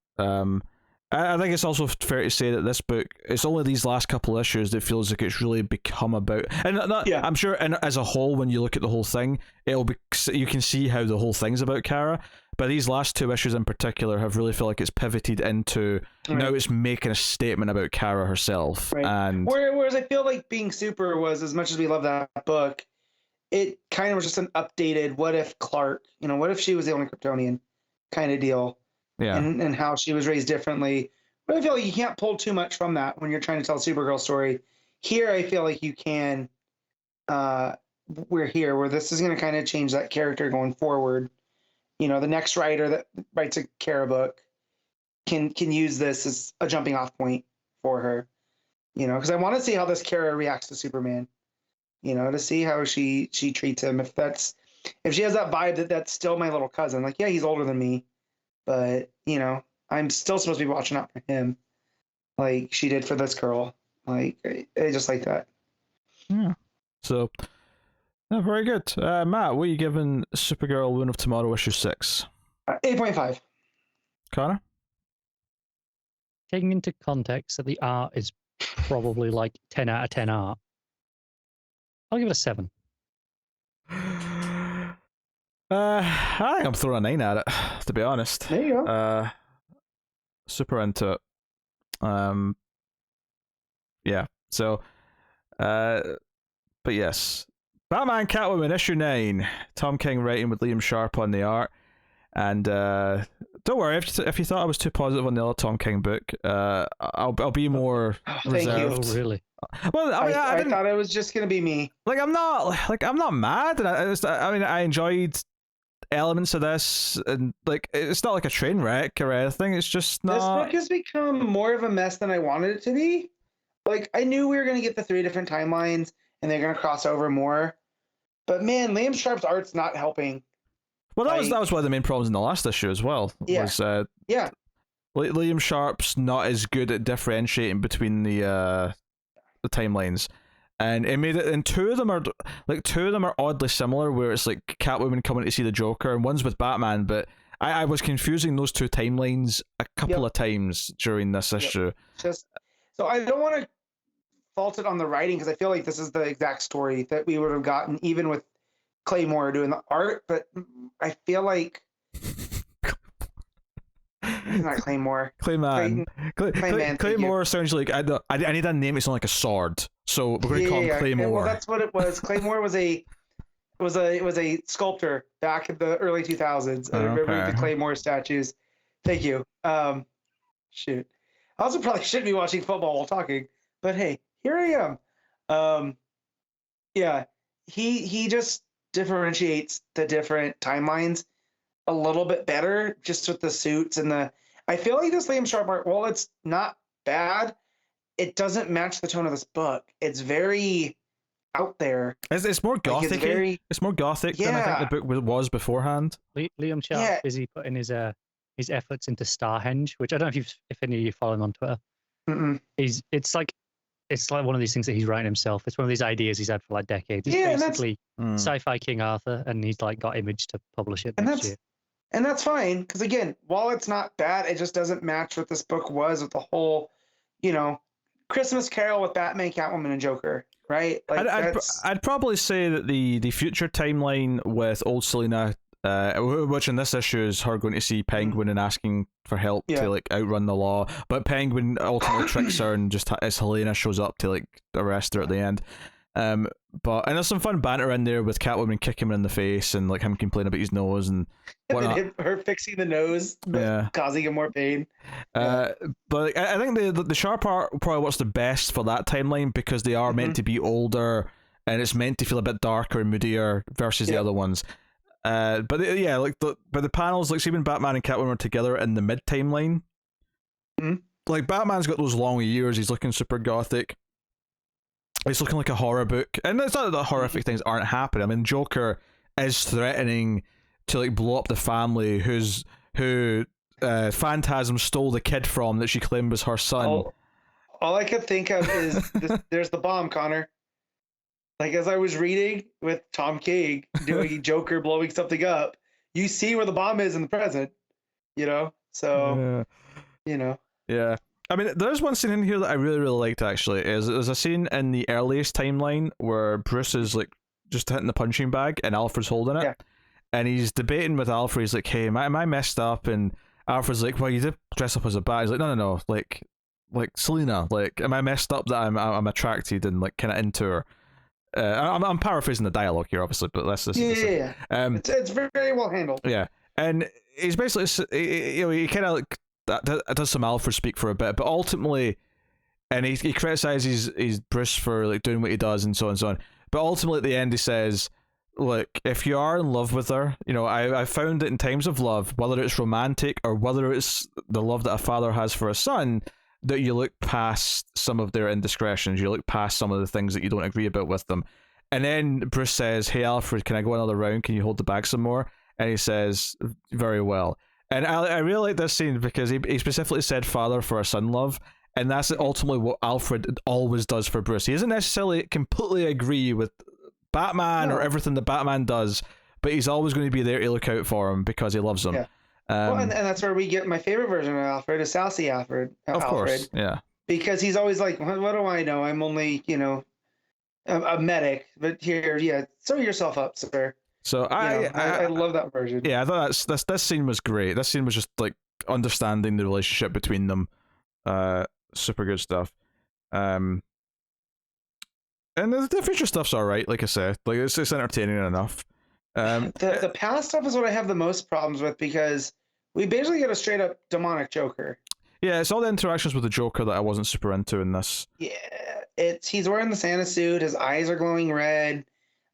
I think it's also fair to say that this book, it's only these last couple issues that feels like it's really become about, and I'm sure, and as a whole, when you look at the whole thing, you can see how the whole thing's about Kara. But these last two issues in particular have really felt like it's pivoted into now it's making a statement about Kara herself. Right. And whereas I feel like Being Super was, as much as we love that book, it kind of was just an updated what if Clark, what if she was the only Kryptonian kind of deal. Yeah. And how she was raised differently. But I feel like you can't pull too much from that when you're trying to tell a Supergirl story. Here, I feel like you can. We're here where this is going to kind of change that character going forward. The next writer that writes a Kara book can use this as a jumping off point for her. Because I want to see how this Kara reacts to Superman. To see how she treats him. If she has that vibe that that's still my little cousin. Like, yeah, he's older than me, but I'm still supposed to be watching out for him, like she did for this girl. Like, I just like that. Yeah. So, very good. Matt, what are you giving Supergirl Woman of Tomorrow issue 6? 8.5. Connor? Taking into context that the art is probably like 10 out of 10 art, I'll give it a 7. I think I'm throwing a 9 at it, to be honest. There you go. Super into it. Yeah. So, but yes, Batman Catwoman issue 9. Tom King writing with Liam Sharp on the art, and don't worry if you thought I was too positive on the other Tom King book. I'll be more reserved. Thank you. Oh, really? Well, I thought it was just gonna be me. Like, I'm not mad, and I enjoyed elements of this, and like, it's not like a train wreck or anything. It's just not. This book has become more of a mess than I wanted it to be. Like, I knew we were gonna get the 3 different timelines, and they're gonna cross over more. But man, Liam Sharp's art's not helping. Well, that was one of the main problems in the last issue as well. Yeah. Was, yeah. Liam Sharp's not as good at differentiating between the timelines, and it made it. And two of them are oddly similar, where it's like Catwoman coming to see the Joker, and one's with Batman. But I was confusing those two timelines a couple of times during this issue. So I don't want to fault it on the writing, because I feel like this is the exact story that we would have gotten even with Claymore doing the art, but I feel like not Claymore. Clayman. Claymore sounds like I need a name. It's not like a sword, so we're going to call him Claymore. Well, that's what it was. Claymore was a sculptor back in the early 2000s. I remember the Claymore statues. Thank you. Shoot. I also probably shouldn't be watching football while talking, but hey, here I am. Yeah, he just differentiates the different timelines a little bit better, just with the suits and the. I feel like this Liam Sharp art, while it's not bad, it doesn't match the tone of this book. It's very out there. It's more gothic. Like, it's more gothic than I think the book was beforehand. Liam Sharp busy putting his efforts into Starhenge, which I don't know if any of you follow him on Twitter. Mm-mm. It's like it's like one of these things that he's writing himself. It's one of these ideas he's had for like decades. It's basically sci-fi King Arthur, and he's like got Image to publish it next year. And that's fine, because again, while it's not bad, it just doesn't match what this book was with the whole, Christmas Carol with Batman, Catwoman, and Joker, right? Like I'd probably say that the future timeline with old Selina, which in this issue is her going to see Penguin and asking for help to like outrun the law, but Penguin ultimately tricks her and just as Helena shows up to like arrest her at the end. And there's some fun banter in there with Catwoman kicking him in the face and like him complaining about his nose and whatnot. Her fixing the nose, causing him more pain. But I think the sharp art probably what's the best for that timeline, because they are meant to be older and it's meant to feel a bit darker and moodier versus the other ones. But the panels, like see when Batman and Catwoman are together in the mid timeline, like Batman's got those long ears, he's looking super gothic. It's looking like a horror book, and it's not that horrific things aren't happening. I mean, Joker is threatening to like blow up the family who Phantasm stole the kid from that she claimed was her son. All I could think of is there's the bomb, Connor. Like as I was reading with Tom King doing Joker blowing something up, you see where the bomb is in the present, So, Yeah. I mean, there's one scene in here that I really, really liked, actually. There's a scene in the earliest timeline where Bruce is, like, just hitting the punching bag and Alfred's holding it. Yeah. And he's debating with Alfred. He's like, hey, am I messed up? And Alfred's like, well, you did dress up as a bat. He's like, no. Like Selina, like, am I messed up that I'm attracted and, like, kind of into her? I'm paraphrasing the dialogue here, obviously, but that's just... Yeah. It's very well handled. Yeah. And he's basically, he kind of, like, that does some Alfred speak for a bit, but ultimately, and he criticizes Bruce for like doing what he does and so on and so on. But ultimately, at the end, he says, "Look, if you are in love with her, I found that in times of love, whether it's romantic or whether it's the love that a father has for a son, that you look past some of their indiscretions, you look past some of the things that you don't agree about with them." And then Bruce says, "Hey, Alfred, can I go another round? Can you hold the bag some more?" And he says, "Very well." And I really like this scene because he specifically said father for a son love, and that's ultimately what Alfred always does for Bruce. He doesn't necessarily completely agree with Batman or everything that Batman does, but he's always going to be there to look out for him because he loves him. Yeah. And that's where we get my favorite version of Alfred, is Sassy Alfred. Of course, yeah. Because he's always like, what do I know? I'm only, a medic, but here, sew yourself up, sir. So I love that version. Yeah, I thought this scene was great. This scene was just like understanding the relationship between them. Super good stuff. And the future stuff's alright, like I said. Like it's entertaining enough. The past stuff is what I have the most problems with, because we basically get a straight up demonic Joker. Yeah, it's all the interactions with the Joker that I wasn't super into in this. Yeah, he's wearing the Santa suit, his eyes are glowing red.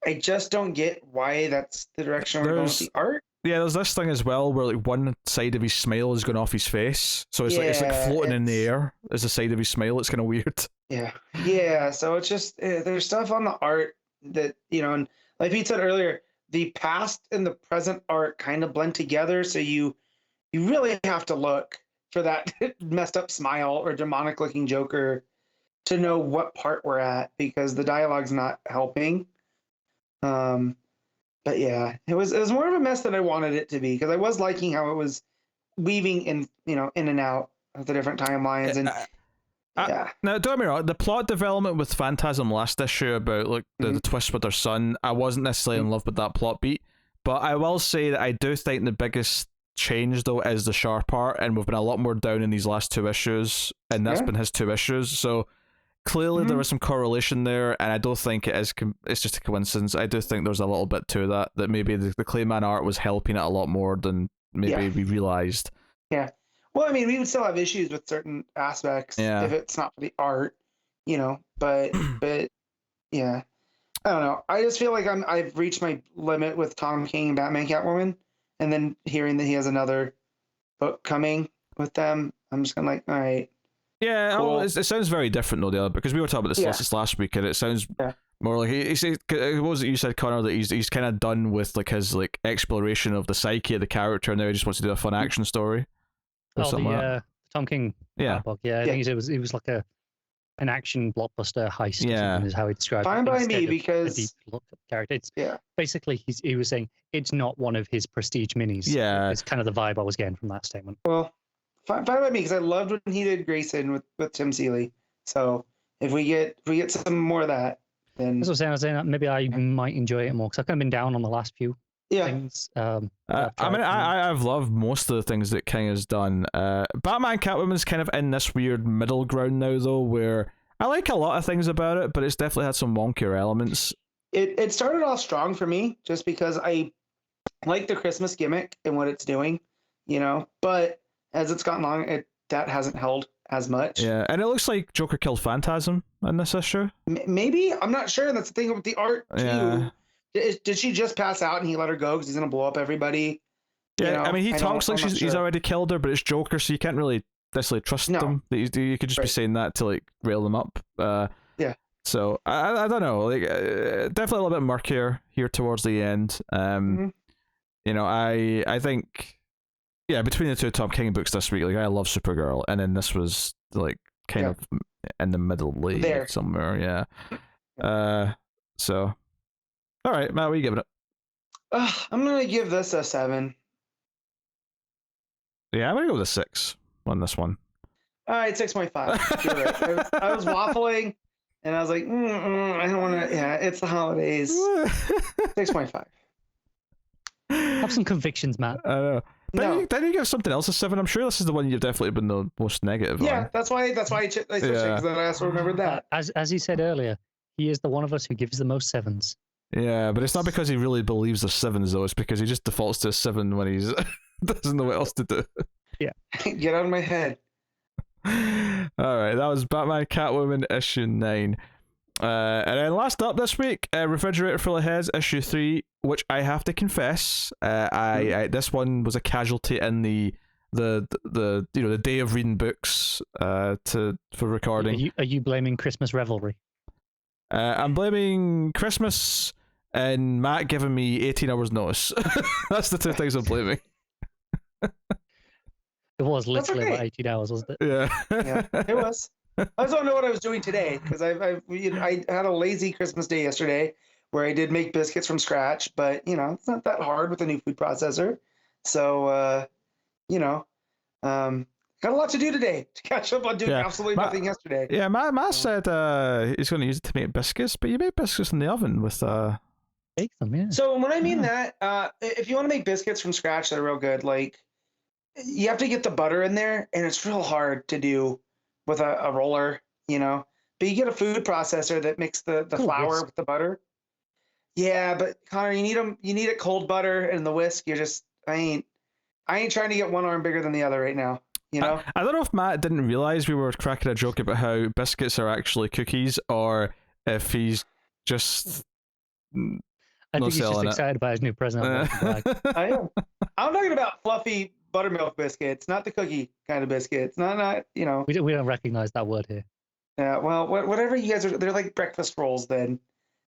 I just don't get why that's the direction we're going with the art. Yeah, there's this thing as well where like one side of his smile is going off his face, so it's like floating in the air as the side of his smile. It's kind of weird. Yeah. So it's just there's stuff on the art that and like Pete said earlier, the past and the present art kind of blend together. So you really have to look for that messed up smile or demonic looking Joker to know what part we're at, because the dialogue's not helping. But yeah, it was more of a mess than I wanted it to be, because I was liking how it was weaving in and out of the different timelines. And now don't get me wrong, the plot development with Phantasm last issue about like the twist with her son, I wasn't necessarily in love with that plot beat, but I will say that I do think the biggest change though is the sharp art, and we've been a lot more down in these last two issues, and that's been his two issues, so clearly there was some correlation there, and I don't think it's just a coincidence. I do think there's a little bit to that maybe the Clayman art was helping it a lot more than maybe we realized. Yeah. Well, I mean, we would still have issues with certain aspects if it's not for the art, but yeah. I don't know. I just feel like I've reached my limit with Tom King and Batman Catwoman, and then hearing that he has another book coming with them, I'm just kind of like, all right. Yeah, cool. It sounds very different though, the other, because we were talking about this last week, and it sounds more like what was it you said, Connor, that he's kind of done with like his like exploration of the psyche of the character, and now he just wants to do a fun action story. Tom King book. I think it was like a an action blockbuster heist. Yeah. Is how he described Fine it. by me, instead of because a deep look at the character. It's yeah, basically he was saying it's not one of his prestige minis. Yeah. It's kind of the vibe I was getting from that statement. well, fine by me, because I loved when he did Grayson with Tim Seeley. So if we get some more of that, then That's what I was saying that maybe I might enjoy it more because I've kind of been down on the last few yeah. things. I mean, I've loved most of the things that King has done. Batman Catwoman's kind of in this weird middle ground now, though, where I like a lot of things about it, but it's definitely had some wonkier elements. It started off strong for me just because I like the Christmas gimmick and what it's doing, but as it's gotten on, that hasn't held as much. Yeah, and it looks like Joker killed Phantasm in this issue. Maybe, I'm not sure. That's the thing with the art too. Yeah. Did she just pass out and he let her go because he's gonna blow up everybody? Yeah, I mean, he talks like he's sure. already killed her, but it's Joker, so you can't really necessarily trust them. You could just be saying that to like rail them up. Yeah. So I don't know, like definitely a little bit murkier here towards the end. I think, yeah, between the two Tom King books this week, like I love Supergirl, and then this was like kind of in the middle there somewhere. Yeah. So, all right, Matt, what are you giving it? I'm gonna give this a 7. Yeah, I'm gonna go with a 6 on this one. All right, 6.5. You're right. I was waffling, and I was like, I don't want to. Yeah, it's the holidays. 6.5. Have some convictions, Matt. I know. Then you give something else a 7. I'm sure this is the one you've definitely been the most negative Yeah, on. that's why I switched it, because then I also remembered that. As he said earlier, he is the one of us who gives the most 7s. Yeah, but it's not because he really believes there's 7s though. It's because he just defaults to a 7 when he's doesn't know what else to do. Yeah. Get out of my head. All right, that was Batman Catwoman issue 9. And then last up this week, Refrigerator Full of Heads issue 3, which I have to confess, I this one was a casualty in the day of reading books for recording. Are you blaming Christmas revelry? I'm blaming Christmas and Matt giving me 18 hours notice. That's the two things I'm blaming. It was literally about 18 hours, wasn't it? Yeah, it was. I just don't know what I was doing today because I had a lazy Christmas day yesterday where I did make biscuits from scratch, but it's not that hard with a new food processor. So got a lot to do today to catch up on doing absolutely nothing yesterday. Yeah, Matt said he's going to use it to make biscuits, but you made biscuits in the oven with bake them, yeah. So when I mean that, if you want to make biscuits from scratch that are real good, like you have to get the butter in there, and it's real hard to do with a roller, But you get a food processor that makes the flour with the butter. Yeah, but Connor, you need it cold butter and the whisk. I ain't trying to get one arm bigger than the other right now. I don't know if Matt didn't realize we were cracking a joke about how biscuits are actually cookies, or if he's just I think he's just excited about his new present. I am. I'm talking about fluffy buttermilk biscuits, not the cookie kind of biscuits. Not. We don't recognize that word here. Yeah, well, whatever you guys are, they're like breakfast rolls then.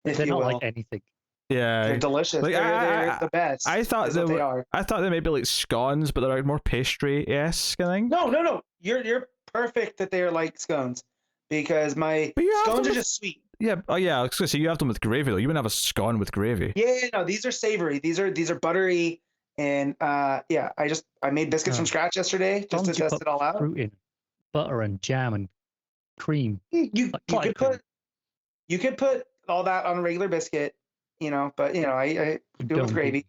They're not like anything. Yeah, they're delicious. Like, they're the best. I thought they are. I thought they may be like scones, but they're like more pastry-esque, I think. No. You're perfect that they're like scones, because my scones are just sweet. Yeah. Oh yeah. I was gonna say you have them with gravy though. You wouldn't have a scone with gravy. Yeah. No, these are savory. These are buttery, and I made biscuits from scratch yesterday just to test it all out. Fruit in, butter and jam and cream. You could put all that on a regular biscuit, but I do it with gravy.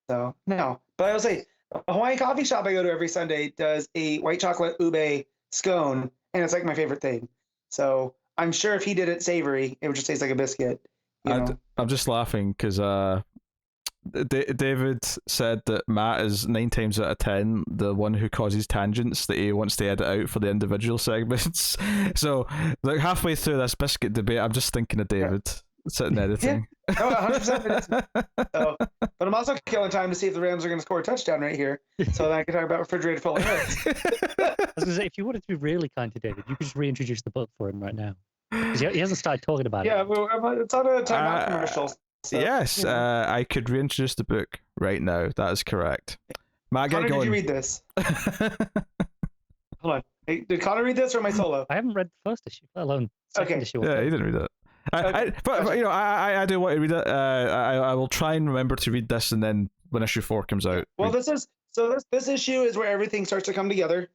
So no, but I will say a Hawaiian coffee shop I go to every Sunday does a white chocolate ube scone, and it's like my favorite thing. So I'm sure if he did it savory, it would just taste like a biscuit. I'm just laughing because David said that Matt is 9 times out of 10 the one who causes tangents that he wants to edit out for the individual segments. So like halfway through this biscuit debate, I'm just thinking of David sitting editing. Yeah. No, 100%. But I'm also killing time to see if the Rams are going to score a touchdown right here, so that I can talk about Refrigerator Full of Heads. I was going to say, if you wanted to be really kind to David, you could just reintroduce the book for him right now. Because he hasn't started talking about it. Yeah, well, it's on a timeout commercial. So, yes, I could reintroduce the book right now. That is correct. Matt, get going. Did you read this? Hold on. Hey, did Connor read this or my solo? I haven't read the first issue, let alone second Okay. issue. Yeah, he didn't read it. But you know, I do want to read it. I will try and remember to read this, and then when issue 4 comes out. Well, this issue is where everything starts to come together.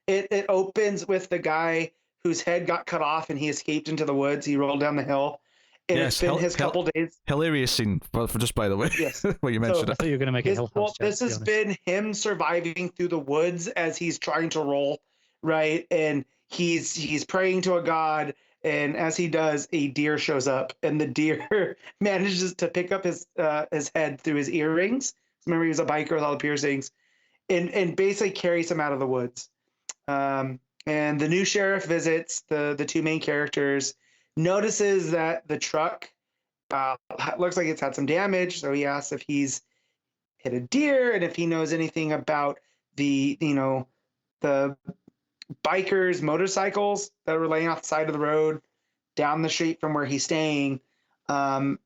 It opens with the guy whose head got cut off and he escaped into the woods. He rolled down the hill. And Yes, it's been his couple days. Hilarious scene, for just by the way. Yes. When you mentioned I it. thought you were going to make a Hill House joke, this has been him surviving through the woods as he's trying to roll, right? And he's praying to a god, and as he does, a deer shows up, and the deer manages to pick up his head through his earrings. Remember, he was a biker with all the piercings, and basically carries him out of the woods. And the new sheriff visits the two main characters, notices that the truck looks like it's had some damage, so he asks if he's hit a deer and if he knows anything about the bikers' motorcycles that were laying off the side of the road down the street from where he's staying. And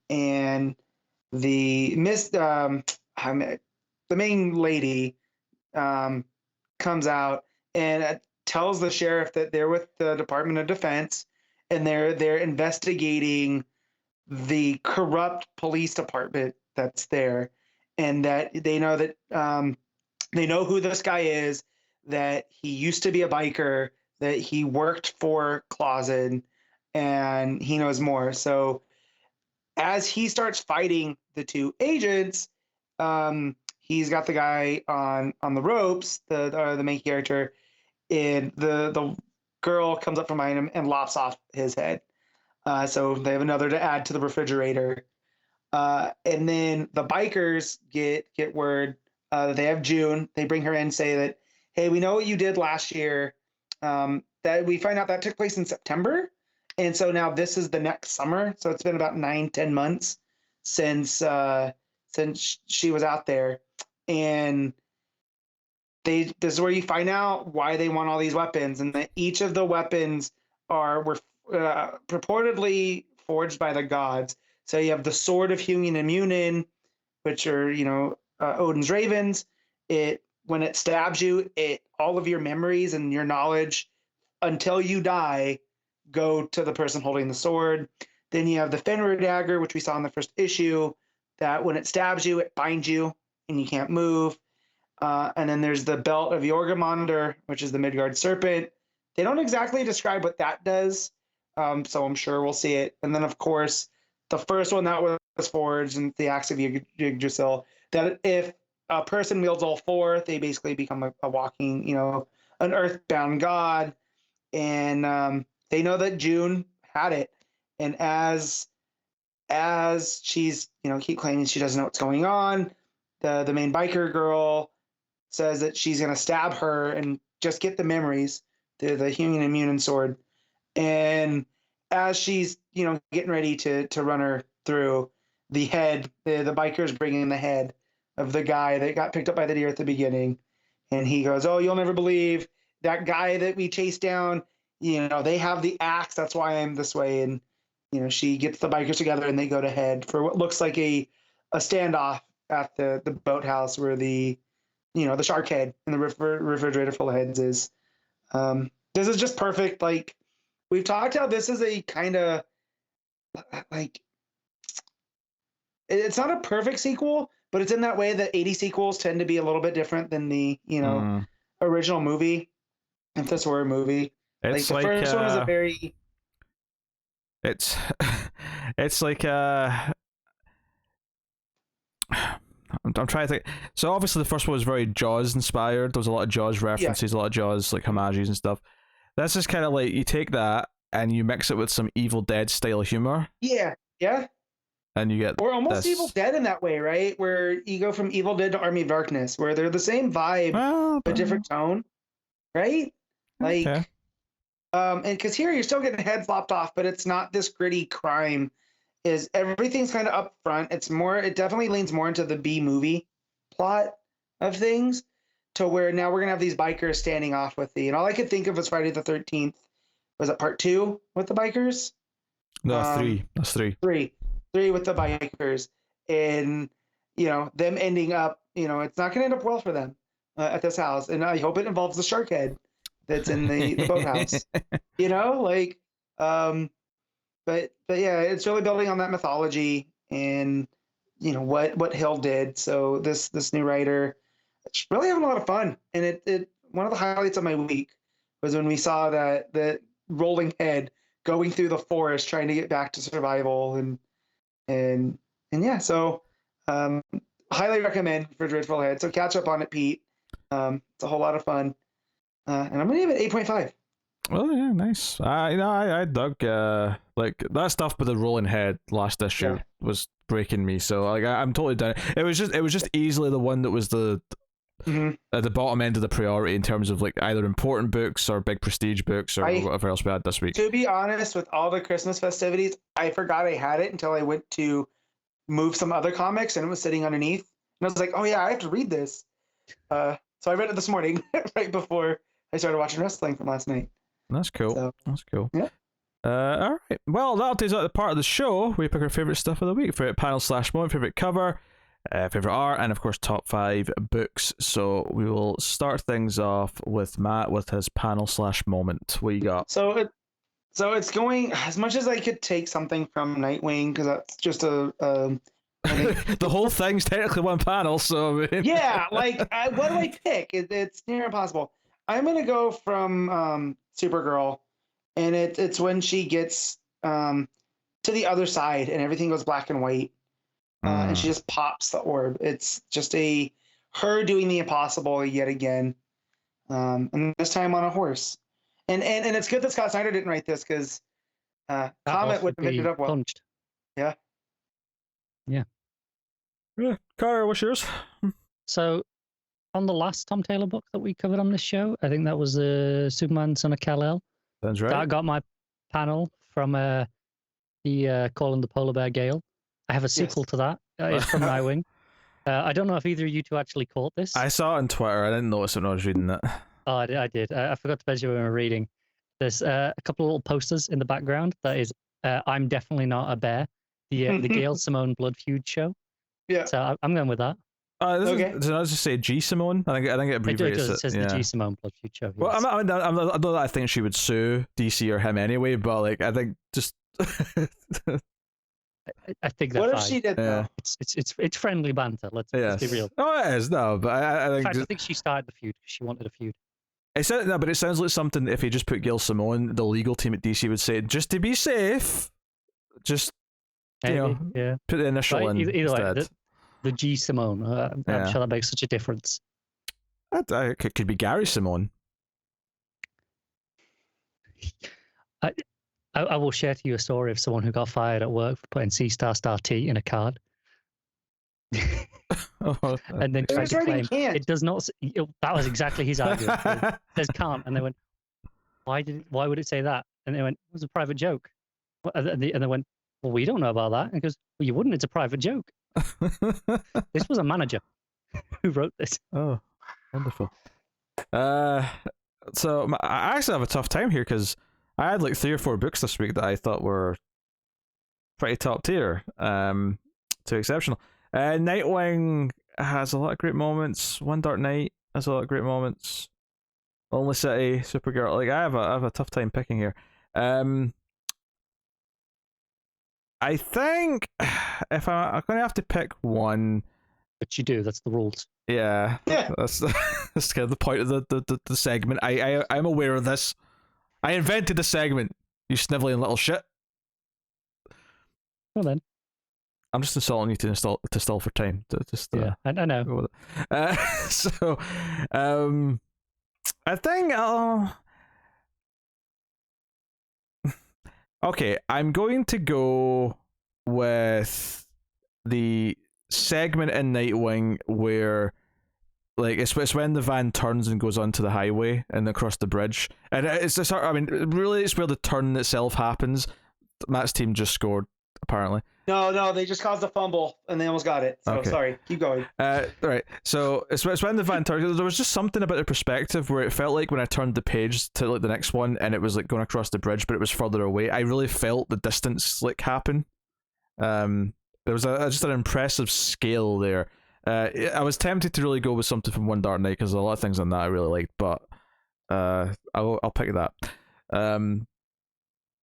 the main lady comes out and tells the sheriff that they're with the Department of Defense and they're investigating the corrupt police department that's there, and that they know who this guy is, that he used to be a biker, that he worked for Clausen, and he knows more. So as he starts fighting the two agents, he's got the guy on the ropes, the main character, and the girl comes up from behind him and lops off his head. So they have another to add to the refrigerator. And then the bikers get word that they have June. They bring her in, say that, hey, we know what you did last year. That we find out that took place in September. And so now this is the next summer. So it's been about 9-10 months since she was out there. And this is where you find out why they want all these weapons, and that each of the weapons were purportedly forged by the gods. So you have the sword of Human and Munin, which are Odin's ravens. When it stabs you, all of your memories and your knowledge until you die go to the person holding the sword. Then you have the Fenrir dagger, which we saw in the first issue, that when it stabs you, it binds you and you can't move. And then there's the belt of Jorgemonder, which is the Midgard serpent. They don't exactly describe what that does, so I'm sure we'll see it. And then, of course, the first one that was forged, and the axe of Yggdrasil, that if a person wields all four, they basically become a walking, an earthbound god. And they know that June had it. And as she's, keep claiming she doesn't know what's going on, the main biker girl says that she's going to stab her and just get the memories, the Human and Munin sword. And as she's, getting ready to run her through, the head, the biker's bringing the head of the guy that got picked up by the deer at the beginning. And he goes, oh, you'll never believe that guy that we chased down, they have the axe. That's why I'm this way. And, she gets the bikers together and they go to head for what looks like a standoff at the boathouse where the shark head and the refrigerator full of heads is. This is just perfect. Like, we've talked how this is a kind of like, it's not a perfect sequel, but it's in that way that 80 sequels tend to be a little bit different than the original movie. If this were a movie, it's like the first one is a very. It's like I'm trying to think. So obviously the first one was very Jaws inspired. There was a lot of Jaws references, a lot of Jaws like homages and stuff. This is kind of like you take that and you mix it with some Evil Dead style humor. Yeah. And you get almost Evil Dead in that way, right? Where you go from Evil Dead to Army of Darkness, where they're the same vibe, but different tone, right? Like, okay. And because here you're still getting heads lopped off, but it's not this gritty crime. Everything's kind of up front. It definitely leans more into the B movie plot of things, to where now we're gonna have these bikers standing off with and all I could think of was Friday the 13th. Was it part 2 with the bikers? No, 3. That's 3. 3 with the bikers, and them ending up, it's not gonna end up well for them at this house, and I hope it involves the shark head. that's in the boathouse. You know, like, but yeah, it's really building on that mythology and what Hill did. So this new writer, it's really having a lot of fun, and it one of the highlights of my week was when we saw that rolling head going through the forest trying to get back to survival and yeah. So highly recommend for Dreadful Head. So catch up on it, Pete. It's a whole lot of fun, and I'm gonna give it 8.5. Oh yeah, nice. I dug like that stuff with the rolling head last issue was breaking me. So like I'm totally down. It was just easily the one that was at the bottom end of the priority in terms of like either important books or big prestige books or whatever else we had this week. To be honest, with all the Christmas festivities, I forgot I had it until I went to move some other comics and it was sitting underneath, and I was like, oh yeah, I have to read this. So I read it this morning right before I started watching wrestling from last night. That's cool. So, that's cool. Yeah. All right. Well, that'll take us out the part of the show. We pick our favorite stuff of the week: favorite panel / moment, favorite cover, favorite art, and of course top 5 books. So we will start things off with Matt with his panel / moment. What you got? So it's going as much as I could take something from Nightwing, because that's just I think, the whole thing's technically one panel, so I mean... yeah. Like, what do I pick? It's near impossible. I'm gonna go from Supergirl, and it's when she gets to the other side and everything goes black and white, and she just pops the orb. It's just her doing the impossible yet again, and this time on a horse. And it's good that Scott Snyder didn't write this, because Comet would have ended up well. Punched. Yeah. Carter, what's yours? So, on the last Tom Taylor book that we covered on this show, I think that was Superman, Son of Kal-El. That's right. I got my panel from the Calling the Polar Bear Gale. I have a sequel to that. It's from Nightwing. I don't know if either of you two actually caught this. I saw it on Twitter. I didn't notice it when I was reading it. Oh, I did. I forgot to mention when we were reading. There's a couple of little posters in the background. That is, I'm definitely not a bear. The Gail Simone Blood Feud show. Yeah. So I'm going with that. Okay. Did I just say G Simone? I think it abbreviates it. It says the G Simone Blood Feud show. Yes. Well, I know that I think she would sue DC or him anyway, but like I think just. I think that's what if she did though? It's friendly banter. Let's be real. Oh, it is. No, but I think. In fact, I think she started the feud because she wanted a feud. It sounds like something. If he just put Gail Simone, the legal team at DC would say, just to be safe, just put the initial in either instead. Way, the G Simone. I'm sure that makes such a difference. It could be Gary Simone. I will share to you a story of someone who got fired at work for putting C ** T in a card. And then tried to claim it does not. That was exactly his argument. It says can't, and they went, why would it say that? And they went, it was a private joke. And they went, well, we don't know about that. And he goes, well, you wouldn't. It's a private joke. This was a manager who wrote this. Oh, wonderful. So I actually have a tough time here because I had like 3 or 4 books this week that I thought were pretty top tier, to exceptional. Nightwing has a lot of great moments. One Dark Knight has a lot of great moments. Only City, Supergirl. Like I have a tough time picking here. I think if I'm going to have to pick one, but you do. That's the rules. Yeah. That's kind of the point of the segment. I'm aware of this. I invented the segment. You sniveling little shit. Well then. I'm just insulting you to stall for time. I know. So, I think okay, I'm going to go with the segment in Nightwing where, like, it's when the van turns and goes onto the highway and across the bridge, and really, it's where the turn itself happens. Matt's team just scored, apparently. No, they just caused a fumble and they almost got it. So okay. Sorry, keep going. Right. So it's when the van turned. There was just something about the perspective where it felt like when I turned the page to like the next one and it was like going across the bridge, but it was further away. I really felt the distance like happen. There was just an impressive scale there. I was tempted to really go with something from One Dark Knight because a lot of things on that I really liked, but I'll pick that.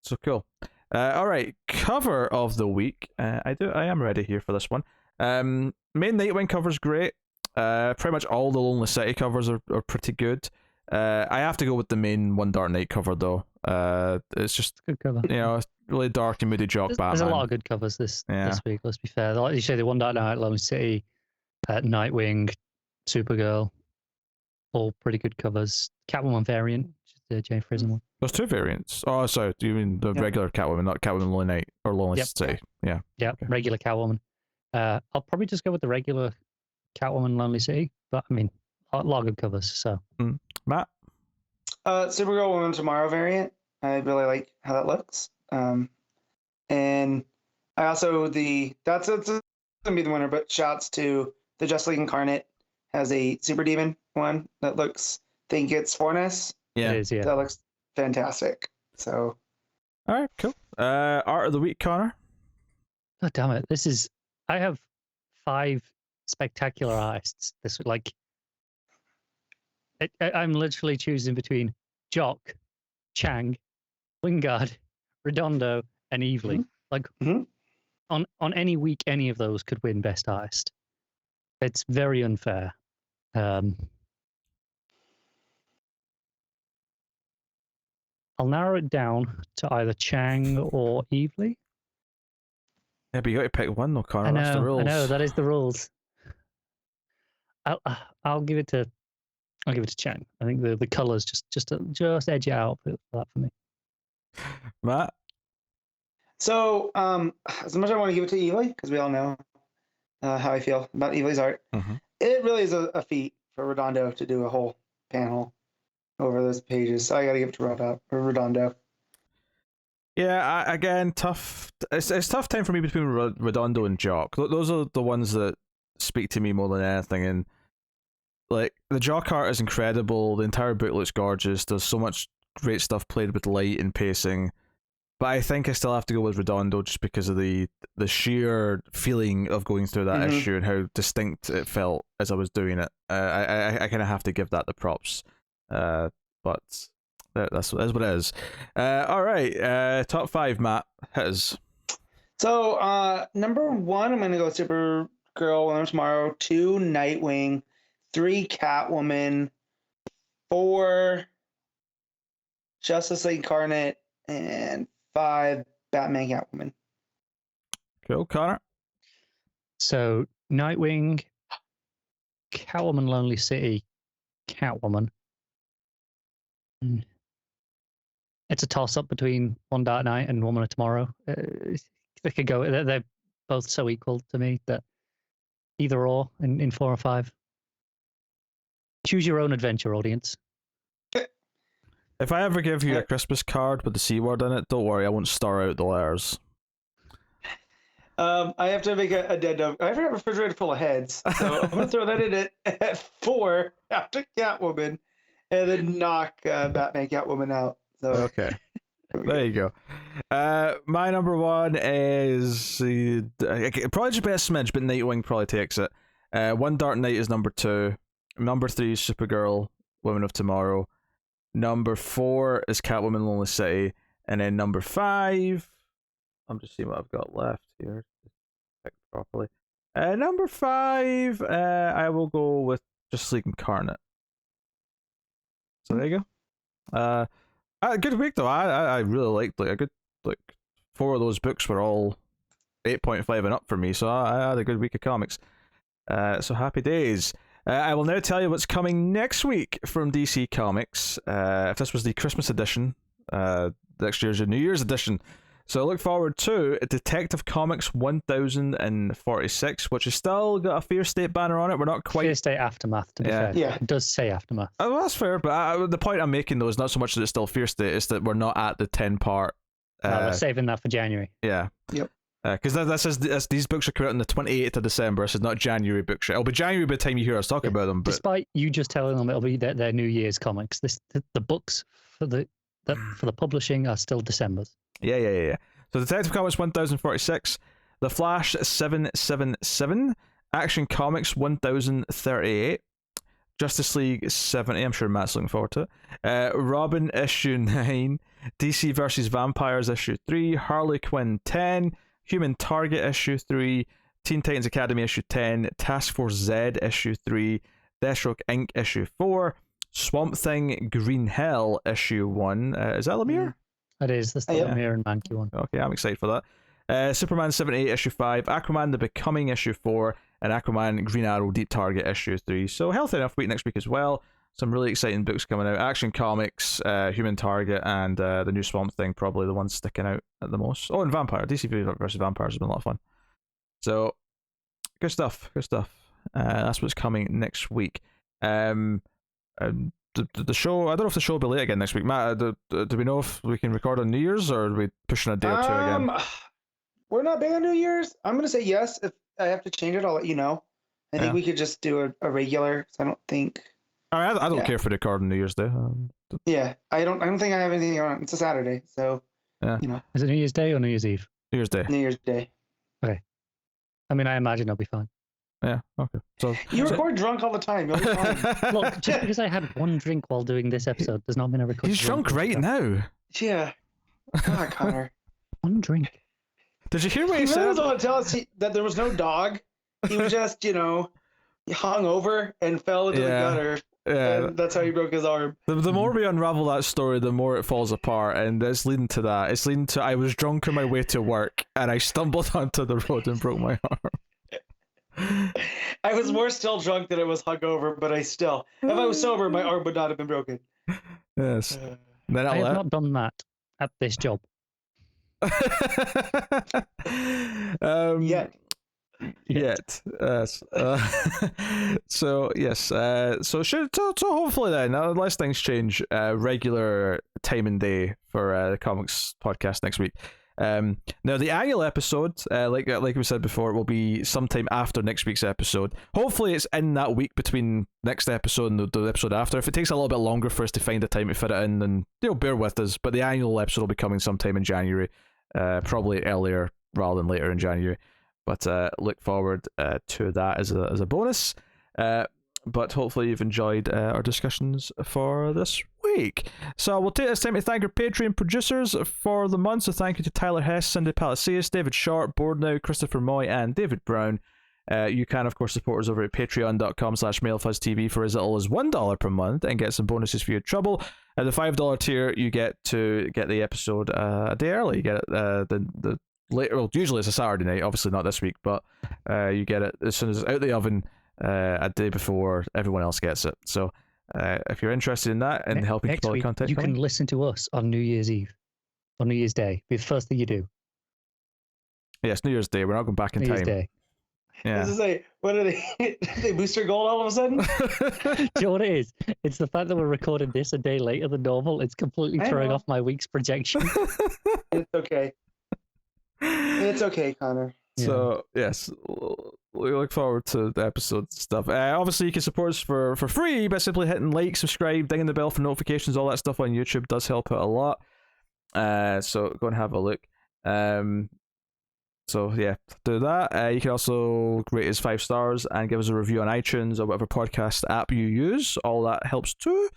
So cool. All right, cover of the week. I am ready here for this one. Main Nightwing cover's great. Pretty much all the Lonely City covers are pretty good. I have to go with the main One Dark Night cover though. It's just Good cover. Really dark and moody Jock Batman. There's a lot of good covers this week. Let's be fair. Like you say, the One Dark Night, Lonely City, Nightwing, Supergirl, all pretty good covers. Catwoman variant, which is the Jane Friesen one. There's two variants. Oh, sorry. Do you mean the regular Catwoman, not Catwoman Lonely Night or Lonely City? Yeah. Yeah, okay. Regular Catwoman. I'll probably just go with the regular Catwoman Lonely City, but I mean, a lot of good covers. So, Matt, Supergirl Woman Tomorrow variant. I really like how that looks. And I also that's gonna be the winner. But shouts to the Justice League Incarnate has a Super Demon one that looks. I think it's 4S. Yeah, it is. Yeah, that looks fantastic. So, all right, cool. Art of the week, Connor. God damn it! I have 5 spectacular artists. I'm literally choosing between Jock, Chiang, Wijngaard, Redondo, and Evelyn. On any week, any of those could win Best Artist. It's very unfair. I'll narrow it down to either Chiang or Evelyn. Yeah, but you got to pick one though, Connor. That's the rules. I know, that is the rules. I'll give it to Chiang. I think the colours just edge it out for that for me. Matt? So, as much as I want to give it to Evelyn, because we all know how I feel about Evelyn's art, it really is a feat for Redondo to do a whole panel over those pages. So I got to give it to Redondo. Yeah, again, tough. It's tough time for me between Redondo and Jock. Those are the ones that speak to me more than anything. And like the Jock art is incredible. The entire book looks gorgeous. There's so much great stuff played with light and pacing. But I think I still have to go with Redondo just because of the sheer feeling of going through that issue and how distinct it felt as I was doing it. I kind of have to give that the props. But that's what it is. All right, top 5, Matt. Hit us. So, number 1, I'm going to go Supergirl Woman Tomorrow. 2, Nightwing. 3, Catwoman. 4, Justice League Incarnate. And 5, Batman Catwoman. Cool, Connor. So, Nightwing, Catwoman Lonely City, Catwoman. It's a toss-up between One Dark Night and Woman of Tomorrow. They could go. They're both so equal to me that either or in 4 or 5. Choose your own adventure, audience. If I ever give you a Christmas card with the C word in it, don't worry, I won't star out the letters. I have to make a dead dog. I have a refrigerator full of heads, so I'm going to throw that in at 4 after Catwoman, and then knock Batman Catwoman out. So okay, there you go. My number 1 is probably just be a smidge, but Nightwing probably takes it. One Dark Night is number 2. Number 3 is Supergirl, Women of Tomorrow. Number 4 is Catwoman, Lonely City, and then number 5. I'm just seeing what I've got left here. Pick properly. Number 5, I will go with Justice League Incarnate. So there you go. Good week though. I really liked a good 4 of those books were all 8.5 and up for me, so I had a good week of comics. So happy days. I will now tell you what's coming next week from DC Comics. If this was the Christmas edition, next year's a New Year's edition. So I look forward to Detective Comics 1046, which has still got a Fear State banner on it. We're not quite... Fear State Aftermath, to be fair. Yeah. It does say Aftermath. Oh, well, that's fair, but the point I'm making, though, is not so much that it's still Fear State, it's that we're not at the 10-part... we're saving that for January. Yeah. Yep. Because these books are coming out on the 28th of December, so it's not January book shit. It'll be January by the time you hear us talk about them. But... Despite you just telling them it'll be their New Year's comics, the books for the publishing are still December's. Yeah. So Detective Comics 1046, The Flash 777, Action Comics 1038, Justice League 70, I'm sure Matt's looking forward to it. Robin issue 9, DC vs. Vampires issue 3, Harley Quinn 10, Human Target issue 3, Teen Titans Academy issue 10, Task Force Z issue 3, Deathstroke Inc. issue 4, Swamp Thing Green Hell issue 1. Is that Lemire? It is. That's the Lemire and Mankey one. Okay, I'm excited for that. Superman 78 issue 5, Aquaman The Becoming issue 4, and Aquaman Green Arrow Deep Target issue 3. So healthy enough week next week as well. Some really exciting books coming out. Action Comics, Human Target, and the new Swamp Thing, probably the ones sticking out at the most. Oh, and Vampire. DC vs. Vampires has been a lot of fun. So, good stuff. Good stuff. That's what's coming next week. The show, I don't know if the show will be late again next week. Matt, do we know if we can record on New Year's, or are we pushing a day or two again? We're not big on New Year's. I'm going to say yes. If I have to change it, I'll let you know. I think we could just do a regular. I don't think. I don't care if we record on New Year's Day. Yeah, I don't think I have anything on. It's a Saturday, so Is it New Year's Day or New Year's Eve? New Year's Day. New Year's Day. Okay. I mean, I imagine I'll be fine. Yeah. Okay. So you record drunk all the time. You'll be fine. Look, just because I had one drink while doing this episode does not mean I record. He's drunk right now. Yeah. God, Connor. One drink. Did you hear what he He really said? was going to tell us that there was no dog. He was just, hung over and fell into the gutter. Yeah. And that's how he broke his arm. The more we unravel that story, the more it falls apart, and it's leading to that. It's leading to I was drunk on my way to work, and I stumbled onto the road and broke my arm. I was more still drunk than I was hungover, but if I was sober, my arm would not have been broken. Yes. Then I have not done that at this job. Yet. Yes. So yes. So hopefully then, unless things change, regular time and day for the comics podcast next week. Now the annual episode, like we said before, will be sometime after next week's episode. Hopefully it's in that week between next episode and the episode after. If it takes a little bit longer for us to find a time to fit it in, then bear with us. But the annual episode will be coming sometime in January, probably earlier rather than later in January. But look forward to that as a bonus. But hopefully you've enjoyed our discussions for this week. So we'll take this time to thank our Patreon producers for the month. So thank you to Tyler Hess, Cindy Palacios, David Short, Boardnow, Christopher Moy, and David Brown. You can, of course, support us over at patreon.com/MailFuzzTV for as little as $1 per month and get some bonuses for your trouble. At the $5 tier, you get the episode a day early. You get it the later. Well, usually it's a Saturday night, obviously not this week, but you get it as soon as it's out the oven. A day before everyone else gets it. So if you're interested in that and helping keep all the content you can listen to us on New Year's Eve or New Year's Day. Be the first thing you do. Yes, New Year's Day. We're not going back in New time. Year's Day. Yeah. This is what are they? They boost their gold all of a sudden? Do you know what it is? It's the fact that we're recording this a day later than normal. It's completely throwing off my week's projection. It's okay. It's okay, Connor. So yes, we look forward to the episode stuff. Obviously, you can support us for free by simply hitting like, subscribe, dinging the bell for notifications. All that stuff on YouTube does help out a lot. So go and have a look. So yeah, do that. You can also rate us 5 stars and give us a review on iTunes or whatever podcast app you use. All that helps too.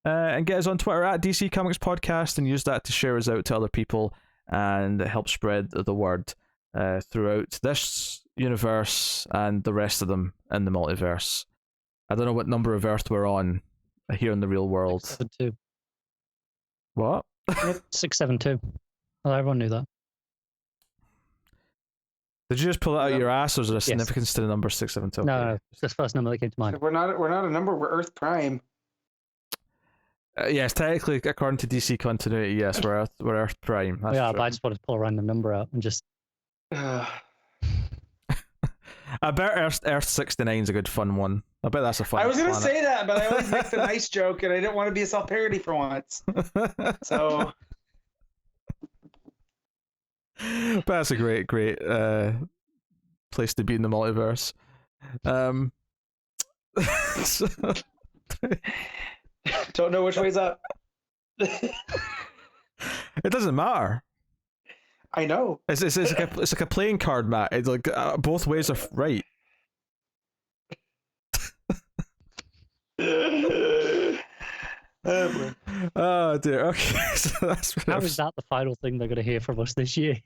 And get us on Twitter at DC Comics Podcast and use that to share us out to other people and help spread the word throughout this universe and the rest of them in the multiverse. I don't know what number of Earth we're on here in the real world. 672. What? 672. Well, everyone knew that. Did you just pull it out of your ass, or is there a significance to the number 672? No, it's the first number that came to mind. We're not a number. We're Earth Prime. Yes, technically, according to DC continuity, yes, we're Earth Prime. That's yeah, true. but I just wanted to pull a random number out and just. I bet Earth 69 is a good fun one. I bet that's a fun one. I was going to say that, but I always mixed a nice joke, and I didn't want to be a self-parody for once. So. But that's a great place to be in the multiverse. So... Don't know which way's up. It doesn't matter. I know. It's like a playing card, Matt. It's like both ways are right. Oh, boy. Oh dear. Okay, so that's How is that the final thing they're going to hear from us this year?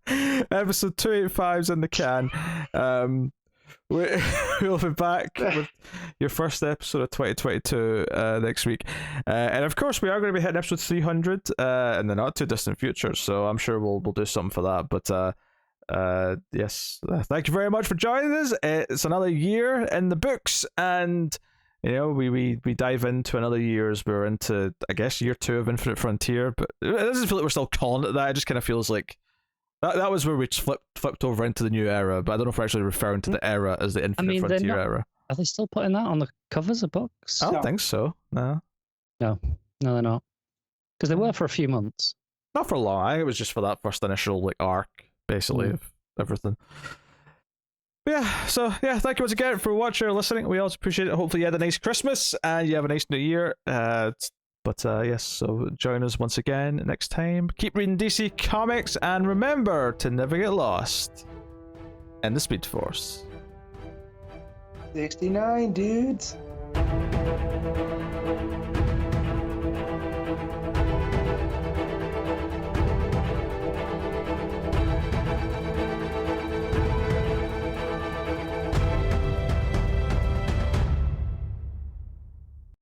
episode 285's in the can. We'll be back with your first episode of 2022 next week, and of course we are going to be hitting episode 300 in the not too distant future. So I'm sure we'll do something for that. But yes, thank you very much for joining us. It's another year in the books, and you know we dive into another year as we're into, I guess, year 2 of Infinite Frontier. But it doesn't feel like we're still calling it that. It just kind of feels like that was where we flipped over into the new era, but I don't know if we're actually referring to the era as the Infinite Frontier era. Are they still putting that on the covers of books? I don't think so. No, they're not. Because they were for a few months. Not for long. I think it was just for that first initial arc, basically, of everything. But yeah, so yeah, thank you once again for watching or listening. We always appreciate it. Hopefully you had a nice Christmas and you have a nice new year. But yes, so join us once again next time. Keep reading DC Comics, and remember to never get lost in the Speed Force. 69 dudes.